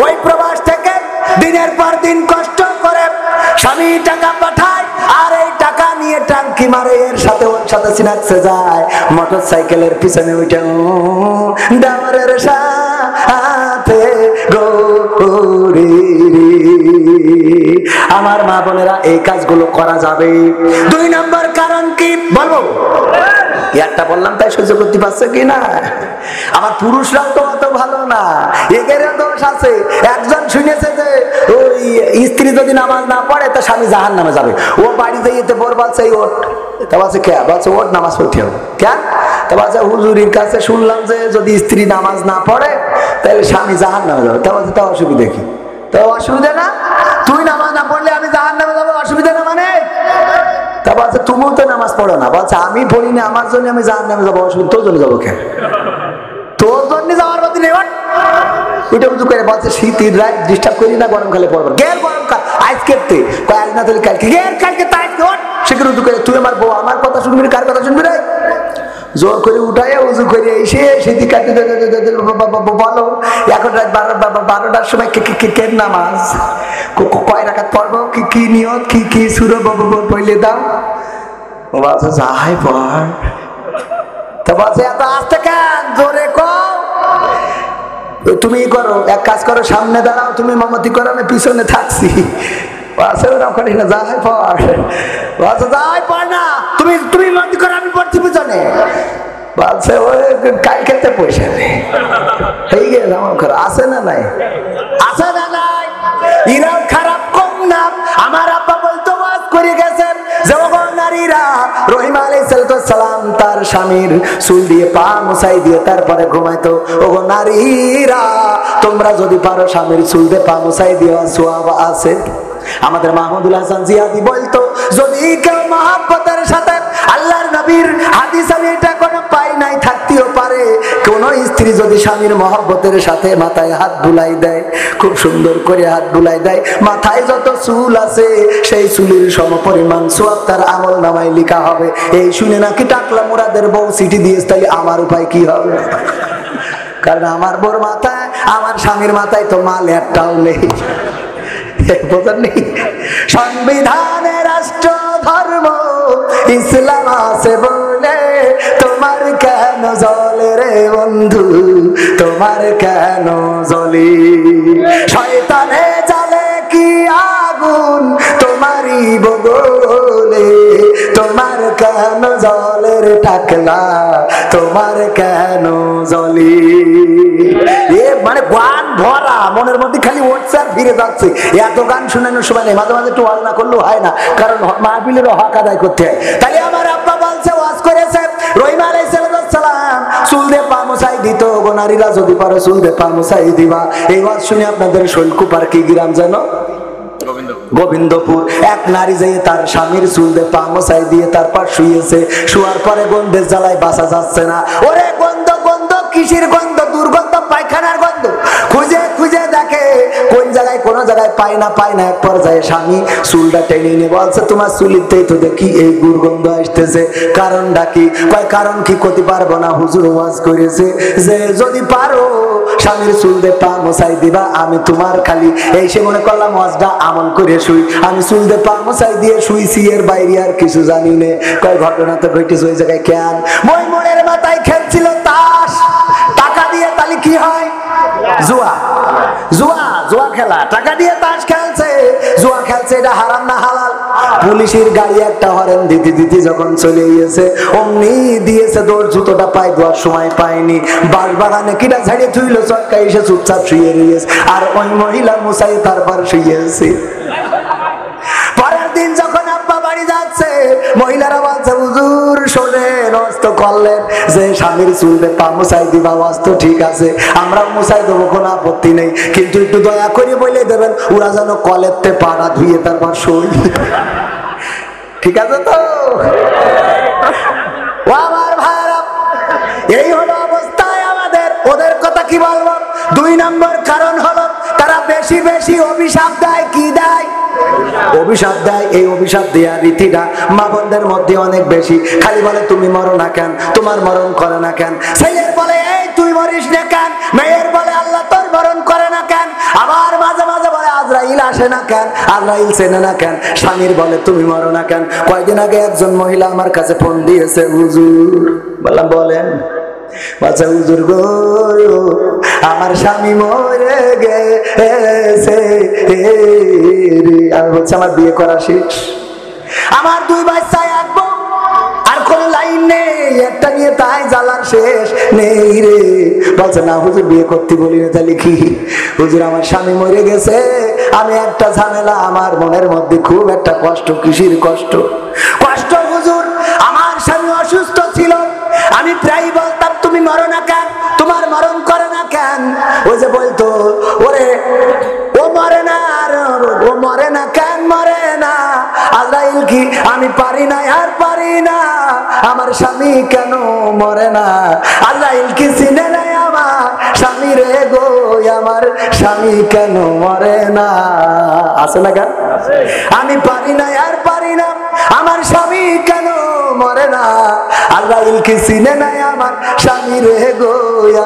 ওই প্রবাস থেকে দিনের পর দিন কষ্ট করে স্বামী টাকা পাঠায়, আর এই টাকা নিয়ে টাঙ্কি মারে, এর সাথে ওর সাথে সিনাক্সে যায়, মোটর সাইকেলের পিছনে উঠে ডামারের সাথে গৌরী। আমার মা বোনেরা এই কাজগুলো করা যাবে। দুই নম্বর কারণ কি বলবো? একটা বললাম তাই সহ্য করতে পারছে কিনা? আমার পুরুষরাও তো অত ভালো না, এদের দোষ আছে। একজন শুনেছে যে ওই স্ত্রী যদি নামাজ না পড়ে তো স্বামী জাহান্নামে যাবে, ও বাড়িতে যেতে বলছে ওট, তা বলছে কে? বলছে ওট নামাজ পড়তে হবে। কেন? তা বলছে হুজুরির কাছে শুনলাম যে যদি স্ত্রী নামাজ না পড়ে তাহলে স্বামী জাহান্নামে যাবে। তা বলছে তা অসুবিধা কি? তো অসুবিধা না, তুই নামাজ না পড়লে আমি জাহান্নামে যাবো, অসুবিধা না মানে? তা বলছে তুমিও তো নামাজ পড়ো না। বলছে আমি পড়ি না, আমার জন্য আমি জাহান্নামে যাবো, অসুবিধা তোর জন্য যাবো কেন? তোর জন্য যাওয়ার মতো নেই। ওইটা উঁচু করে বলছে শীতের রাত ডিস্টার্ব করি না, গরমকালে পড়বো। গের গরমকাল আজকে আজ না তাহলে কালকে, গের কালকে তাই সেখানে উঁচু করে তুই আমার বউ, আমার কথা শুনবি, কার কথা শুনবি রে? জোর করে উঠায় উজু করে এসে সেদিক কাটতে বলো এখন রাত 12টার সময় কেন নামাজ কয় রাকাত পড়বো কি নিয়ত কি সুরো পড়লে দাও ও বলছে যাই পড় তো বলছে এত আসতে কেন জোরে কও তুমি করো এক কাজ করো সামনে দাঁড়াও তুমি মমতি করো আমি পিছনে থাকছি যাই পড় না তুমি মমতি করো আমি পড়ছি পিছনে বলছে ওই কাই খেতে পয়সা নেই হয়ে গেল আমার ঘর আছে না নাই ইরাও খারাপ কম না আমার আব্বা বলতো ওয়াজ করে গেছেন যে ওগো নারীরা রহিম আলাইহিস সালাম তার স্বামীর চুল দিয়ে পা মুছাই দিয়ে তারপরে ঘুমাইতো ওগো নারীরা তোমরা যদি পারো স্বামীর চুল দিয়ে পা মুছাই দিও সওয়াব আছে আমাদের মাহমুদুল হাসান জিয়াদি বলতো যদি কেউ মহব্বতের সাথে আল্লাহর নবীর হাদিস আমি এটা কোনো পাই নাই থাকতেও পারে কোন স্ত্রী যদি স্বামীর মহব্বতের সাথে মাথায় হাত বুলাই দেয় খুব সুন্দর করে হাত বুলাই দেয় মাথায় যত চুল আছে সেই চুলের সমপরিমাণ সওয়াব তার আমল নামায় লেখা হবে এই শুনে নাকি টাকলা মুরাদের বউ চিঠি দিয়েছে তাহলে আমার উপায় কি হবে কারণ আমার বউর মাথায় আমার স্বামীর মাথায় তো মাল একটাও নেই সংবিধানে রাষ্ট্র ধর্ম ইসলাম আছে বলে তোমার কেন জলে রে বন্ধু তোমার কেন জলি শয়তানে জ্বালে কি আগুন তোমারই বগলে তোমার কেন জলের টাকলা তোমার কেন জলি মানে গান ভরা মনের মধ্যে খালি উঠছে আর ফিরে যাচ্ছে এত গান শোনানোর সময় নেই মাঝে মাঝে একটু ওয়াজ না করলেও হয় না কারণ মাহফিলেরও হক আদায় করতে হয় তাহলে আমার আব্বা বলছে ওয়াজ করেছে রহিম আলাইহিস সালাম চুল দিয়ে পা মুছাই দিত গো নারীরা যদি পারো চুল দিয়ে পা মুছাই দিবা এই ওয়াজ শুনে আপনাদের শৈলকুপার কি গ্রাম জানো গোবিন্দপুর এক নারী যেয়ে তার স্বামীর চুল দিয়ে পা মুছাই দিয়ে তারপর শুয়েছে শোয়ার পরে গন্ধের জ্বালায় বাঁচা যাচ্ছে না ওরে গন্ধ গন্ধ কিসের গন্ধ দুর্গন্ধ পায়খানার গন্ধ খুঁজে খুঁজে দেখে কোন জায়গায় কোন জায়গায় পায় না এক পর্যায়ে স্বামী চুলটা টেনে নিয়ে বলছে তোমার চুলিতেই তো দেখি এই দুর্গন্ধ আসতেছে কারণটা কি কয় কারণ কি করতে পারবো না হুজুর ওয়াজ করেছে যে যদি পারো স্বামীর চুল দিয়ে পা মুছাই দিবা আমি তোমার খালি এই সে মনে করলাম ওয়াজটা আমল করে শুই আমি চুল দিয়ে পা মুছাই দিয়ে শুইছি এর বাইরে আর কিছু জানি না কয় ঘটনা তো ঘটেছে ওই জায়গায় কেন মই মোড়ের মাথায় খেলছিল তাস টাকা দিয়ে তাহলে কি হয় জুয়া জুয়া জুয়া খেলা টাকা দিয়ে তাস খেলছে জুয়া খেলছে এটা হারাম না হালাল পুলিশের গাড়ি একটা হরেন দিতে দিতে যখন চলে গিয়েছে অমনি দিয়েছে দৌড় জুতোটা পায় দেওয়ার সময় পায়নি বাঁশবাগানে কিটা ঝাড়িয়ে থুইলো চটকা এসে চুপচাপ শুয়ে রয়েছে আর ওই মহিলা মুসাই তারপর শুয়েছে পরের দিন যখন আব্বা বাড়ি যাচ্ছে মহিলারা বলছে হুজুর শোনে নষ্ট করলেন যে স্বামীর চুলবে পা মুছাই দিবা ওয়াজ ঠিক আছে আমরা মুছাই দেবো কোনো আপত্তি নেই কিন্তু একটু দয়া করে বলে দেবেন ওরা যেন কলেরতে পাড়া ধুয়ে তারপর শোয় ঠিক আছে তো ও আমার ভাইরা এই হলো অবস্থায় আমাদের ওদের কথা কি বলবো দুই নম্বর কারণ হলো তারা বেশি বেশি অভিশাপ দেয় কি দেয় অভিশাপ দেয় এই অভিশাপ দেওয়ার রীতিটা মা বোনদের মধ্যে অনেক বেশি খালি বলে তুমি মরো না কেন তোমার মরণ করে না কেন ছেলের বলে এই তুই মরিস না কেন মেয়ের বলে আল্লাহ তোর মরণ করে না কেন আবার মাঝে মাঝে বলে আজরাইল আসে না কেন আজরাইল চেনে না কেন স্বামীর বলে তুমি মরো না কেন কয়েকদিন আগে একজন মহিলা আমার কাছে ফোন দিয়েছে হুজুর বললাম বলেন বাচ্চা হুজুর গো আমার স্বামী মরে গেছে আর হচ্ছে আমার বিয়ে করা শেষ আমার দুই বাচ্চা এক বউ আর কোন লাইন নেই একটা নিয়ে তাই জ্বালার শেষ নেই রে বলছে না হুজুর বিয়ে করতে বলি না তাহলে কি হুজুর আমার স্বামী মরে গেছে আমি একটা ঝামেলা আমার মনের মধ্যে খুব একটা কষ্ট কিসির কষ্ট কষ্ট হুজুর আমার স্বামী অসুস্থ ছিল আমি প্রায় বলতাম তুমি মরো না কেন তোমার মরণ করে না কেন ওই যে বলতো ওরে ও মরে না ও মরে না কেন মরে না আজরাইল কি আমি পারি না আর পারি না আমার স্বামী কেন মরে না আজরাইল কি চিনে নাই আমার স্বামী রে গো আমার স্বামী কেন মরে না আছে না কেন আমি পারি না আর পারি না আমার স্বামী কেন মরে না আজরাইল কি চিনে নাই আমার স্বামী রে গো,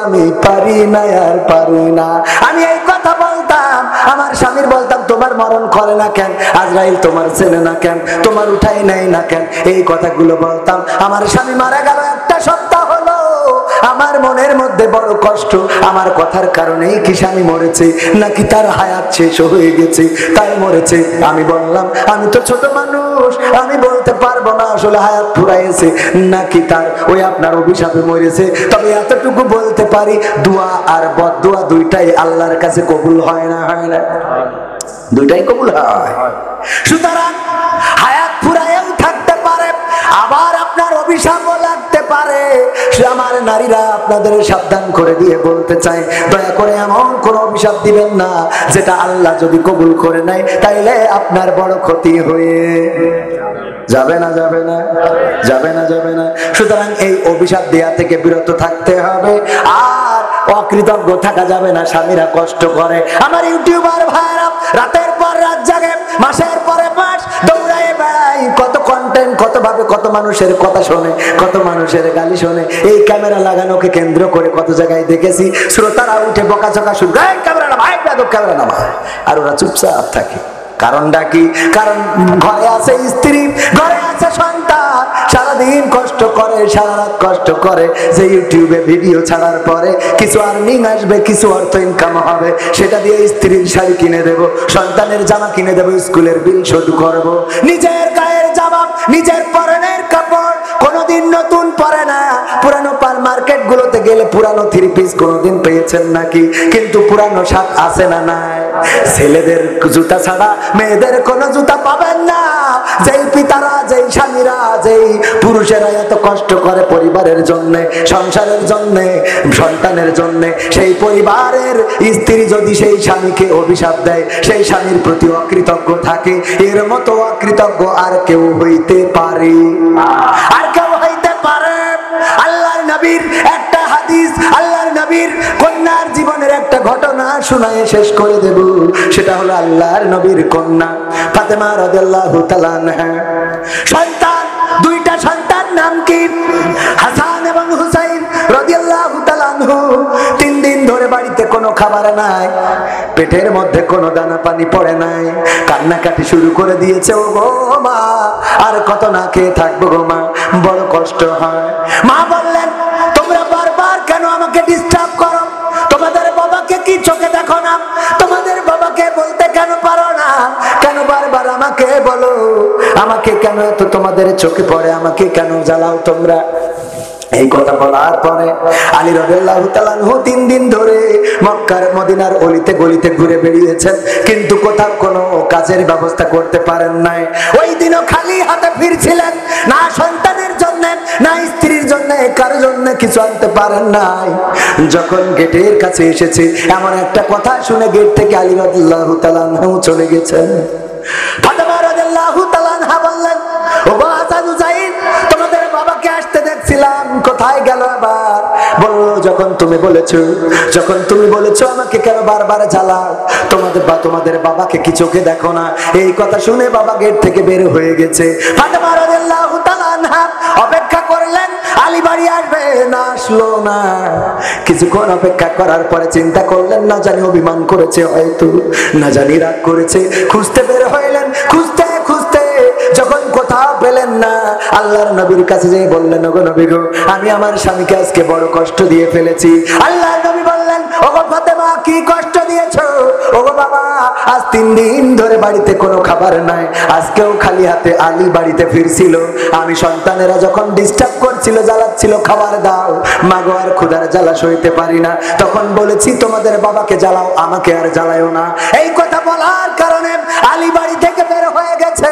আমি পারি না আর পারি না। আমি এই কথা বলতাম, আমার স্বামীর বলতাম তোমার মরণ করে না কেন, আজরাইল তোমার চেনে না কেন, তোমার উঠাই নাই না কেন, এই কথাগুলো বলতাম। আমার স্বামী মারা গেল একটা সপ্তাহ হলো, আমার মনের মধ্যে বড় কষ্ট। আমার কথার কারণেই কি স্বামী মরেছে, নাকি তার হায়াত শেষ হয়ে গেছে তাই মরেছে? আমি বললাম আমি তো ছোট মানুষ, আমি বলতে পারবো না আসলে হায়াত ফুরাইছে নাকি তার ওই আপনার অভিশাপে মরেছে। তবে এতটুকু বলতে পারি, দোয়া আর বদদোয়া দুইটাই আল্লাহর কাছে কবুল হয় না, হয় না? দুইটাই কবুল হয়। সুতরাং হায়াত ফুরাইয়াও থাকতে পারে, আবার আপনার অভিশাপও লাগতে পারে। আমার নারীরা আপনাদের সাবধান করে দিয়ে বলতে চাই, দয়া করে এমন কোন অভিশাপ দিবেন না যেটা আল্লাহ যদি কবুল করে নেয় তাইলে আপনার বড় ক্ষতি হয়ে যাবে না, যাবে না, যাবে না, যাবে না। সুতরাং এই অভিশাপ দেয়া থেকে বিরত থাকতে হবে, আর অকৃতজ্ঞ থাকা যাবে না। স্বামীরা কষ্ট করে, আমার ইউটিউবার ভাইরা রাতের পর রাত জাগে, মাসের পরে মাস দৌড়ায় বেড়ায়, কত কন্টেন্ট, কত ভাবে কত মানুষের কথা শোনে, কত মানুষের গালি শোনে। এই ক্যামেরা লাগানোকে কেন্দ্র করে কত জায়গায় দেখেছি শ্রোতারা উঠে বকাঝকা শুরু করে, ক্যামেরা নামা, ক্যামেরা নামা, আর ওরা চুপচাপ থাকে। কারণটা কি? কারণ ঘরে আছে স্ত্রী, ঘরে আছে সন্তান, সারাদিন কষ্ট করে, সারা রাত কষ্ট করে, যে ইউটিউবে ভিডিও ছাড়ার পরে কিছু আর্নিং আসবে, কিছু অর্থ ইনকাম হবে, সেটা দিয়ে স্ত্রীর শাড়ি কিনে দেব, সন্তানের জামা কিনে দেব, স্কুলের বিল শোধ করব, নিজের গায়ের জামা, নিজের পরনের কাপড় কোনোদিন নতুন পরে না। পুরানো মার্কেট গুলোতে গেলে পুরানো থ্রি পিস কোনোদিন পেয়েছেন নাকি? কিন্তু পুরানো শার্ট আছে না নাই? ছেলেদের জুতা ছাড়া মেয়েদের কোনো জুতা পাবেন না। যেই পিতারা, যেই স্বামীরা, যেই পুরুষেরা এত কষ্ট করে পরিবারের জন্য, সংসারের জন্য, সন্তানের জন্য, সেই পরিবারের স্ত্রী যদি সেই স্বামীকে অভিশাপ দেয়, সেই স্বামীর প্রতি অকৃতজ্ঞ থাকে, এর মতো অকৃতজ্ঞ আর কেউ হইতে পারে? আর কেউ হইতে পারে? আল্লাহর নবীর একটা হাদিস, আল্লাহর নবীর কন্যার জীবনের একটা ঘটনা শোনায় শেষ করে দেব। সেটা হলো আল্লাহর নবীর কন্যা ফাতেমা রাদিয়াল্লাহু তাআলা আনহা। সন্তান, দুইটা সন্তান, নাম কি? হাসান এবং হুসাইন রাদিয়াল্লাহু তাআলা আনহু। 3 দিন ধরে বাড়িতে কোনো খাবার নাই, পেটের মধ্যে কোনো দানা পানি পড়ে নাই, কান্নাকাটি শুরু করে দিয়েছে। ও গো মা, আর কত না খেয়ে থাকবো গো মা, বড় কষ্ট হয়। মা বললেন, তোমরা বারবার কেন আমাকে ডিস্টার্ব করো? তোমাদের বাবাকে কি চোখে দেখো না? তোমাদের বাবাকে বলতে কেন পারো না? কেন বারবার আমাকে বলো? আমাকে কেন এত তোমাদের চোখে পড়ে? আমাকে কেন জ্বালাও তোমরা? এই কথা বলার পরে আলী রাদিয়াল্লাহু তাআলা আনহু 3 দিন ধরে মক্কার মদিনার অলিতে গলিতে ঘুরে বেরিয়েছেন, কিন্তু কোথাও কোনো কাজের ব্যবস্থা করতে পারেন নাই। ওই দিনও খালি হাতে ফিরছিলেন, না সন্তানের জন্য, না স্ত্রীর জন্য, কার জন্য কিছু আনতে পারেন নাই। যখন গেটের কাছে এসেছে, এমন একটা কথা শুনে গেট থেকে আলী রাদিয়াল্লাহু তাআলা আনহু চলে গেছেন। ফাতেমা রাদিয়াল্লাহু তাআলা আনহা বললেন, ও হাসান হুসাইন, তোমাদের বাবাকে আসতে দেখছিলাম, কোথায় গেল আবার? বলল, যখন তুমি বলেছো আমাকে কেন বারবার জ্বালাও? তোমাদের বাবাকে কি চোখে দেখো না? এই কথা শুনে বাবা গেট থেকে বের হয়ে গেছে। ফাতেমা রাদিয়াল্লাহু তাআলা আনহা অপেক্ষা করলেন আলী বাড়ি আসবে, না আসলো না। কিছুক্ষণ অপেক্ষা করার পরে চিন্তা করলেন, না জানি অভিমান করেছে, হয়তো না জানি রাগ করেছে। খুঁজতে বের হইলেন, খুঁজতে খুঁজতে যখন কোথাও পেলেন না, আল্লাহর নবীর কাছে যেয়ে বললেন, ওগো নবী গো, আমি আমার স্বামীকে আজকে বড় কষ্ট দিয়ে ফেলেছি। আল্লাহর নবী বললেন, ওগো ফাতেমা, কি কষ্ট দিয়েছো? ওগো বাবা, আজ 3 দিন ধরে বাড়িতে কোনো খাবার নাই, আজকেও খালি হাতে আলী বাড়িতে ফিরছিল। আমি সন্তানেরা যখন ডিস্টার্ব করছিল, জ্বালাচ্ছিল, খাবার দাও, মাগো আর ক্ষুধার জ্বালা সইতে পারি না, তখন বলেছি তোমাদের বাবাকে জ্বালাও, আমাকে আর জ্বালায়ও না। এই কথা বলার কারণে আলী বাড়ি থেকে বের হয়ে গেছে,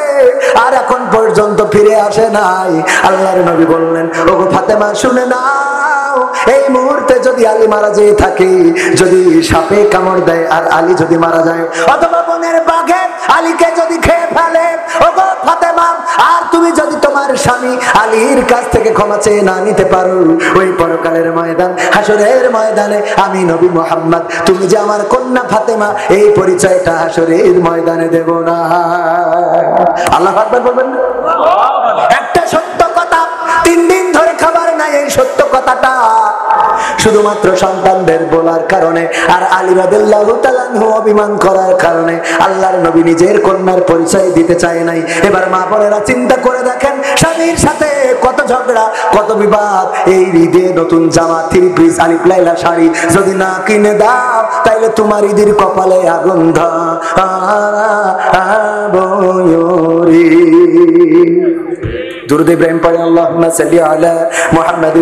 আর এখন পর্যন্ত ফিরে আসে নাই। আল্লাহর নবী বললেন, ওগো ফাতেমা, শুনে নাও, এই মুহূর্তে যদি আলী মারা যেয়ে থাকে, যদি সাপে কামড় দেয় আর আলী যদি মারা যায়, অথবা বনের বাঘে আলীকে যদি খেয়ে ফেলে, ওগো ফাতেমা, আর তুমি যদি তোমার স্বামী আলীর কাছ থেকে ক্ষমা চেয়ে না নিতে পারো, ওই পরকালের ময়দান, হাসরের ময়দানে আমি নবী মুহাম্মদ, তুমি যে আমার কন্যা ফাতেমা, এই পরিচয়টা হাসরের ময়দানে দেব না। আল্লাহু আকবার বলবেন। একটা সত্য কথা, 3 দিন ধরে সত্য কথাটা শুধুমাত্র সন্তানদের বলার কারণে আর আলী রাদিয়াল্লাহু তাআলা অভিমান করার কারণে আল্লাহর নবী নিজের কন্যার পরিচয় দিতে চায় নাই। এবার মা বোনেরা চিন্তা করে দেখেন, স্বামীর সাথে কত ঝগড়া, কত বিবাদ। এই ঈদে নতুন জামা, থ্রি পিস, আলিফ লাইলা শাড়ি যদি না কিনে দাও তাইলে তোমার ঈদের কপালে আগুন ধরে। দুরূদ ইব্রাহিম পড়ে আল্লাহুম্মা সাল্লি আলা মুহাম্মাদ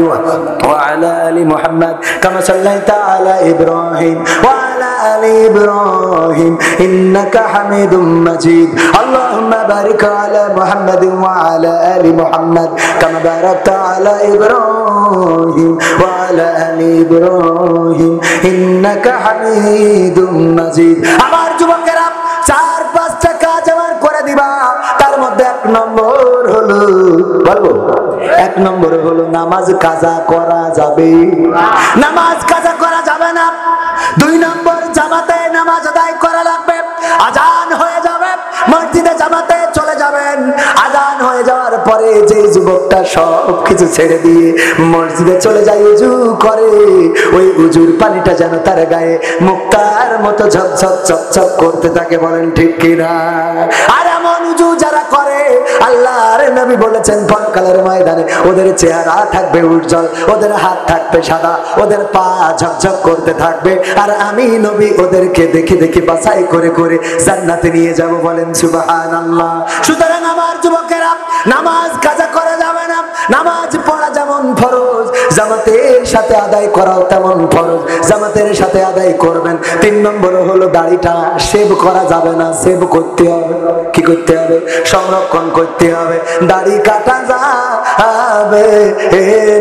ওয়া আলা আলি মুহাম্মাদ কামা সাল্লাইতা আলা ইব্রাহিম ওয়া আলা আলি ইব্রাহিম ইন্নাকা হামিদুম মাজিদ। আল্লাহুম্মা বারিক আলা মুহাম্মাদ ওয়া আলা আলি মুহাম্মাদ কামা বারাকতা আলা ইব্রাহিম ওয়া আলা আলি ইব্রাহিম ইন্নাকা হামিদুম মাজিদ। আমার যুবকেরা, 4-5টা কাজ আমার করে দিবা। তার মধ্যে 1 নম্বর হলো, বলবো 1 নম্বর হলো নামাজ কাজা করা যাবে, নামাজ কাজা করা যাবে না। 2 নম্বর জামাতে নামাজ আদায় করা লাগবে। আজান হয়ে যাবে, মসজিদে জামাতে চলে যাবেন। আজান হয়ে যাওয়ার পরে যে যুবকটা সব কিছু ছেড়ে দিয়ে মসজিদে চলে যায়, উজু করে, ওই উজুর পানিটা যেন তার গায়ে মুক্তার মতো ঝকঝক চকচক করতে থাকে। বলেন ঠিক কিনা? আর এমন উজু যারা করে, আল্লাহর নবী বলেছেন পরকালের ময়দানে ওদের চেহারা থাকবে উজ্জ্বল, ওদের হাত থাকবে সাদা, ওদের পা ঝকঝক করতে থাকবে। আর আমি নবী ওদেরকে দেখে দেখে বাছাই করে করে জান্নাতে নিয়ে যাব। বলেন সুবহানাল্লাহ। সুতরাং আমার যুবকেরা, নামাজ কাজা করা যাবে না। নামাজ পড়া যেমন ফরজ, জামাতের সাথে আদায় করাও তেমন ফরজ। জামাতের সাথে আদায় করবেন। 3 নম্বর হলো দাড়িটা শেভ করা যাবে না, শেভ করতে হবে। কি করতে হবে? সংরক্ষণ করতে হবে। দাড়ি কাটা যাবে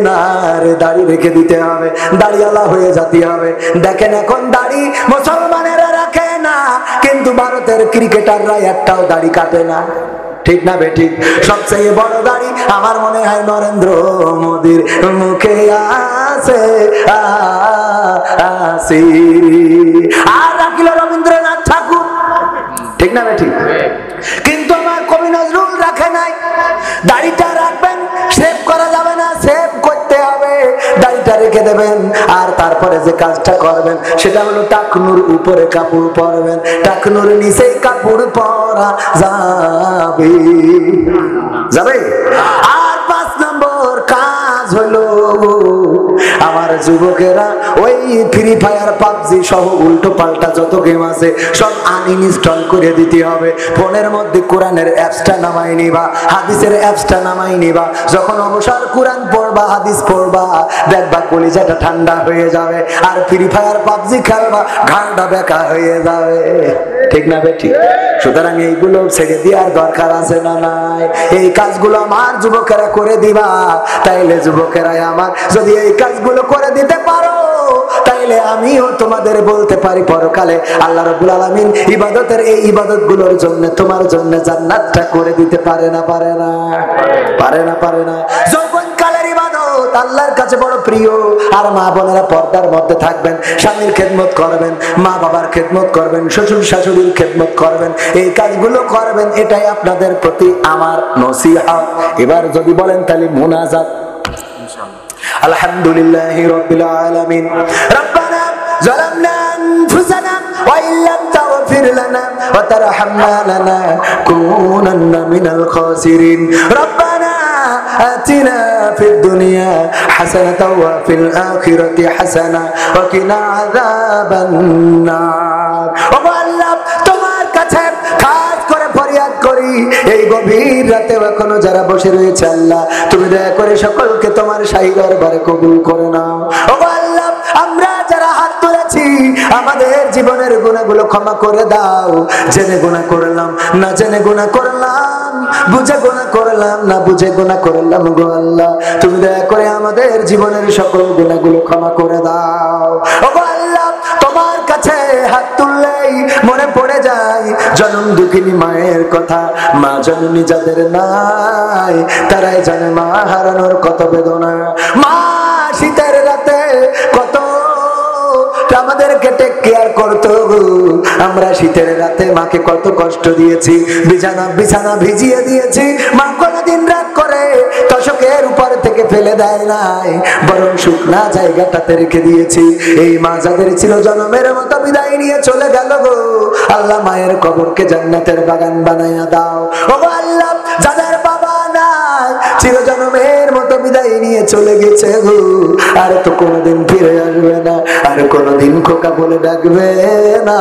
না রে, দাড়ি রেখে দিতে হবে, দাড়িওয়ালা হয়ে যেতে হবে। দেখেন এখন দাড়ি মুসলমানেরা রাখে না, কিন্তু ভারতের ক্রিকেটাররা একটাও দাড়ি কাটে না। ঠিক না বেঠিক? সবচেয়ে বড় দাড়ি আমার মনে হয় নরেন্দ্র মোদীর মুখে আছে, আর রাখিল রবীন্দ্রনাথ ঠাকুর। ঠিক না বেঠিক? কিন্তু আমার কবি নজরুল রাখে নাই। দাড়িটা রাখবেন, শেভ করা যাবে না, শেভ করতে হবে। দাড়িটা রেখে দেবেন, আর তারপরে যে কাজটা করবেন সেটা হলো টাকনুর উপরে কাপড় পরবেন, টাকনুর নিচে কাপড় পরা যাবে যাবে। আর 5 নম্বর কাজ হলো, আমার যুবকেরা ওই ফ্রি ফায়ার, পাবজি সহ উল্টো পাল্টা যত গেম আছে সব আনইনস্টল করে দিতে হবে। ফোনের মধ্যে কোরআনের অ্যাপসটা নামাই নিবা, হাদিসের অ্যাপসটা নামাই নিবা। যখন অবসর কোরআন পড়বা, হাদিস পড়বা, দেখবা কলিজাটা ঠান্ডা হয়ে যাবে। আর ফ্রি ফায়ার পাবজি খেলবা, ঘাড়টা বেকা হয়ে যাবে। ঠিক না বেঠিক? সুতরাং এইগুলো ছেড়ে দেওয়ার দরকার আছে না নাই? এই কাজগুলো আমার যুবকেরা করে দিবা। তাইলে যুবকেরা আমার, যদি এই কাজগুলো করে দিতে পারো, তাইলে আমিও তোমাদের বলতে পারি পরকালে আল্লাহ রাব্বুল আলামিন ইবাদতের এই ইবাদতগুলোর জন্য তোমার জন্য জান্নাতটা করে দিতে পারে না? পারে না? পারে না? পারে না? যৌবনকালের ইবাদত আল্লাহর কাছে বড় প্রিয়। আর মা বোনেরা পর্দার মধ্যে থাকবেন, স্বামীর খেদমত করবেন, মা বাবার খেদমত করবেন, শ্বশুর শাশুড়ির খেদমত করবেন, এই কাজগুলো করবেন। এটাই আপনাদের প্রতি আমার নসিহত। এবার যদি বলেন তাহলে মুনাজাত। আলহামদুলিল্লাহি রাব্বিল আলামিন। রব্বানা যালামনা আনফুসানা ওয়া ইল্লাম তাগফির লানা ওয়া তারহামনা লানাকুনান্না মিনাল খাসিরিন। রব্বানা আতিনা ফিদ দুনিয়া হাসানাতাও ওয়া ফিল আখিরাতি হাসানা ওয়া কিনা আযাবান নার। ও আল্লাহ, তোমার কাছে খাস করে ফরিয়াদ করি, এই গভীর রাতে এখনো যারা বসে রয়েছে আল্লাহ, তুমি দয়া করে সকলকে তোমার শাহী দরবারে কবুল করে নাও। ও আল্লাহ, আমরা যারা হাত তুলেছি আমাদের জীবনের গুনাহগুলো ক্ষমা করে দাও। জেনে গুনাহ করলাম, না জেনে গুনাহ করলাম, বুঝে গুনাহ করলাম, না বুঝে গুনাহ করলাম গো আল্লাহ, তুমি দয়া করে আমাদের জীবনের সকল গুনাহগুলো ক্ষমা করে দাও। ও আল্লাহ, তোমার কাছে হাত তুললেই মনে পড়ে যায় জনম দুঃখিনী মায়ের কথা। মা জননী যাদের নাই তারাই জানে মা হারানোর কত বেদনা। মা শীতের রাতে কত আমাদেরকে টেক কেয়ার করতো। আমরা শীতের রাতে মাকে কত কষ্ট দিয়েছি, বিছানা ভিজিয়ে দিয়েছি। মা কোনদিন রাত করে তোষকের উপর থেকে ফেলে দেয় নাই, বরং শুকনা জায়গাটাতে রেখে দিয়েছি। এই মা যাদের ছিল জনমের মতো বিদায় নিয়ে চলে গেল গো, আল্লাহ মায়ের কবরকে জান্নাতের বাগান বানায়া দাও। ও আল্লাহ, যাদের বাবা নাই, চির জনমের মতো বিদায় নিয়ে চলে গেছে গো, আর তো কোনোদিন ফিরে আসবে না, আর কোনোদিন খোকা বলে ডাকবে না,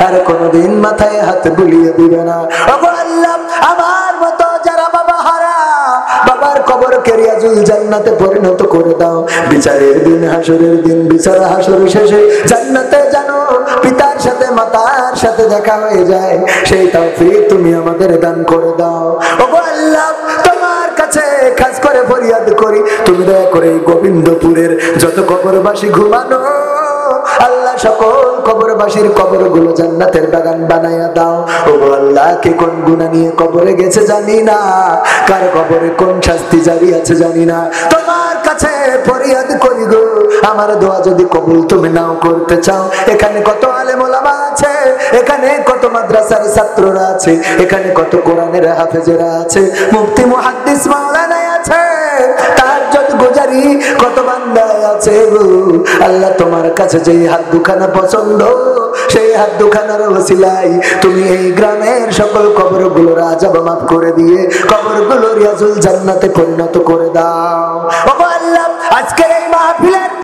আর কোনোদিন মাথায় হাত বুলিয়ে দিবে না। ও আল্লাহ, আমার মতো যারা বাবা হারা, বাবার কবরকে রিয়াজুল জান্নাতে পরিণত করে দাও। বিচারের দিন, হাসরের দিন, বিচার হাসর শেষে জান্নাতে জানো পিতার সাথে মাতার সাথে দেখা হয়ে যায়, সেই তৌফিক তুমি আমাদের দান করে দাও। ও আল্লাহ, তোমার কাছে খাস করে ফরিয়াদ করি, তুমি দয়া করে গোবিন্দপুরের যত কবরবাসী ঘুমানো, আল্লাহ সকল কবরবাসীর কবরগুলো জান্নাতের বাগান বানায়া দাও। ও আল্লাহ, কে কোন গুনাহ নিয়ে কবরে গেছে জানি না, কার কবরে কোন শাস্তি জারি আছে জানি না, তোমার কাছে ফরিয়াদ করি গো, আমার দোয়া যদি কবুল তুমি নাও করতে চাও, এখানে কত আলেম ওলামা আছে, এখানে কত মাদ্রাসার ছাত্ররা আছে, এখানে কত কোরআনের হাফেজেরা আছে, মুফতি মুহাদ্দিস মাওলানা আছে, তাহাজ্জুদ গুজারি কত বান্দা আছে গো। আল্লাহ, তোমার কাছে যে হাত দুখানা পছন্দ, সেই হাত দুখানার ওসিলায় তুমি এই গ্রামের সকল কবরগুলোর আযাব মাফ করে দিয়ে কবরগুলো রিয়াজুল জান্নাতে পরিণত করে দাও। ও আল্লাহ, আজকের এই মাহফিলের